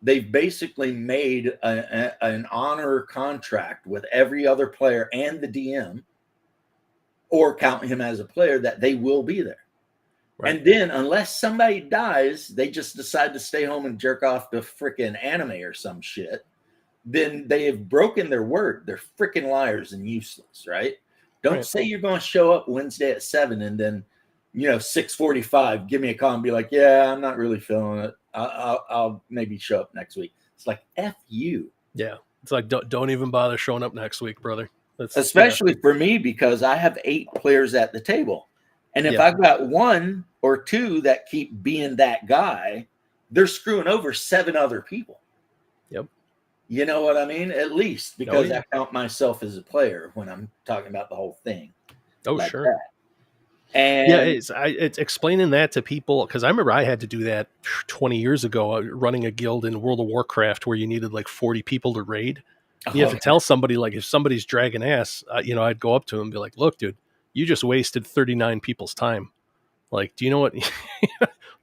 they've basically made an honor contract with every other player and the DM, or count him as a player, that they will be there. Right. And then unless somebody dies, they just decide to stay home and jerk off to freaking anime or some shit. Then they have broken their word. They're freaking liars and useless, right? Don't say you're going to show up Wednesday at 7 and then, 6:45, give me a call and be like, yeah, I'm not really feeling it. I'll maybe show up next week. It's like, F you. Yeah. It's like, don't even bother showing up next week, brother. Especially for me, because I have 8 players at the table. And if I've got 1 or 2 that keep being that guy, they're screwing over 7 other people. Yep. You know what I mean? At least, because I count myself as a player when I'm talking about the whole thing. Oh, like sure. That. And it's explaining that to people, because I remember I had to do that 20 years ago, running a guild in World of Warcraft where you needed like 40 people to raid. You have to tell somebody, like, if somebody's dragging ass, I'd go up to him and be like, look, dude, you just wasted 39 people's time. Like, do you know what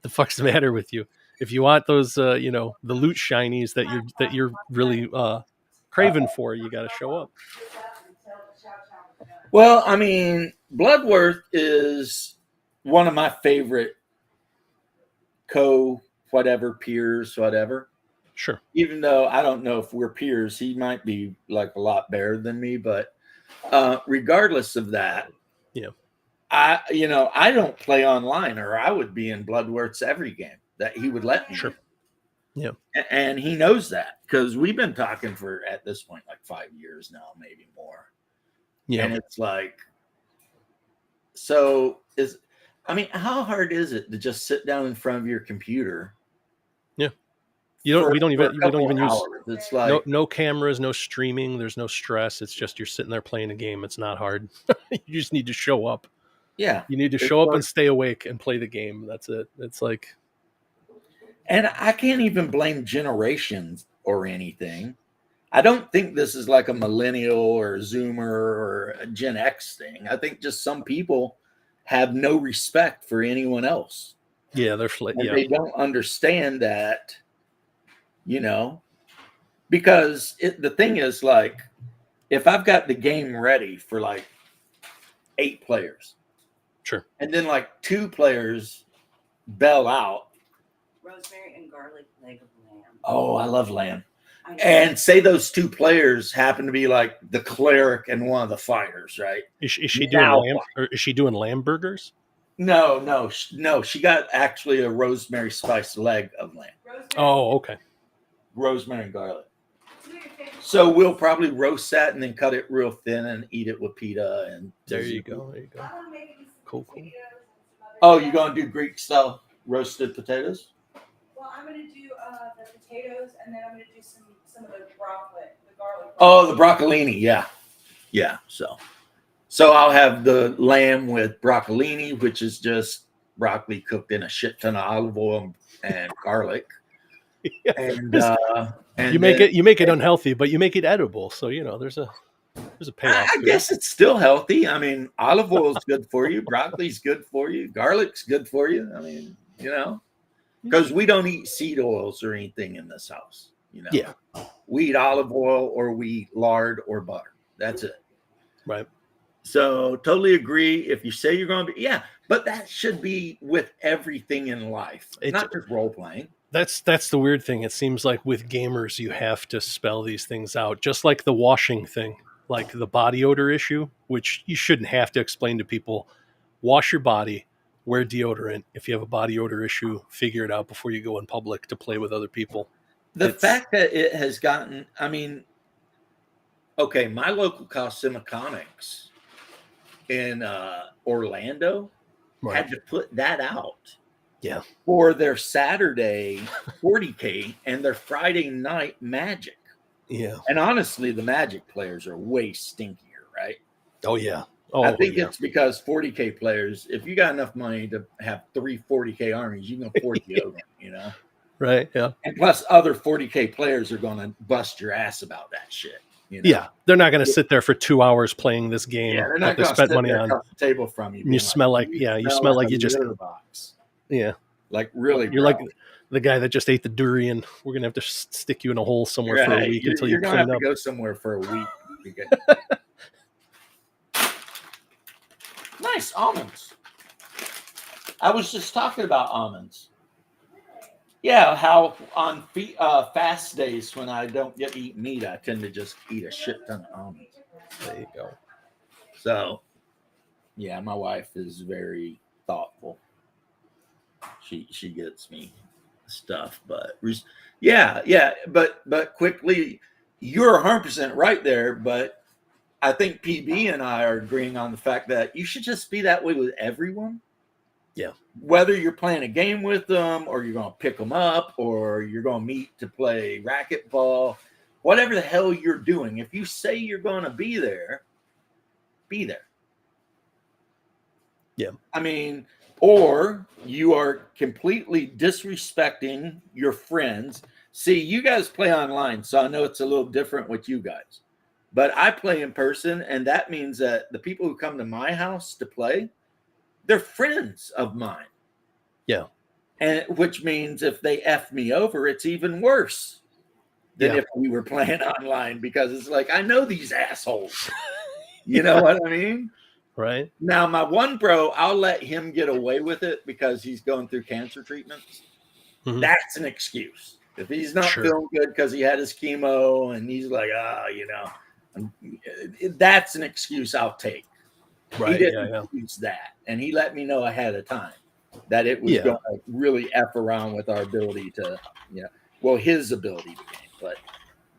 the fuck's the matter with you? If you want those, the loot shinies that you're really craving for, you got to show up. Well, I mean, Bloodworth is one of my favorite peers, whatever. Sure. Even though I don't know if we're peers, he might be like a lot better than me. But regardless of that, Yeah. I don't play online, or I would be in Bloodworth's every game that he would let me. Sure. Yeah. And he knows that because we've been talking for at this point like 5 years now, maybe more. Yeah. And it's like, so how hard is it to just sit down in front of your computer? Yeah. We don't even use it's like no cameras, no streaming, there's no stress. It's just you're sitting there playing a game. It's not hard. You just need to show up. Yeah. You need to show up and stay awake and play the game. That's it. It's like, and I can't even blame generations or anything. I don't think this is like a millennial or a Zoomer or a Gen X thing. I think just some people have no respect for anyone else. Yeah, They don't understand that, because the thing is, like, if I've got the game ready for like 8 players, sure, and then like 2 players bail out. Rosemary and garlic leg of lamb. Oh, I love lamb. And say those 2 players happen to be like the cleric and one of the fighters, right? Is she doing lamb, or is she doing lamb burgers? No. She got actually a rosemary spiced leg of lamb. Oh, okay. Rosemary and garlic. So we'll probably roast that and then cut it real thin and eat it with pita. And there you go. Cool. Oh, you're gonna do Greek style roasted potatoes? Well, I'm gonna do the potatoes, and then I'm gonna do some of the broccoli, the garlic. Oh, the broccolini, yeah. So I'll have the lamb with broccolini, which is just broccoli cooked in a shit ton of olive oil and garlic. Yeah. And you make it unhealthy, but you make it edible. So there's a payoff. I guess it's still healthy. I mean, olive oil is good for you, broccoli's good for you, garlic's good for you. I mean, because we don't eat seed oils or anything in this house. Yeah. We eat olive oil or we eat lard or butter. That's it. Right. So totally agree. If you say you're going to be, but that should be with everything in life, not just role playing. That's the weird thing. It seems like with gamers, you have to spell these things out, just like the washing thing, like the body odor issue, which you shouldn't have to explain to people. Wash your body, wear deodorant. If you have a body odor issue, figure it out before you go in public to play with other people. The fact that it has gotten, okay, my local Cosima Comics in Orlando had to put that out. Yeah. For their Saturday 40K and their Friday night Magic. Yeah. And honestly, the Magic players are way stinkier, right? Oh, yeah. I think it's because 40K players, if you got enough money to have 3 40K armies, you can afford deodorant, Right, yeah. And plus, other 40K players are going to bust your ass about that shit. Yeah, they're not going to sit there for 2 hours playing this game. Yeah, they're not going to spend money on the table from you. You smell like you smell like you just box. Yeah. Like really, you're like the guy that just ate the durian. We're gonna have to stick you in a hole somewhere for a week until you clean up. You're gonna have to go somewhere for a week. Nice almonds. I was just talking about almonds. Yeah, how on fast days when I don't get to eat meat, I tend to just eat a shit ton of almonds. There you go. So, yeah, my wife is very thoughtful. She gets me stuff, but but quickly, you're 100% right there. But I think PB and I are agreeing on the fact that you should just be that way with everyone. Yeah. Whether you're playing a game with them, or you're going to pick them up, or you're going to meet to play racquetball, whatever the hell you're doing, if you say you're going to be there, be there. Yeah. Or you are completely disrespecting your friends. See, you guys play online, so I know it's a little different with you guys. But I play in person, and that means that the people who come to my house to play, they're friends of mine. Yeah. And which means if they F me over, it's even worse than if we were playing online, because it's like, I know these assholes. You know what I mean? Right. Now, my one bro, I'll let him get away with it because he's going through cancer treatments. Mhm. That's an excuse. If he's not Sure. feeling good because he had his chemo and he's like, that's an excuse I'll take. He Right. didn't Yeah. use that. And he let me know ahead of time that it was Yeah. going to really F around with our ability to, his ability to game. But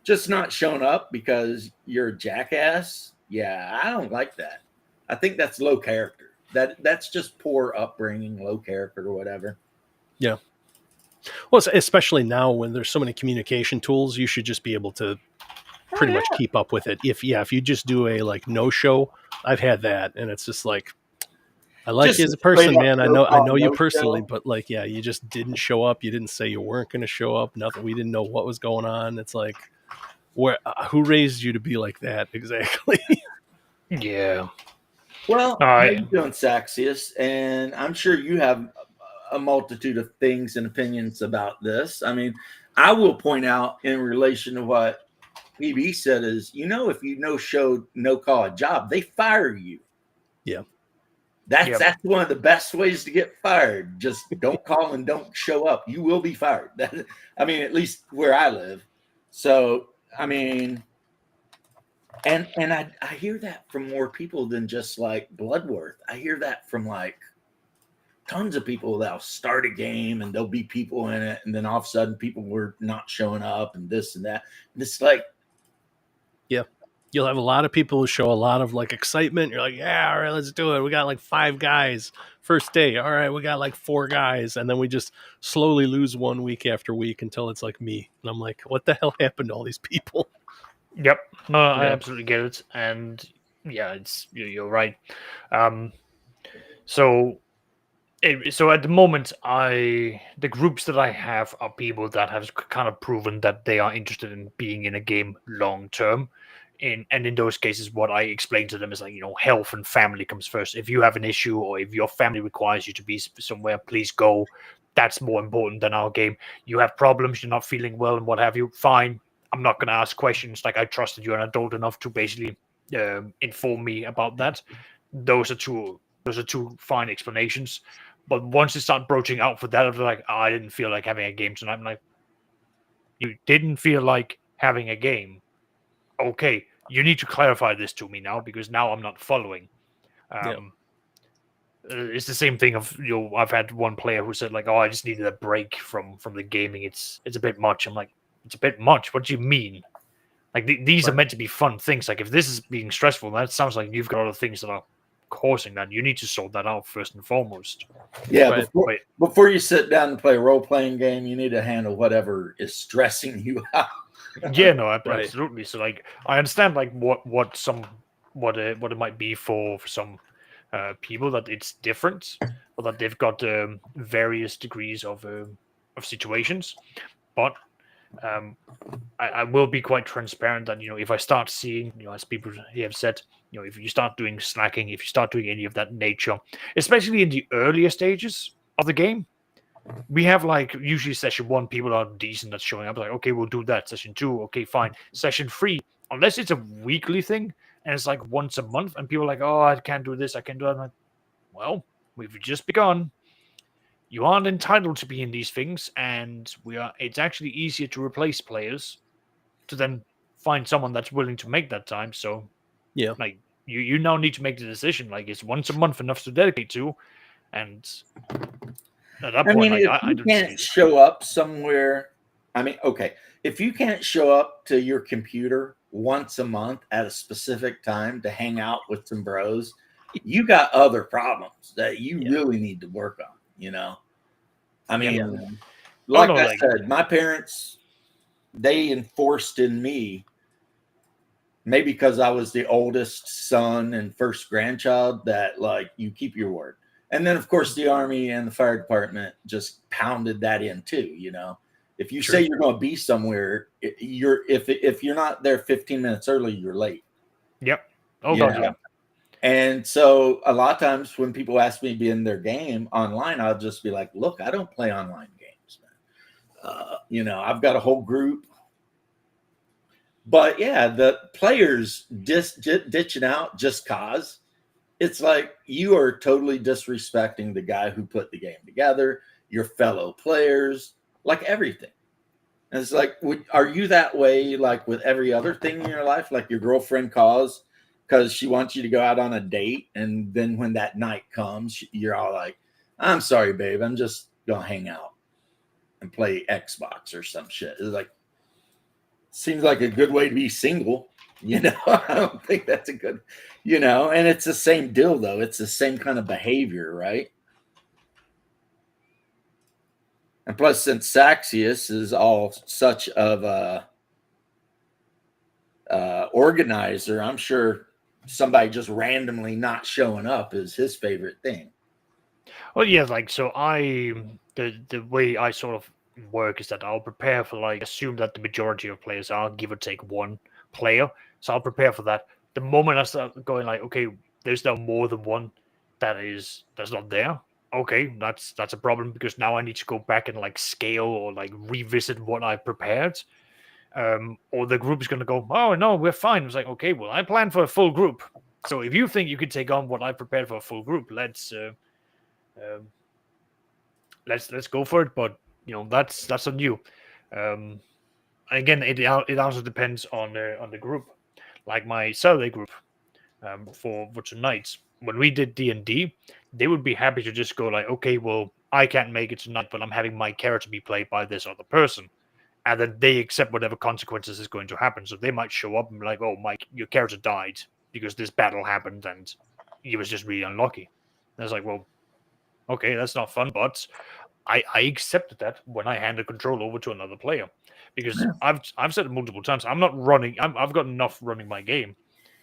just not showing up because you're a jackass. Yeah, I don't like that. I think that's low character. That's just poor upbringing, low character or whatever. Yeah. Well, especially now when there's so many communication tools, you should just be able to pretty much keep up with it. If you just do a like no show, I've had that, and it's just like, I like Just you as a person, straight up man. I no call, know you no personally, show. but like, you just didn't show up. You didn't say you weren't going to show up. Nothing. We didn't know what was going on. It's like, who raised you to be like that exactly? Yeah. Well, how I you doing, Saxius? And I'm sure you have a multitude of things and opinions about this. I mean, I will point out in relation to what PB said is, if you no call a job, they fire you. Yeah. That's one of the best ways to get fired. Just don't call and don't show up. You will be fired. I mean, at least where I live. So, I mean, and I hear that from more people than just like Bloodworth. I hear that from like tons of people that'll start a game and there'll be people in it, and then all of a sudden people were not showing up and this and that. And it's like, You'll have a lot of people who show a lot of like excitement. You're like, yeah, all right, let's do it. We got like 5 guys first day. All right, we got like 4 guys. And then we just slowly lose one week after week until it's like me. And I'm like, what the hell happened to all these people? Yep. No, I Yeah. absolutely get it. And yeah, you're right. So at the moment, the groups that I have are people that have kind of proven that they are interested in being in a game long term. And in those cases, what I explain to them is like, health and family comes first. If you have an issue or if your family requires you to be somewhere, please go. That's more important than our game. You have problems, you're not feeling well and what have you, fine. I'm not going to ask questions. Like, I trusted you're an adult enough to basically inform me about that. Those are two fine explanations. But once you start broaching out for that, I'm like, I didn't feel like having a game tonight. I'm like, you didn't feel like having a game. Okay, you need to clarify this to me now because now I'm not following. It's the same thing of I've had one player who said like, oh, I just needed a break from the gaming. It's a bit much. I'm like, it's a bit much. What do you mean? Like these are meant to be fun things. Like if this is being stressful, that sounds like you've got other things that are causing that. You need to sort that out first and foremost. Yeah, before you sit down and play a role-playing game, you need to handle whatever is stressing you out. Yeah, no, absolutely. So like, I understand like what it might be for some people that it's different, or that they've got various degrees of situations, but I will be quite transparent that if I start seeing as people here have said, if you start doing slacking, if you start doing any of that nature, especially in the earlier stages of the game. We have like usually session 1, people are decent at showing up. Like, okay, we'll do that. Session 2, okay, fine. Session 3, unless it's a weekly thing and it's like once a month, and people are like, oh, I can't do this, I can't do that. I'm like, well, we've just begun. You aren't entitled to be in these things, and it's actually easier to replace players to then find someone that's willing to make that time. So, yeah, like you now need to make the decision. Like, is once a month enough to dedicate to? And at that point, if you can't show up somewhere, if you can't show up to your computer once a month at a specific time to hang out with some bros, you got other problems that you really need to work on. I said, my parents, they enforced in me, maybe because I was the oldest son and first grandchild, that like you keep your word. And then, of course, the Army and the fire department just pounded that in too. If you say you're going to be somewhere, if you're not there 15 minutes early, you're late. Yep. Oh God, yeah. And so a lot of times when people ask me to be in their game online, I'll just be like, look, I don't play online games, man. I've got a whole group. But yeah, the players ditching out just cause. It's like you are totally disrespecting the guy who put the game together, your fellow players, like everything. And it's like, are you that way like with every other thing in your life? Like your girlfriend calls because she wants you to go out on a date. And then when that night comes, you're all like, I'm sorry, babe. I'm just going to hang out and play Xbox or some shit. It's like, seems like a good way to be single. I don't think that's a good, and it's the same deal though. It's the same kind of behavior, right? And plus, since Saxius is all such of a organizer, I'm sure somebody just randomly not showing up is his favorite thing. Well, yeah, like so the way I sort of work is that I'll prepare for like assume that the majority of players are give or take one player. So I'll prepare for that. The moment I start going like, okay, there's now more than one that's not there. Okay, that's a problem because now I need to go back and like scale or like revisit what I prepared. Or the group is going to go, oh no, we're fine. It's like, okay, well, I planned for a full group. So if you think you can take on what I prepared for a full group, let's go for it. But that's on you. Again, it also depends on the group. Like my Saturday group for tonight, when we did D&D, they would be happy to just go like, okay, well, I can't make it tonight, but I'm having my character be played by this other person. And then they accept whatever consequences is going to happen. So they might show up and be like, oh, Mike, your character died because this battle happened and he was just really unlucky. And I was like, well, okay, that's not fun, but I accepted that when I handed control over to another player. Because I've said it multiple times, I'm not running, I've got enough running my game.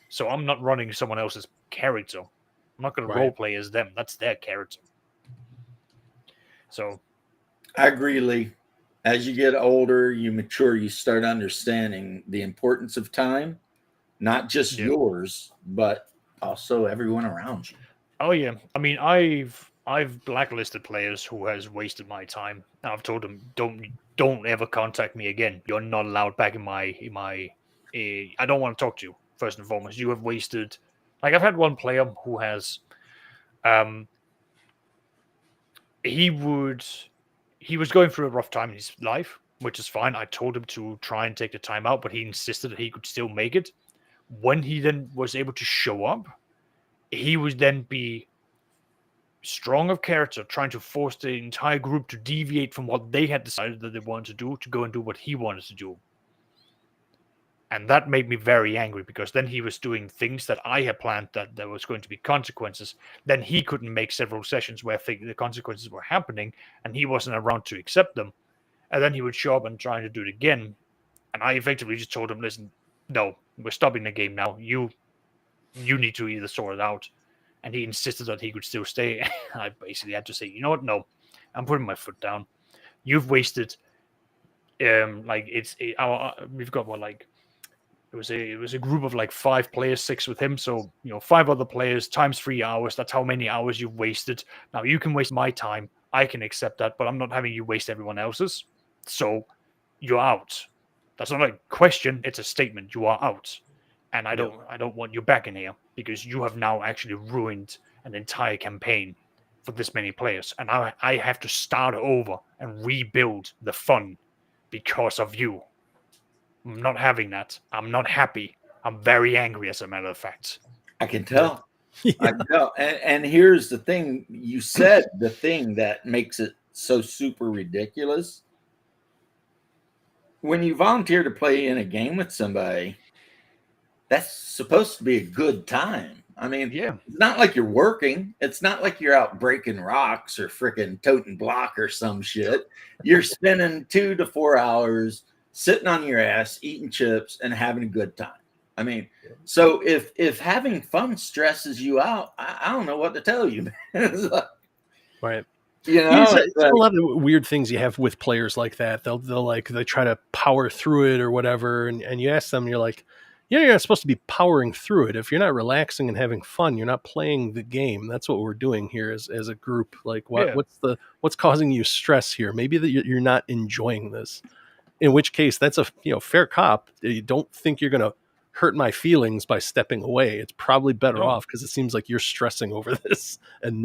So I'm not running someone else's character. I'm not going to role play as them. That's their character. So I agree, Lee. As you get older, you mature, you start understanding the importance of time, not just yours, but also everyone around you. Oh yeah, I mean, I've blacklisted players who has wasted my time. I've told them don't ever contact me again. You're not allowed back in my I don't want to talk to you. First and foremost, you have wasted. Like I've had one player who has, he was going through a rough time in his life, which is fine. I told him to try and take the time out, but he insisted that he could still make it. When he then was able to show up, he would then be strong of character, trying to force the entire group to deviate from what they had decided that they wanted to do to go and do what he wanted to do. And that made me very angry because then he was doing things that I had planned that there was going to be consequences. Then he couldn't make several sessions where the consequences were happening and he wasn't around to accept them. And then he would show up and try to do it again. And I effectively just told him, listen, no, we're stopping the game now. You need to either sort it out. And he insisted that he could still stay. I basically had to say, you know what? No, I'm putting my foot down. You've wasted. We've got what like it was a group of like 5 players, 6 with him. So 5 other players times 3 hours. That's how many hours you've wasted. Now you can waste my time. I can accept that, but I'm not having you waste everyone else's. So you're out. That's not a question. It's a statement. You are out. And I don't want you back in here because you have now actually ruined an entire campaign for this many players. And I have to start over and rebuild the fun because of you. I'm not having that. I'm not happy. I'm very angry, as a matter of fact. I can tell. Yeah. I can tell. And here's the thing. You said the thing that makes it so super ridiculous. When you volunteer to play in a game with somebody, that's supposed to be a good time. I mean, it's not like you're working. It's not like you're out breaking rocks or freaking toting block or some shit. You're spending 2 to 4 hours sitting on your ass, eating chips and having a good time. I mean, so if having fun stresses you out, I don't know what to tell you. Right. There's a lot of weird things you have with players like that. They try to power through it or whatever, and you ask them, you're like, you're not supposed to be powering through it. If you're not relaxing and having fun, you're not playing the game. That's what we're doing here as a group. Like, what's causing you stress here? Maybe that you're not enjoying this. in which case that's a fair cop. You don't think you're going to hurt my feelings by stepping away. It's probably better off because it seems like you're stressing over this and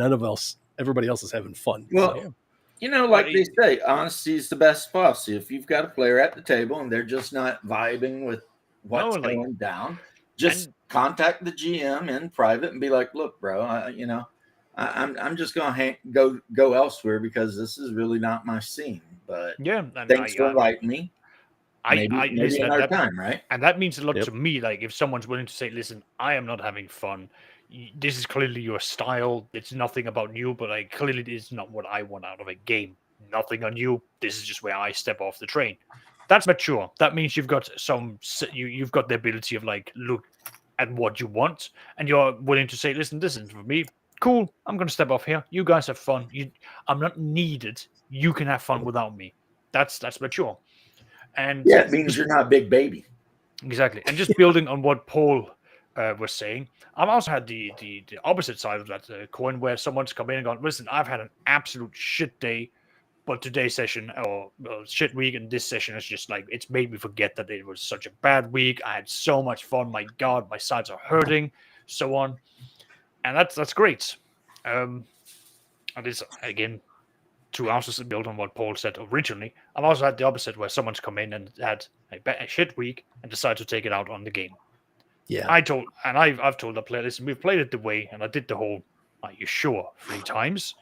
everybody else is having fun. Well, like they say, honesty is the best policy. If you've got a player at the table and they're just not vibing with what's going down, just contact the GM in private and be like, "Look, bro, I'm just gonna go elsewhere because this is really not my scene." But thanks for inviting me. Maybe another time, right? And that means a lot to me. Like if someone's willing to say, "Listen, I am not having fun. This is clearly your style. It's nothing about you, but clearly it is not what I want out of a game. Nothing on you. This is just where I step off the train." That's mature. That means you've got you've got the ability of look at what you want, and you're willing to say, "Listen, this isn't for me. Cool. I'm going to step off here. You guys have fun. I'm not needed. You can have fun without me." That's mature. And it means you're not Big Baby. Exactly. And just building on what Paul was saying, I've also had the opposite side of that coin where someone's come in and gone, "Listen, I've had an absolute shit day, but today's session or shit week, and this session is just it's made me forget that it was such a bad week. I had so much fun. My God, my sides are hurting," so on. And that's great. And it's, again, to also build on what Paul said originally, I've also had the opposite where someone's come in and had a shit week and decided to take it out on the game. Yeah. I've told the player, "Listen, we've played it the way," and I did the whole, "Are you sure?" 3 times.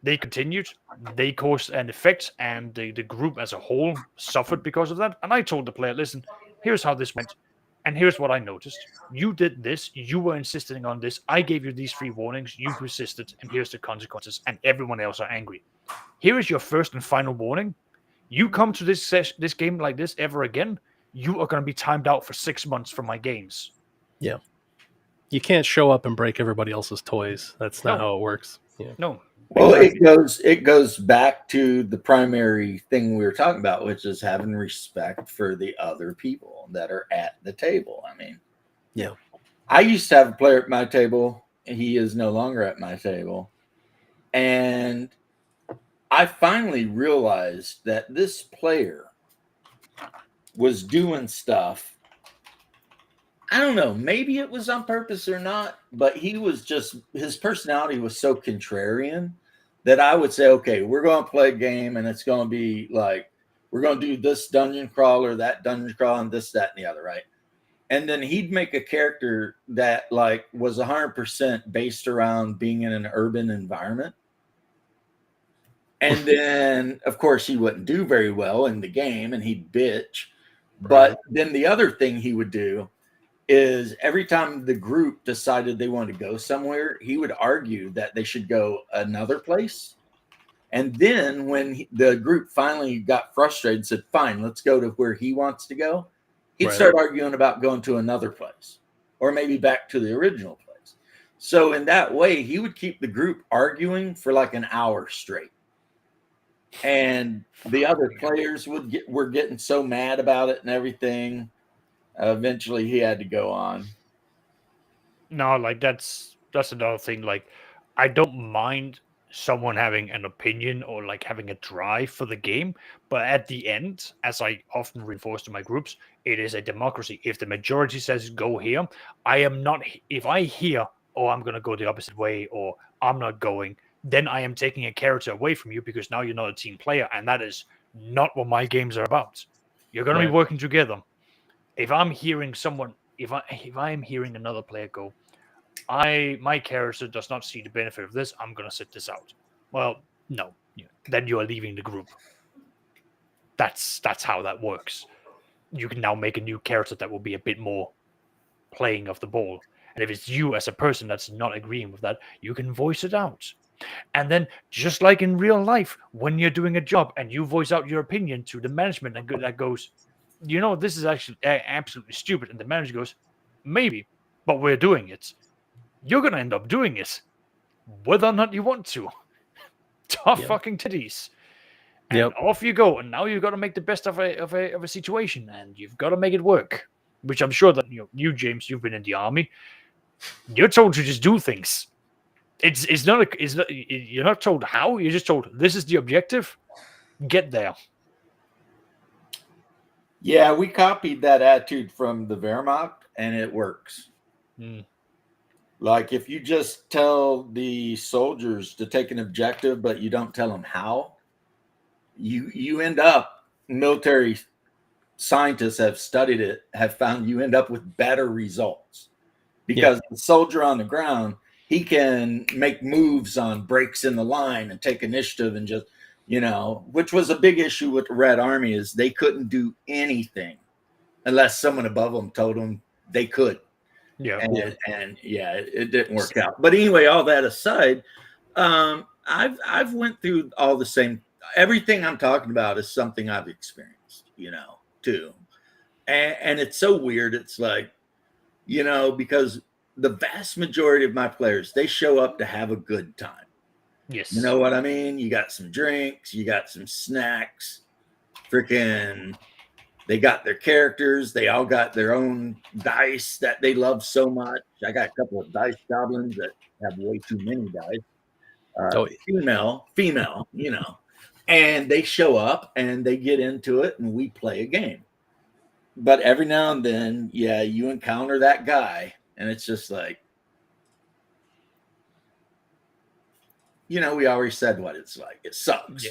They continued. They caused an effect, and the group as a whole suffered because of that. And I told the player, "Listen, here's how this went. And here's what I noticed. You did this. You were insisting on this. I gave you these 3 warnings. You persisted. And here's the consequences. And everyone else are angry. Here is your first and final warning. You come to this game like this ever again, you are going to be timed out for 6 months from my games." Yeah. You can't show up and break everybody else's toys. That's not how it works. Yeah. No. Well, it goes back to the primary thing we were talking about, which is having respect for the other people that are at the table. I mean, yeah, I used to have a player at my table. He is no longer at my table. And I finally realized that this player was doing stuff. I don't know, maybe it was on purpose or not, but his personality was so contrarian that I would say, "Okay, we're going to play a game and it's going to be we're going to do this dungeon crawler, that dungeon crawl, and this, that, and the other," right? And then he'd make a character that was 100% based around being in an urban environment. And then, of course, he wouldn't do very well in the game and he'd bitch. But then the other thing he would do is every time the group decided they wanted to go somewhere, he would argue that they should go another place. And then when the group finally got frustrated and said, "Fine, let's go to where he wants to go," he'd start arguing about going to another place or maybe back to the original place. So in that way, he would keep the group arguing for an hour straight. And the other players were getting so mad about it and everything. Eventually, he had to go on. No, that's another thing. I don't mind someone having an opinion or having a drive for the game, but at the end, as I often reinforce to my groups, it is a democracy. If the majority says go here, I am not. If I hear, "Oh, I'm going to go the opposite way," or "I'm not going," then I am taking a character away from you because now you're not a team player, and that is not what my games are about. You're going to be working together. If I'm hearing someone, if I am hearing another player go, my character does not see the benefit of this, I'm going to sit this out. Well, no, then you are leaving the group. That's how that works. You can now make a new character that will be a bit more playing of the ball. And if it's you as a person that's not agreeing with that, you can voice it out. And then, just like in real life, when you're doing a job and you voice out your opinion to the management that goes, "This is actually absolutely stupid," and the manager goes, "Maybe, but we're doing it," you're going to end up doing it, whether or not you want to. Tough fucking titties. And off you go. And now you've got to make the best of a situation, and you've got to make it work. Which I'm sure that you, James, you've been in the army. You're told to just do things. You're not told how. You're just told this is the objective. Get there. Yeah, we copied that attitude from the Wehrmacht, and it works. Mm. Like if you just tell the soldiers to take an objective, but you don't tell them how, you end up, military scientists have studied it, have found you end up with better results because the soldier on the ground, he can make moves on breaks in the line and take initiative and just, which was a big issue with the Red Army, is they couldn't do anything unless someone above them told them they could. Yeah. And it didn't work out. But anyway, all that aside, I've went through all the same. Everything I'm talking about is something I've experienced, too. And it's so weird. It's like, because the vast majority of my players, they show up to have a good time. Yes. You know what I mean? You got some drinks, you got some snacks, freaking. They got their characters. They all got their own dice that they love so much. I got a couple of dice goblins that have way too many dice. Female, and they show up and they get into it and we play a game. But every now and then, you encounter that guy and it's just like, we already said what it's like. It sucks.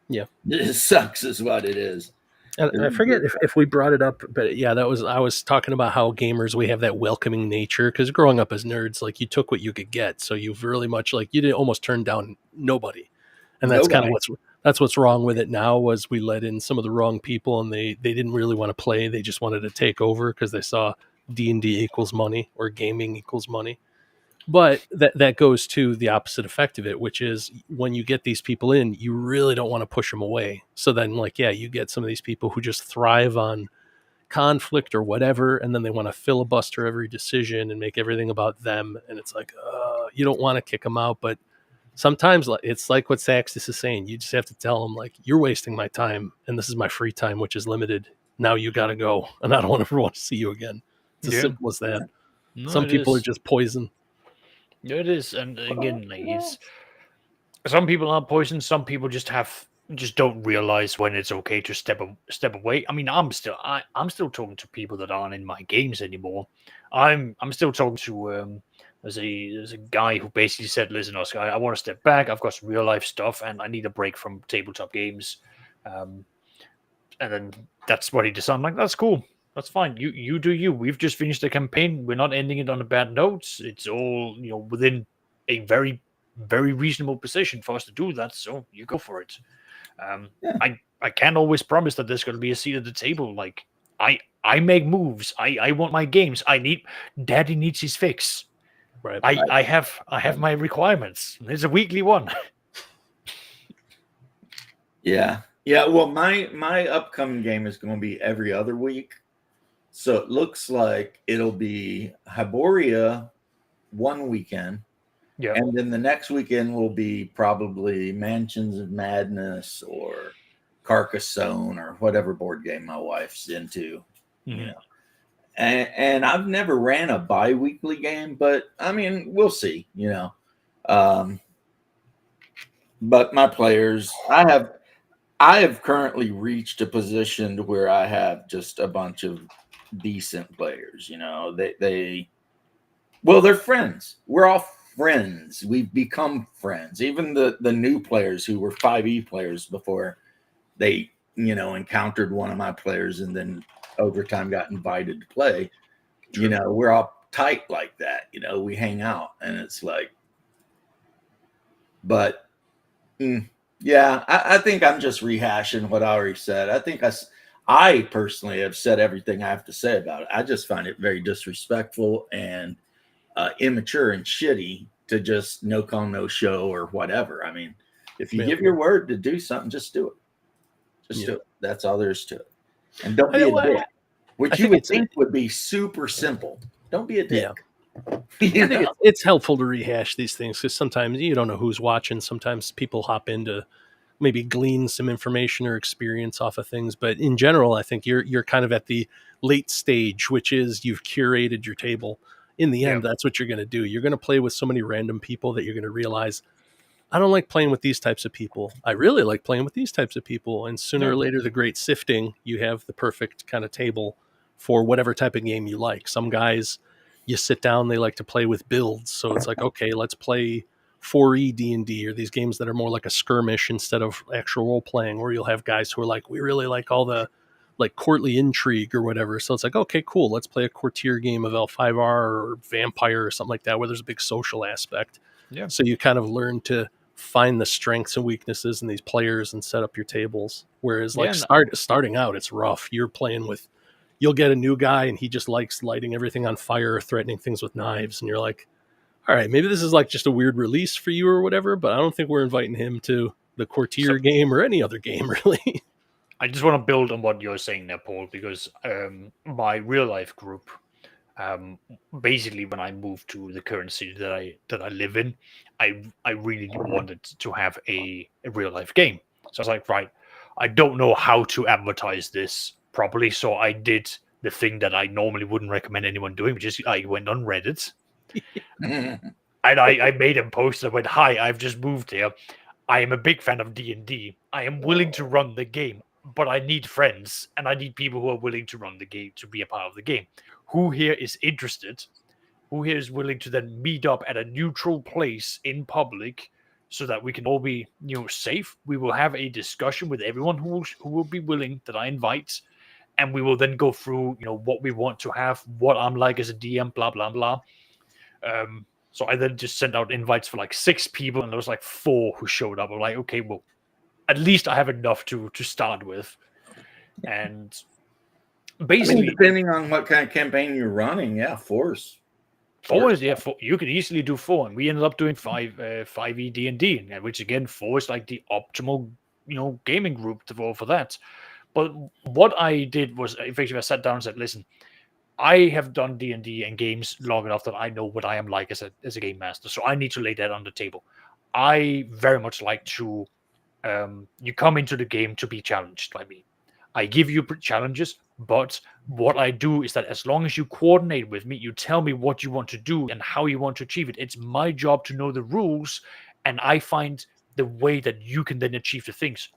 Yeah. It sucks is what it is. And I forget if we brought it up, but I was talking about how gamers, we have that welcoming nature, because growing up as nerds, like you took what you could get. So you've really much like you didn't almost turn down nobody. And that's kind of what's wrong with it now, was we let in some of the wrong people and they didn't really want to play. They just wanted to take over because they saw D&D equals money or gaming equals money. But that goes to the opposite effect of it, which is when you get these people in, you really don't want to push them away. So then, you get some of these people who just thrive on conflict or whatever, and then they want to filibuster every decision and make everything about them. And it's like, you don't want to kick them out. But sometimes it's like what Saxis is saying. You just have to tell them, like, you're wasting my time, and this is my free time, which is limited. Now you got to go, and I don't ever want to see you again. It's as simple as that. No, some people are just poison. Yeah, it is, and again, some people are poisoned. Some people just don't realize when it's okay to step away. I mean, I'm still talking to people that aren't in my games anymore. I'm still talking to there's a guy who basically said, "Listen, Oscar, I want to step back. I've got some real life stuff, and I need a break from tabletop games." And then that's what he decided. I'm like, that's cool. That's fine. You do you. We've just finished the campaign. We're not ending it on a bad note. It's all within a very, very reasonable position for us to do that. So you go for it. I can't always promise that there's going to be a seat at the table. Like I make moves. I want my games. Daddy needs his fix. Right. I have my requirements. There's a weekly one. Yeah. Well, my upcoming game is going to be every other week. So it looks like it'll be Hyboria one weekend. Yeah. And then the next weekend will be probably Mansions of Madness or Carcassonne or whatever board game my wife's into. Mm-hmm. And I've never ran a bi-weekly game, but I mean, we'll see, But my players, I have currently reached a position to where I have just a bunch of decent players. They're friends. We're all friends. We've become friends. Even the new players who were 5e players before they encountered one of my players and then over time got invited to play. True. We're all tight like that. We hang out and it's like, but I think I'm just rehashing what I already said. I think I personally have said everything I have to say about it. I just find it very disrespectful and immature and shitty to just no call, no show or whatever. I mean, if you give your word to do something, just do it. Just do it. That's all there is to it. And don't be a dick, which you would think would be super simple. Don't be a dick. Yeah. I think it's helpful to rehash these things because sometimes you don't know who's watching. Sometimes people hop in to maybe glean some information or experience off of things. But in general, I think you're kind of at the late stage, which is you've curated your table. In the end, that's what you're going to do. You're going to play with so many random people that you're going to realize I don't like playing with these types of people. I really like playing with these types of people. And sooner Yeah. or later, the great sifting, you have the perfect kind of table for whatever type of game you like. Some guys, you sit down, they like to play with builds. So it's like, okay, let's play 4E D&D, or these games that are more like a skirmish instead of actual role playing, where you'll have guys who are like, we really like all the like courtly intrigue or whatever. So it's like, okay, cool, let's play a courtier game of L5R or Vampire or something like that, where there's a big social aspect. Yeah. So you kind of learn to find the strengths and weaknesses in these players and set up your tables. Whereas like starting out, it's rough. You're playing with, you'll get a new guy and he just likes lighting everything on fire or threatening things with knives. And you're like, all right, maybe this is like just a weird release for you or whatever, but I don't think we're inviting him to the courtier game or any other game, really. I just want to build on what you're saying there, Paul, because my real life group, basically when I moved to the current city that I live in, I really wanted to have a real life game. So I was like, right, I don't know how to advertise this properly, so I did the thing that I normally wouldn't recommend anyone doing, which is I went on Reddit and I made a post that went, "Hi, I've just moved here. I am a big fan of D&D. I am willing to run the game, but I need friends and I need people who are willing to run the game, to be a part of the game. Who here is interested? Who here is willing to then meet up at a neutral place in public so that we can all be, safe? We will have a discussion with everyone who will be willing that I invite, and we will then go through, what we want to have, what I'm like as a DM, blah blah blah." So I then just sent out invites for like 6 people, and there was like 4 who showed up. I'm like, okay, well, at least I have enough to start with. And basically, depending on what kind of campaign you're running, yeah, 4's. 4 is, you could easily do 4, and we ended up doing 5e D&D, which again, 4 is like the optimal, gaming group for that. But what I did was, effectively, I sat down and said, listen, I have done D&D and games long enough that I know what I am like as a game master. So I need to lay that on the table. I very much like to, you come into the game to be challenged by me. I give you challenges, but what I do is that as long as you coordinate with me, you tell me what you want to do and how you want to achieve it. It's my job to know the rules, and I find the way that you can then achieve the things.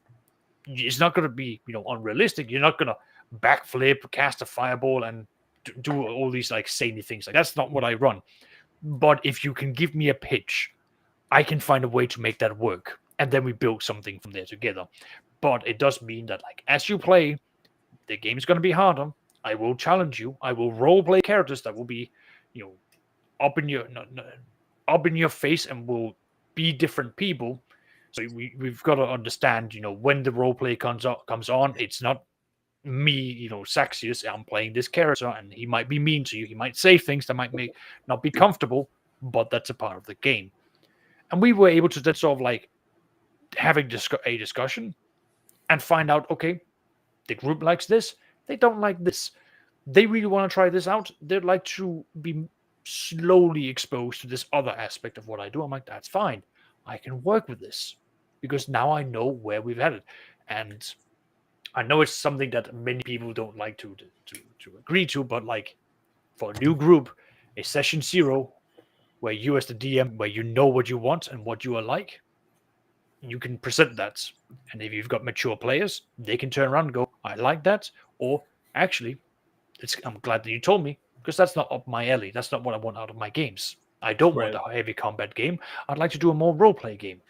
It's not going to be, unrealistic. You're not going to backflip, cast a fireball, and do all these like zany things. Like, that's not what I run. But if you can give me a pitch, I can find a way to make that work, and then we build something from there together. But it does mean that, like, as you play, the game's going to be harder. I will challenge you. I will role play characters that will be, up in your face and will be different people. So we've got to understand, when the role play comes on, it's not me, Saxius. I'm playing this character, and he might be mean to you. He might say things that might not be comfortable, but that's a part of the game. And we were able to then sort of like having a discussion and find out, okay, the group likes this, they don't like this, they really want to try this out, they'd like to be slowly exposed to this other aspect of what I do. I'm like, that's fine, I can work with this, because now I know where we've had it. And I know it's something that many people don't like to agree to, but like, for a new group, a session 0 where you as the DM, where you know what you want and what you are like, you can present that. And if you've got mature players, they can turn around and go, I like that. Or actually, I'm glad that you told me, because that's not up my alley. That's not what I want out of my games. I don't want a heavy combat game. I'd like to do a more role-play game.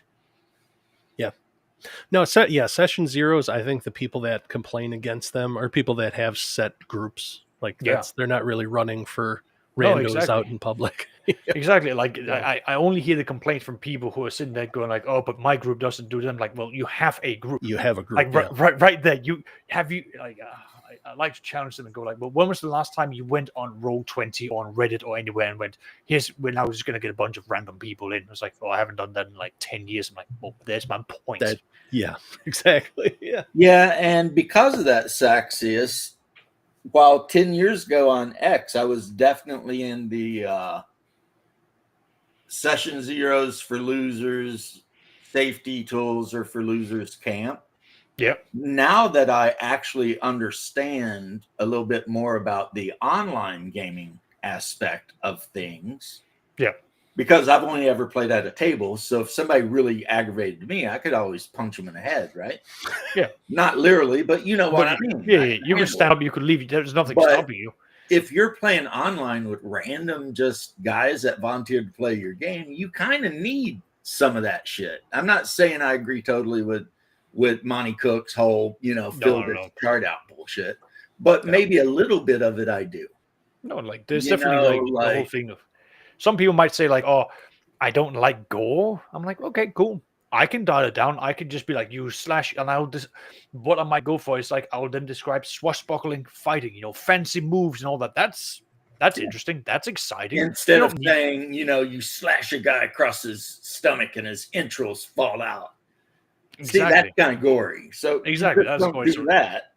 Yeah. No, session 0s, I think the people that complain against them are people that have set groups. Like, they're not really running for randos out in public. Exactly. Like, I only hear the complaints from people who are sitting there going like, oh, but my group doesn't do them. Like, well, you have a group. You have a group. Like, right there. I like to challenge them and go like, well, when was the last time you went on Roll20 or on Reddit or anywhere and went, we're now just going to get a bunch of random people in? It's like, oh, I haven't done that in like 10 years. I'm like, well, there's my point. Yeah, exactly. Yeah. Yeah, and because of that, Saxius, while 10 years ago on X, I was definitely in the session 0s for losers, safety tools are for losers camp. Yep. Now that I actually understand a little bit more about the online gaming aspect of things, because I've only ever played at a table. So if somebody really aggravated me, I could always punch them in the head, right? Yeah. Not literally, but you know what I mean. Yeah, I yeah. can You can handle stand it. up, you could leave. There's nothing But stopping you. if you're playing online with random just guys that volunteered to play your game, you kind of need some of that shit. I'm not saying I agree totally with Monty Cook's whole, fill this chart out bullshit, but maybe a little bit of it I do. No, like there's definitely the whole thing of some people might say like, oh, I don't like gore. I'm like, okay, cool. I can dial it down. I can just be like, you slash, and what I might go for is like, I'll then describe swashbuckling fighting, fancy moves and all that. That's interesting. That's exciting. Instead of saying, you slash a guy across his stomach and his entrails fall out. Exactly. See, that's kind of gory. So exactly, that's don't do that.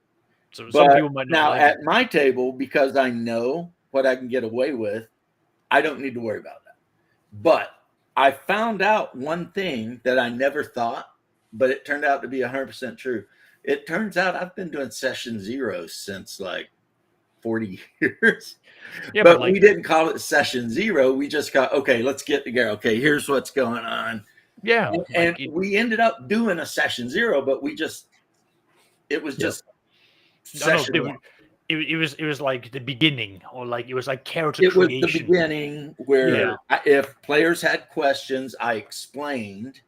So but some people might not now like at my table, because I know what I can get away with, I don't need to worry about that. But I found out one thing that I never thought, but it turned out to be 100% true. It turns out I've been doing session 0 since like 40 years. Yeah, but we didn't call it session 0. We just got, okay, let's get together. Okay, here's what's going on. Yeah. And we ended up doing a session 0, but it was just session 1. It was like the beginning, or like it was like character creation. It was the beginning where if players had questions, I explained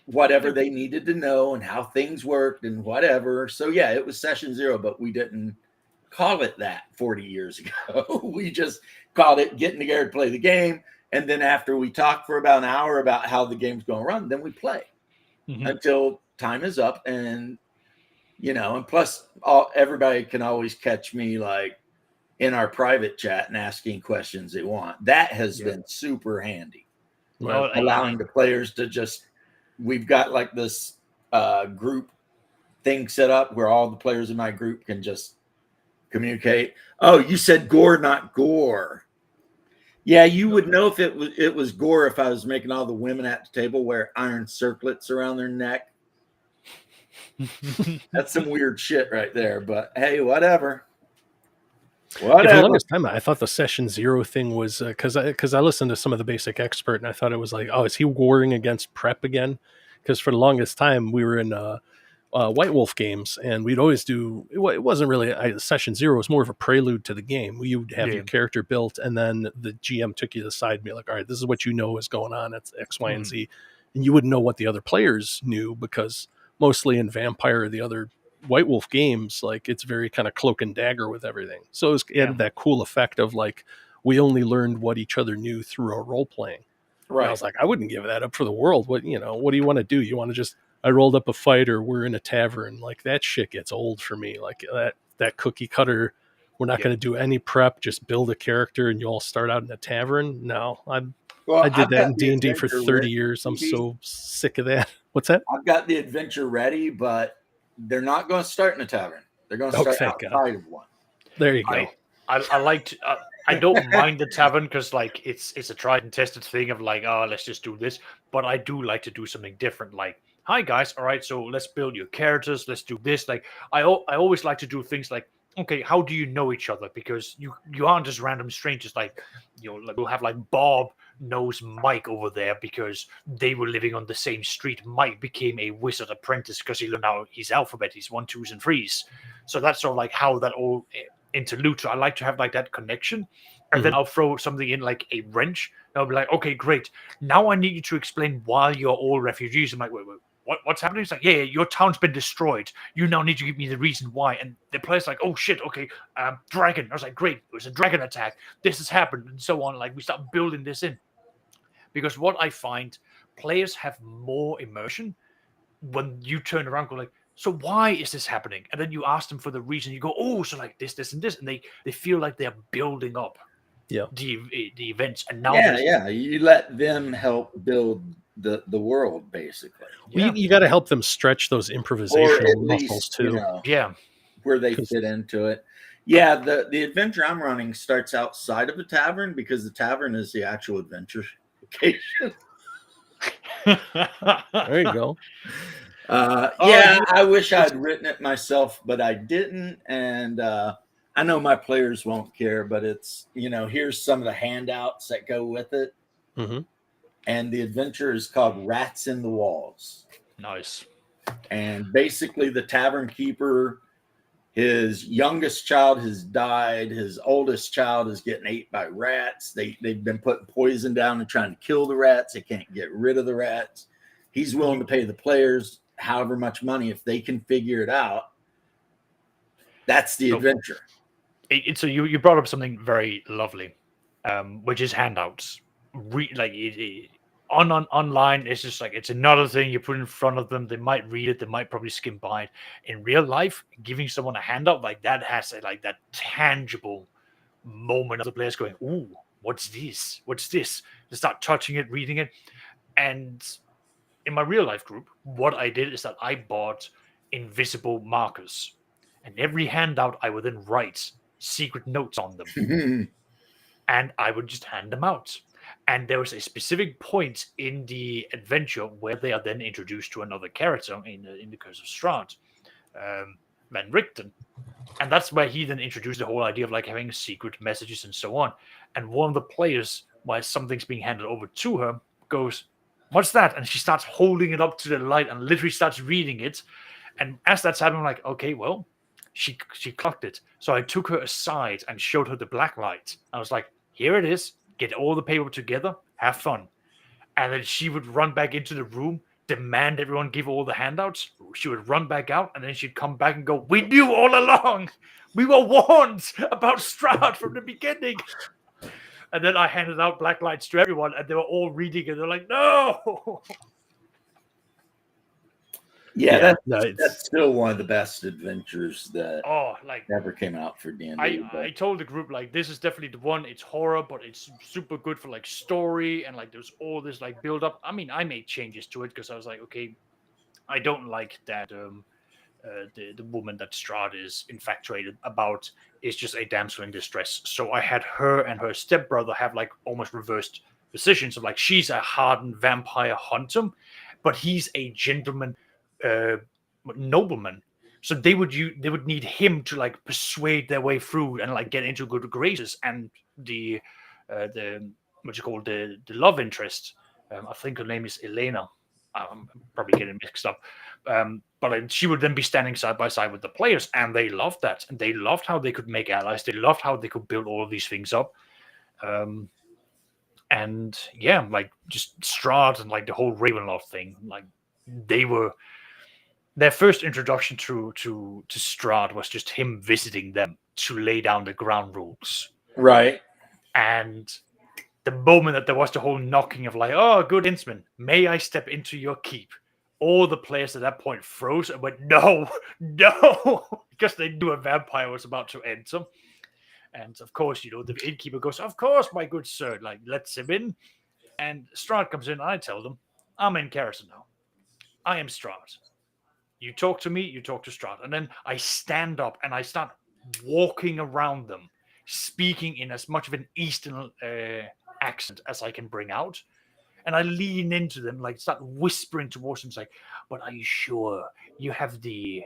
whatever they needed to know and how things worked and whatever. So yeah, it was session 0, but we didn't call it that 40 years ago. We just called it getting together to play the game. And then after we talk for about an hour about how the game's going to run, then we play until time is up. And and plus everybody can always catch me like in our private chat and asking questions they want. That has been super handy. Well, allowing the players to we've got like this group thing set up where all the players in my group can just communicate. Oh, you said gore, not gore. Yeah, you would know if it was gore if I was making all the women at the table wear iron circlets around their neck. That's some weird shit right there, but hey, whatever. Yeah, for the longest time, I thought the session 0 thing was because I listened to some of the Basic Expert and I thought it was like, oh, is he warring against prep again? Because for the longest time we were in White Wolf games and we'd always do. It wasn't really session 0. It was more of a prelude to the game. You'd have your character built, and then the GM took you to the side and be like, all right, this is what you know is going on. It's X, Y, and Z, and you wouldn't know what the other players knew because mostly in Vampire or the other White Wolf games, like it's very kind of cloak and dagger with everything. So it added that cool effect of like we only learned what each other knew through our role playing. Right. And I was like, I wouldn't give that up for the world. What do you want to do? You want to just I rolled up a fight or we're in a tavern? Like that shit gets old for me. Like that cookie cutter. We're not going to do any prep. Just build a character and you all start out in a tavern. No, I did that in D&D for 30 years. I'm so sick of that. What's that? I've got the adventure ready, but they're not going to start in a tavern. They're going to start outside of one. There you go. I liked. I don't mind the tavern because like it's a tried and tested thing of like, oh, let's just do this. But I do like to do something different. Like, hi guys, all right, so let's build your characters. Let's do this. Like, I always like to do things like, okay, how do you know each other? Because you aren't just random strangers. Like, like we'll have like Bob knows Mike over there because they were living on the same street. Mike became a wizard apprentice because he learned how his alphabet, his 1, 2s, and 3s. So that's sort of like how that all interludes. So I like to have like that connection, and then I'll throw something in like a wrench. And I'll be like, okay, great. Now I need you to explain why you're all refugees. I'm like, wait. What's happening? It's like, yeah, your town's been destroyed. You now need to give me the reason why. And the player's like, oh shit, okay, dragon. I was like, great, it was a dragon attack. This has happened, and so on. Like we start building this in. Because what I find, players have more immersion when you turn around and go like, so why is this happening? And then you ask them for the reason. You go, oh, so like this, and this. And they feel like they're building up the events. And now you let them help build the world, basically. You got to help them stretch those improvisational muscles too. Where they fit into it. Yeah, the adventure I'm running starts outside of the tavern because the tavern is the actual adventure location. There you go. I wish I'd written it myself, but I didn't. And I know my players won't care, but it's, here's some of the handouts that go with it. Mm-hmm. And the adventure is called Rats in the Walls. Nice. And basically, the tavern keeper, his youngest child has died. His oldest child is getting ate by rats. They've been putting poison down and trying to kill the rats. They can't get rid of the rats. He's willing to pay the players however much money if they can figure it out. That's the adventure. So you brought up something very lovely, which is handouts. Online, it's just like it's another thing you put in front of them. They might read it, they might probably skim by it. In real life, giving someone a handout like that has that tangible moment of the players going, "Ooh, what's this? What's this?" They start touching it, reading it, and in my real life group, what I did is that I bought invisible markers, and every handout I would then write secret notes on them, and I would just hand them out. And there was a specific point in the adventure where they are then introduced to another character in the Curse of Strahd, Van Richten. And that's where he then introduced the whole idea of like having secret messages and so on. And one of the players, while something's being handed over to her, goes, "What's that?" And she starts holding it up to the light and literally starts reading it. And as that's happening, I'm like, okay, well, she clocked it. So I took her aside and showed her the black light. I was like, here it is. Get all the paper together. Have fun. And then she would run back into the room, demand everyone give all the handouts. She would run back out, and then she'd come back and go, "We knew all along. We were warned about Strahd from the beginning." And then I handed out black lights to everyone, and they were all reading, and they're like, "No." Yeah, that's still one of the best adventures that ever came out for D&D. I told the group, like, this is definitely the one. It's horror, but it's super good for like story, and like there's all this like build up. I mean, I made changes to it because I was like, okay, I don't like that the woman that Strahd is infatuated about is just a damsel in distress. So I had her and her stepbrother have like almost reversed positions of like she's a hardened vampire hunter, but he's a gentleman nobleman. So they would need him to like persuade their way through and like get into good graces. And the what you call the love interest, I think her name is Elena. I'm probably getting mixed up. But she would then be standing side by side with the players, and they loved that. And they loved how they could make allies. They loved how they could build all of these things up. And yeah, like just Strahd and like the whole Ravenloft thing, like they were their first introduction to Strahd was just him visiting them to lay down the ground rules. Right. And the moment that there was the whole knocking of like, "Oh, good Innsman, may I step into your keep?" All the players at that point froze and went, "No, no," because they knew a vampire was about to enter. And of course, the innkeeper goes, "Of course, my good sir," like lets him in. And Strahd comes in, and I tell them, "I'm in character now. I am Strahd. You talk to me, you talk to Strahd." And then I stand up and I start walking around them, speaking in as much of an Eastern accent as I can bring out. And I lean into them, like start whispering towards them, like, "But are you sure you have the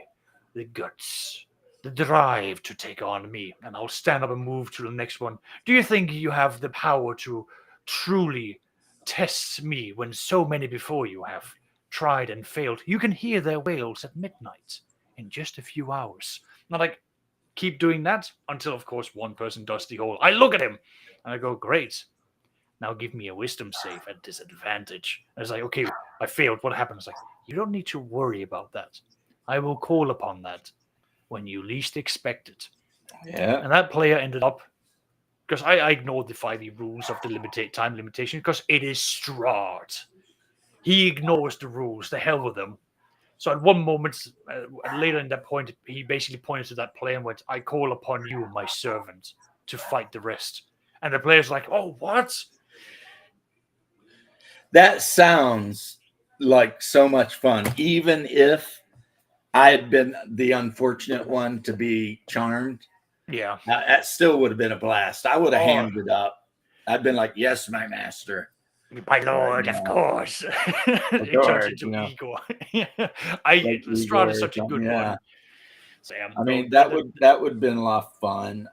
guts, the drive to take on me?" And I'll stand up and move to the next one. "Do you think you have the power to truly test me when so many before you have tried and failed? You can hear their wails at midnight in just a few hours." And I like keep doing that until, of course, one person does the whole. I look at him and I go, "Great. Now give me a wisdom save at disadvantage." And it's like, "Okay, I failed. What happened?" It's like, "You don't need to worry about that. I will call upon that when you least expect it." Yeah. And that player ended up, because I ignored the 5e rules of the time limitation because it is Strahd. He ignores the rules. The hell with them. So at one moment, later in that point, he basically pointed to that player and went, "I call upon you, my servant, to fight the rest." And the player's like, "Oh, what?" That sounds like so much fun. Even if I had been the unfortunate one to be charmed, yeah, that still would have been a blast. I would have hammed it up. I'd been like, "Yes, my master. My lord, of course." It turns into Igor. Strahd is such a good one. So, yeah, I mean, that would have been a lot of fun.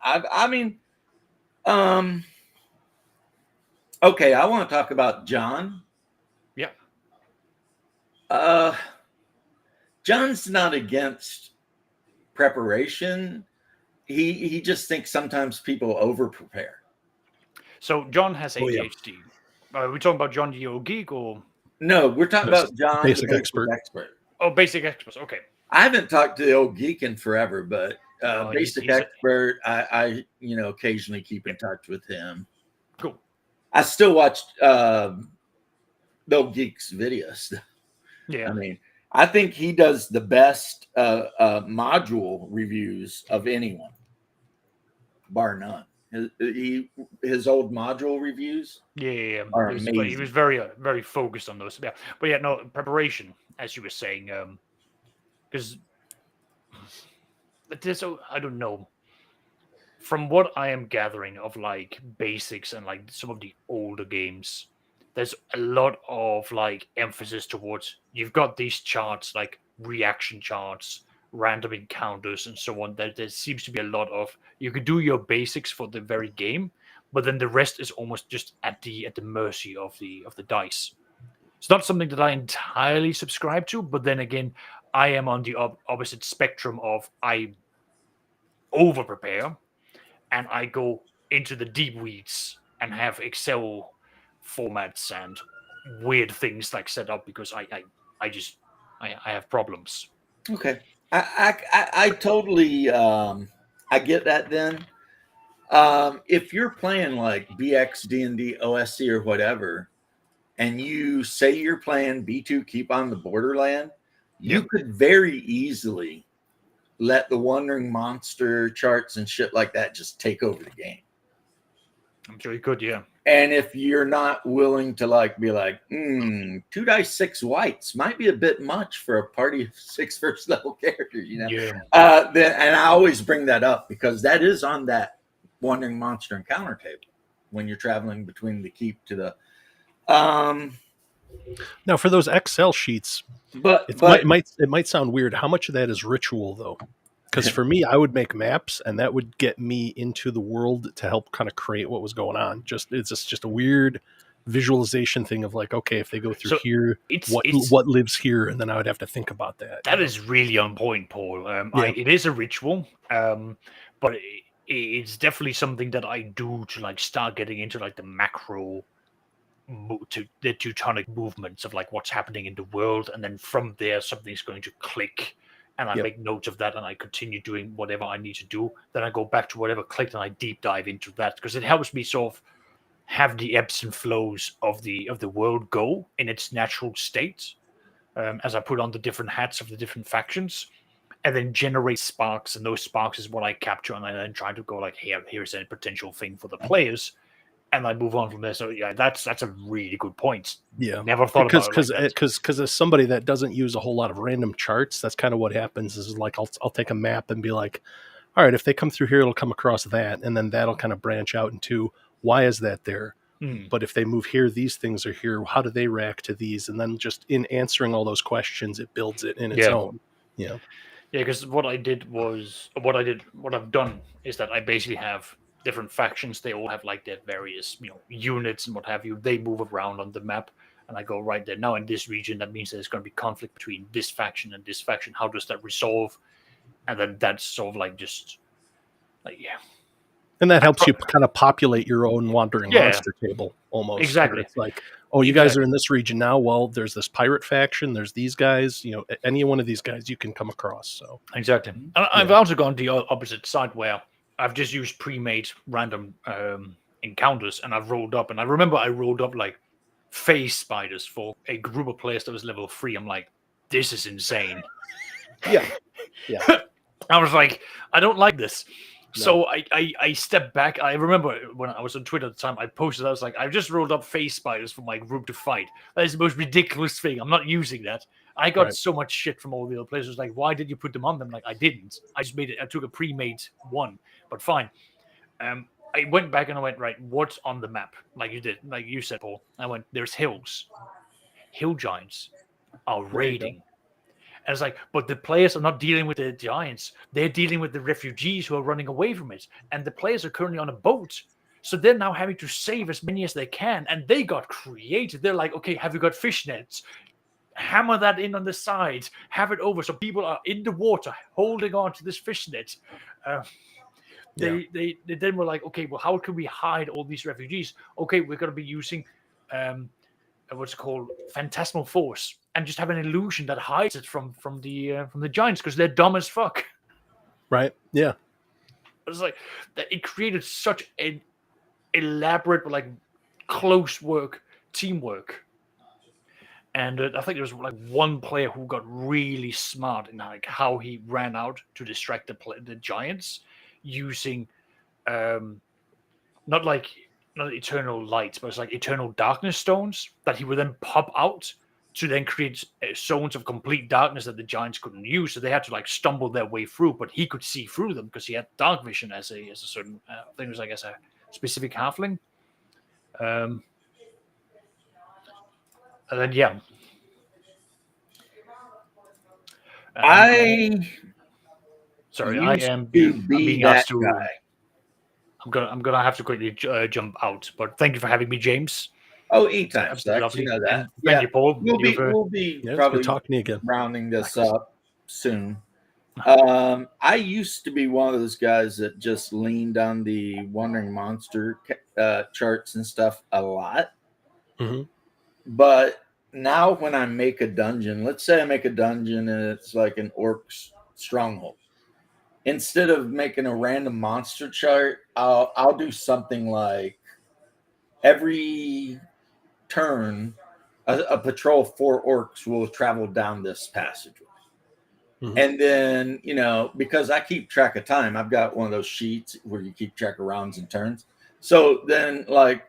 Okay, I want to talk about John. Yeah. John's not against preparation. He just thinks sometimes people over prepare. So John has Oh, yeah. ADHD. Are we talking about John the old geek or? No, we're talking about John, basic the expert. Oh, basic experts. Okay. I haven't talked to the old geek in forever, but No, basic he's expert, I occasionally keep in touch with him. Cool. I still watch the old geek's videos. Yeah. I mean, I think he does the best module reviews of anyone, bar none. His old module reviews, are He amazing. was very very focused on those. Yeah, but yeah, no preparation, as you were saying, because there's I don't know. From what I am gathering of like basics and like some of the older games, there's a lot of like emphasis towards you've got these charts like reaction charts, random encounters, and so on. There seems to be a lot of you could do your basics for the very game, but then the rest is almost just at the mercy of the dice. It's not something that I entirely subscribe to, but then again, I am on the opposite spectrum of I over prepare and I go into the deep weeds and have Excel formats and weird things like set up because I have problems. Okay, I totally I get that. Then if you're playing like BX, D&D, OSC, or whatever, and you say you're playing B2 Keep on the Borderland, you could very easily let the Wandering Monster charts and shit like that just take over the game. I'm sure you could, yeah. And if you're not willing to like be like, 2 dice 6 whites might be a bit much for a party of 6 first level characters, you know. Yeah. Then, and I always bring that up because that is on that Wandering Monster encounter table when you're traveling between the keep to the. Now, for those Excel sheets, it might sound weird. How much of that is ritual, though? Because for me, I would make maps, and that would get me into the world to help kind of create what was going on. It's just a weird visualization thing of like, okay, if they go through here, what lives here, and then I would have to think about that. That is really on point, Paul. It is a ritual, but it's definitely something that I do to like start getting into like the macro. To the Teutonic movements of like what's happening in the world, and then from there something's going to click, and I make notes of that, and I continue doing whatever I need to do. Then I go back to whatever clicked, and I deep dive into that because it helps me sort of have the ebbs and flows of the world go in its natural state, as I put on the different hats of the different factions, and then generate sparks, and those sparks is what I capture, and I then try to go like, here's a potential thing for the players. And I move on from there. So yeah, that's a really good point. Yeah, never thought about it like that. Because as somebody that doesn't use a whole lot of random charts, that's kind of what happens. Is like I'll take a map and be like, all right, if they come through here, it'll come across that, and then that'll kind of branch out into why is that there. But if they move here, these things are here. How do they react to these? And then just in answering all those questions, it builds it in its own. Yeah. Yeah, because what I've done is that I basically have different factions. They all have like their various, units and what have you. They move around on the map, and I go right there. Now in this region, that means there's going to be conflict between this faction and this faction. How does that resolve? And then that's sort of like just like And that helps you kind of populate your own Wandering Monster table almost. Exactly. It's like, oh, you guys are in this region now. Well, there's this pirate faction. There's these guys. Any one of these guys you can come across. So exactly. And I've also gone the opposite side where I've just used pre-made random encounters, and I've rolled up. And I remember I rolled up like phase spiders for a group of players that was level 3. I'm like, this is insane. Yeah. I was like, I don't like this. No. So I stepped back. I remember when I was on Twitter at the time, I posted, I was like, I've just rolled up phase spiders for my group to fight. That is the most ridiculous thing. I'm not using that. I got so much shit from all the other players. It was like, why did you put them on them? Like, I didn't. I just made it. I took a pre-made one, but fine. I went back and I went, right, what's on the map? Like you did, like you said, Paul. I went, there's hills. Hill giants are raiding. And it's like, but the players are not dealing with the giants. They're dealing with the refugees who are running away from it. And the players are currently on a boat. So they're now having to save as many as they can. And they got creative. They're like, okay, have you got fish nets? Hammer that in on the side. Have it over so people are in the water holding on to this fish net. They then were like, okay, well, how can we hide all these refugees? Okay, we're going to be using what's called phantasmal force, and just have an illusion that hides it from the giants because they're dumb as fuck. Right? Yeah. It's like that. It created such an elaborate, but like close work, teamwork. And I think there was like one player who got really smart in like how he ran out to distract the giants using not eternal lights, but it's like eternal darkness stones that he would then pop out to then create zones of complete darkness that the giants couldn't use. So they had to like stumble their way through, but he could see through them because he had dark vision as a certain I think it was like as a specific halfling. And then I am being asked to. Guy. I'm gonna have to quickly jump out, but thank you for having me, James. Oh, anytime, Absolutely Zach. lovely. You know that. And thank you, Paul. We'll be probably talking to you again. Rounding this up soon. I used to be one of those guys that just leaned on the Wandering Monster charts and stuff a lot. Mm-hmm. But now when I make a dungeon, let's say I make a dungeon and it's like an orc's stronghold. Instead of making a random monster chart, I'll do something like every turn, a patrol of 4 orcs will travel down this passageway. Mm-hmm. And then, because I keep track of time, I've got one of those sheets where you keep track of rounds and turns. So then, like,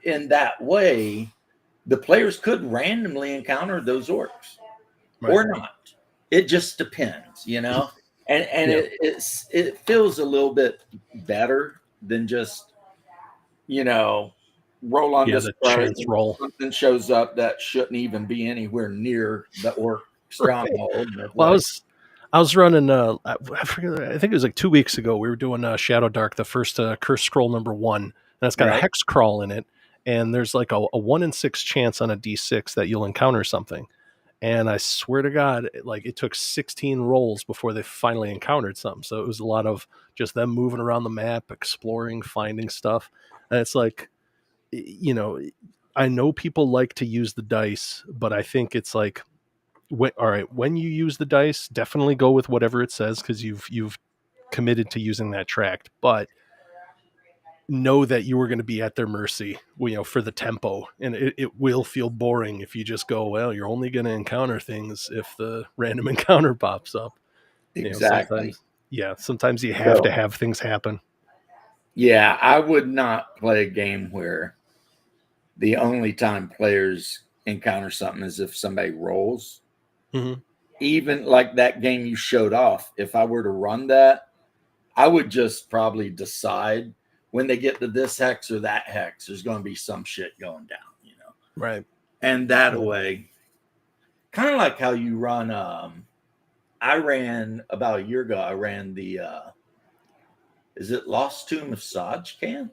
in that way, the players could randomly encounter those orcs or not. It just depends, And it feels a little bit better than just, roll on this chance roll. Something shows up that shouldn't even be anywhere near the orc stronghold. Well, I was running. I think it was like 2 weeks ago. We were doing Shadow Dark, the first curse scroll number 1, and it's got a hex crawl in it. And there's like a 1 in 6 chance on a d6 that you'll encounter something. And I swear to God, it took 16 rolls before they finally encountered something. So it was a lot of just them moving around the map, exploring, finding stuff. And it's like, I know people like to use the dice, but I think it's like, when you use the dice, definitely go with whatever it says because you've committed to using that tract. But know that you are going to be at their mercy, for the tempo, and it will feel boring if you just go, well, you're only going to encounter things if the random encounter pops up. Exactly. Sometimes you have to have things happen. Yeah, I would not play a game where the only time players encounter something is if somebody rolls. Mm-hmm. Even like that game you showed off, if I were to run that, I would just probably decide when they get to this hex or that hex, there's going to be some shit going down, Right. And that way, kind of like how you run, I ran about a year ago, I ran the, is it Lost Tomb of Sajkan?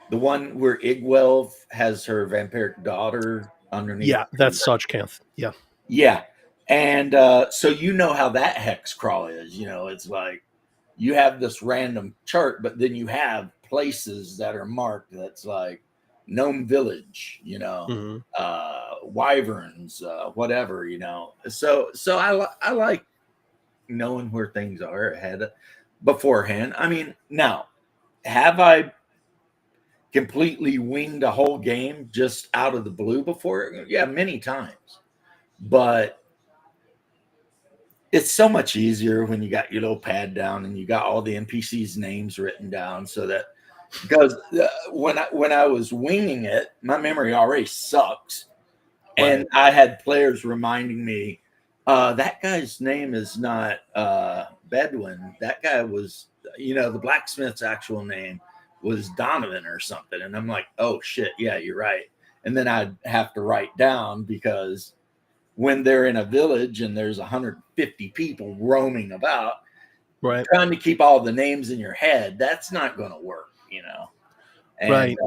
The one where Igwell has her vampiric daughter underneath. Yeah, that's Sajkan. Yeah. Yeah. And so how that hex crawl is, it's like you have this random chart, but then you have places that are marked that's like Gnome Village, Wyverns, whatever, So I like knowing where things are beforehand. I mean, now, have I completely winged a whole game just out of the blue before? Yeah, many times. But it's so much easier when you got your little pad down and you got all the NPCs' names written down, so that because when I was winging it, my memory already sucks, and I had players reminding me that guy's name is not Bedouin. That guy was, the blacksmith's actual name was Donovan or something, and I'm like, oh shit, yeah, you're right. And then I'd have to write down because when they're in a village and there's 150 people roaming about, Right. trying to keep all the names in your head, that's not going to work, you know. And, Right.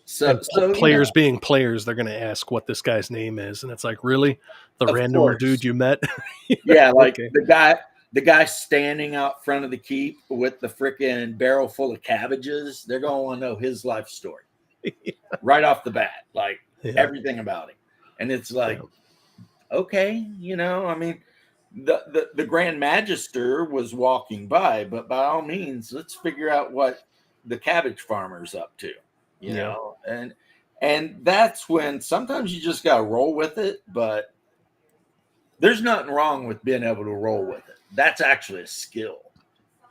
So players being players, they're going to ask what this guy's name is, and it's like, really, the Of random course. dude you met? Yeah, like Okay. the guy standing out front of the keep with the freaking barrel full of cabbages, they're going to want to know his life story right off the bat, like everything about him. And it's like, okay, you know, I mean, the Grand Magister was walking by, but by all means, let's figure out what the cabbage farmer's up to, you know, and that's when sometimes you just got to roll with it, but there's nothing wrong with being able to roll with it. That's actually a skill,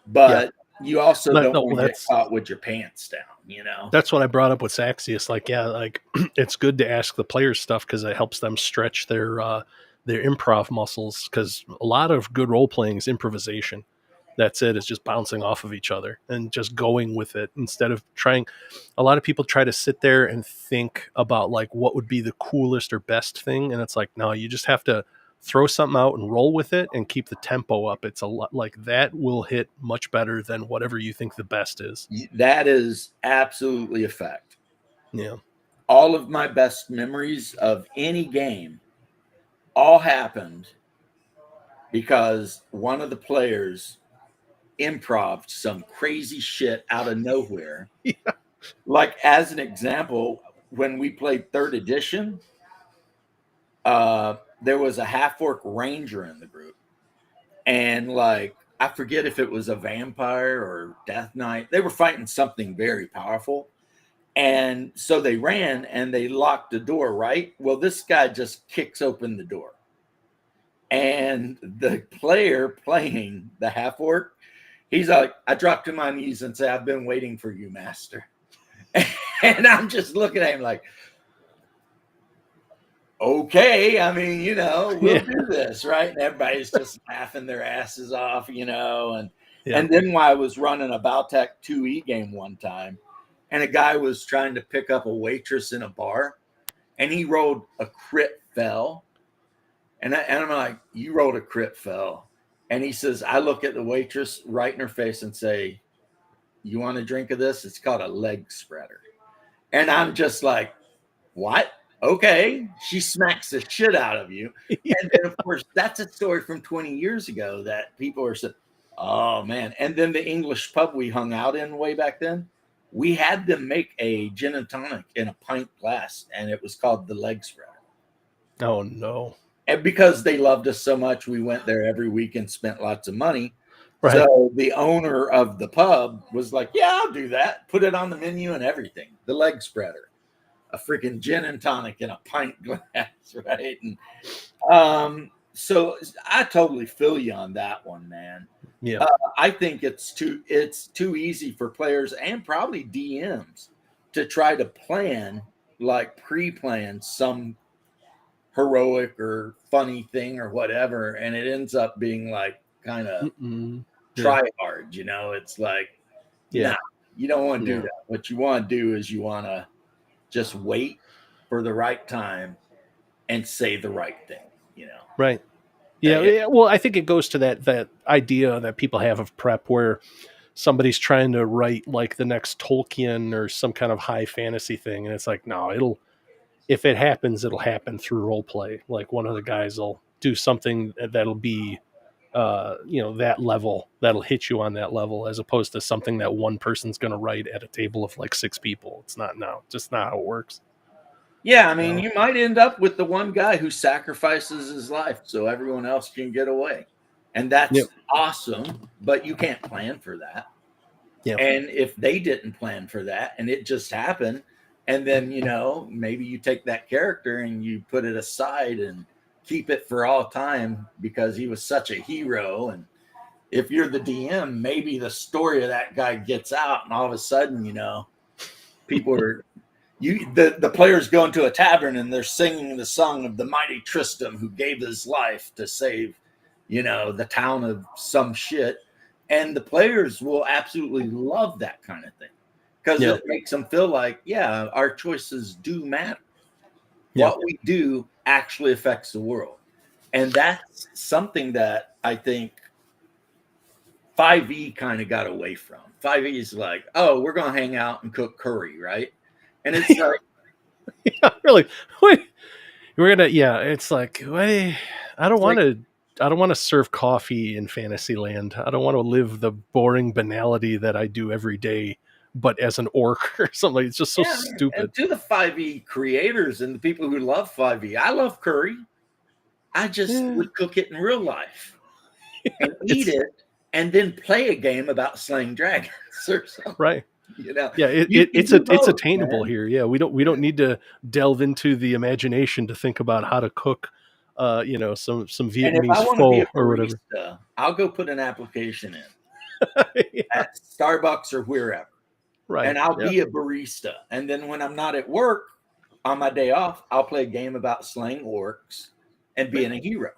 but you also don't want to get caught with your pants down, you know? That's what I brought up with Saxius. Like, yeah, like it's good to ask the players stuff because it helps them stretch their improv muscles, because a lot of good role playing is improvisation. That's it. It's just bouncing off of each other and just going with it instead of trying. A lot of people try to sit there and think about like what would be the coolest or best thing. And it's like, no, you just have to throw something out and roll with it and keep the tempo up. It's a lot like that will hit much better than whatever you think the best is. That is absolutely a fact. Yeah. All of my best memories of any game all happened because one of the players improv some crazy shit out of nowhere. Yeah. Like, as an example, when we played 3rd edition, there was a half-orc ranger in the group, and like, I forget if it was a vampire or death knight. They were fighting something very powerful, and so they ran and they locked the door, right? Well, this guy just kicks open the door, and the player playing the half-orc, he's like, I dropped to my knees and say, I've been waiting for you, master. And I'm just looking at him like, okay, I mean, you know, we'll do this, right? And everybody's just laughing their asses off, you know. And then while I was running a Baltec 2E game one time, and a guy was trying to pick up a waitress in a bar, and he rolled a crit fell. And I'm like, you rolled a crit fell. And he says, I look at the waitress right in her face and say, you want a drink of this? It's called a leg spreader. And I'm just like, what? Okay. She smacks the shit out of you. And then, of course, that's a story from 20 years ago that people are saying, oh, man. And then the English pub we hung out in way back then, we had them make a gin and tonic in a pint glass, and it was called the leg spreader. Oh, no. And because they loved us so much, we went there every week and spent lots of money. Right. So the owner of the pub was like, yeah, I'll do that. Put it on the menu and everything. The leg spreader, a freaking gin and tonic in a pint glass, right? And so I totally feel you on that one, man. Yeah. I think it's too easy for players and probably DMs to try to pre-plan some heroic or funny thing or whatever, and it ends up being like kind of try hard, you know. It's like, nah, you don't want to do that. What you want to do is you want to just wait for the right time and say the right thing, you know. Right. Yeah. Well, I think it goes to that idea that people have of prep where somebody's trying to write like the next Tolkien or some kind of high fantasy thing, and it's like, no, if it happens, it'll happen through role play. Like one of the guys will do something that'll be, that level, that'll hit you on that level, as opposed to something that one person's going to write at a table of like 6 people. It's not just not how it works. Yeah, I mean, you might end up with the one guy who sacrifices his life so everyone else can get away. And that's awesome, but you can't plan for that. Yeah. And if they didn't plan for that and it just happened, and then, maybe you take that character and you put it aside and keep it for all time because he was such a hero. And if you're the DM, maybe the story of that guy gets out and all of a sudden, people are... the players go into a tavern and they're singing the song of the mighty Tristram who gave his life to save, the town of some shit. And the players will absolutely love that kind of thing because it makes them feel like, our choices do matter. What we do actually affects the world. And that's something that I think 5e kind of got away from. 5e is like, oh, we're going to hang out and cook curry, right? And it's like, Yeah, really. Wait, we're gonna. Yeah, it's like, wait, I don't want to. I don't want to serve coffee in Fantasyland. I don't want to live the boring banality that I do every day, but as an orc or something. It's just so yeah, stupid. and to the 5e creators and the people who love 5e, I love curry. I just would cook it in real life and eat it, and then play a game about slaying dragons or something. Right. You know, Yeah, it's attainable here. Yeah, we don't need to delve into the imagination to think about how to cook, some And if I Vietnamese want to be a pho or whatever. barista, I'll go put an application in Yeah, at Starbucks or wherever, right. and I'll Yeah. be a barista. And then when I'm not at work on my day off, I'll play a game about slaying orcs and being a hero.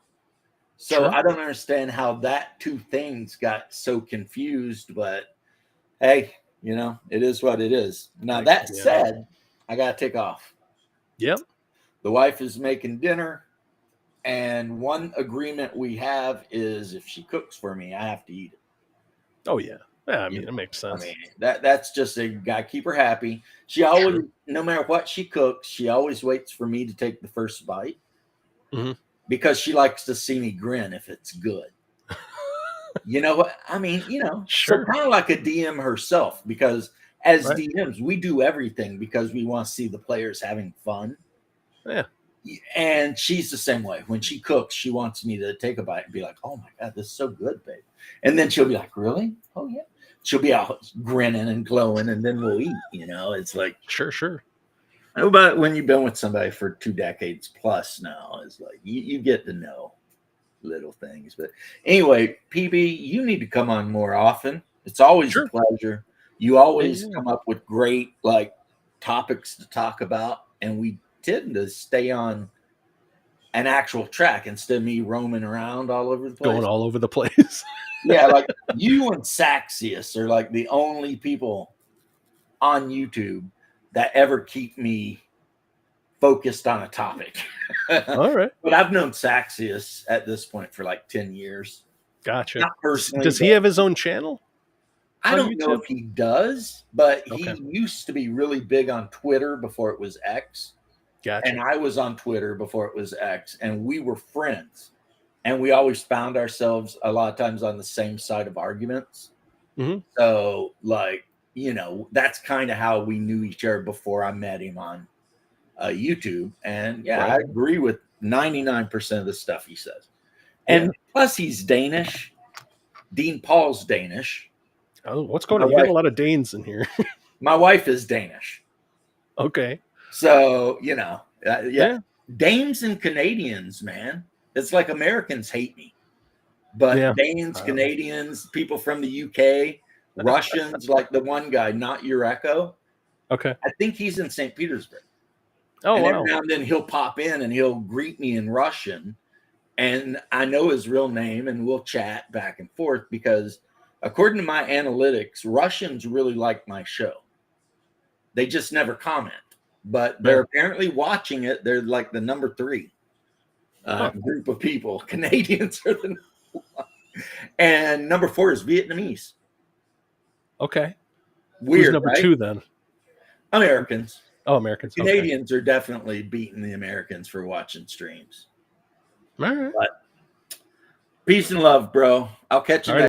So Sure. I don't understand how that two things got so confused, but hey, it is what it is. Now, that said, I got to take off. Yep. The wife is making dinner, and one agreement we have is if she cooks for me, I have to eat it. Oh, yeah. Yeah, I mean, it makes sense. I mean, that's just a guy, keep her happy. She always, no matter what she cooks, she always waits for me to take the first bite because she likes to see me grin if it's good. You know what? I mean, Sure. so kind of like a DM herself, because as DMs, we do everything because we want to see the players having fun. Yeah. And she's the same way. When she cooks, she wants me to take a bite and be like, oh my God, this is so good, babe. And then she'll be like, really? Oh, yeah. She'll be out grinning and glowing, and then we'll eat. It's like, Sure. But when you've been with somebody for 2 decades plus now, it's like you get to know little things. But anyway, PB, you need to come on more often. It's always a pleasure. You always come up with great topics to talk about, and we tend to stay on an actual track instead of me roaming around all over the place. Going all over the place. Yeah, like you and Saxius are like the only people on YouTube that ever keep me focused on a topic. All right. But I've known Saxius at this point for like 10 years. Gotcha. Not personally. Does he have his own channel? I don't know if he does, but he used to be really big on Twitter before it was X. Gotcha. And I was on Twitter before it was X, and we were friends. And we always found ourselves a lot of times on the same side of arguments. So, that's kind of how we knew each other before I met him on YouTube. And I agree with 99% of the stuff he says. And plus, he's Danish. Dean Paul's Danish. Oh, what's going on? You got a lot of Danes in here. My wife is Danish. Okay. So, Danes and Canadians, man. It's like Americans hate me. But Danes, Canadians, people from the UK, Russians, like the one guy, not your echo. Okay. I think he's in St. Petersburg. Oh, and wow. every now and then he'll pop in and he'll greet me in Russian. And I know his real name, and we'll chat back and forth because according to my analytics, Russians really like my show. They just never comment, but they're apparently watching it. They're like the number 3 group of people. Canadians are the number 1. And number 4 is Vietnamese. Okay. Weird. Who's number right? 2 then? Americans. Oh, Americans. Canadians are definitely beating the Americans for watching streams. All right. But peace and love, bro. I'll catch you next.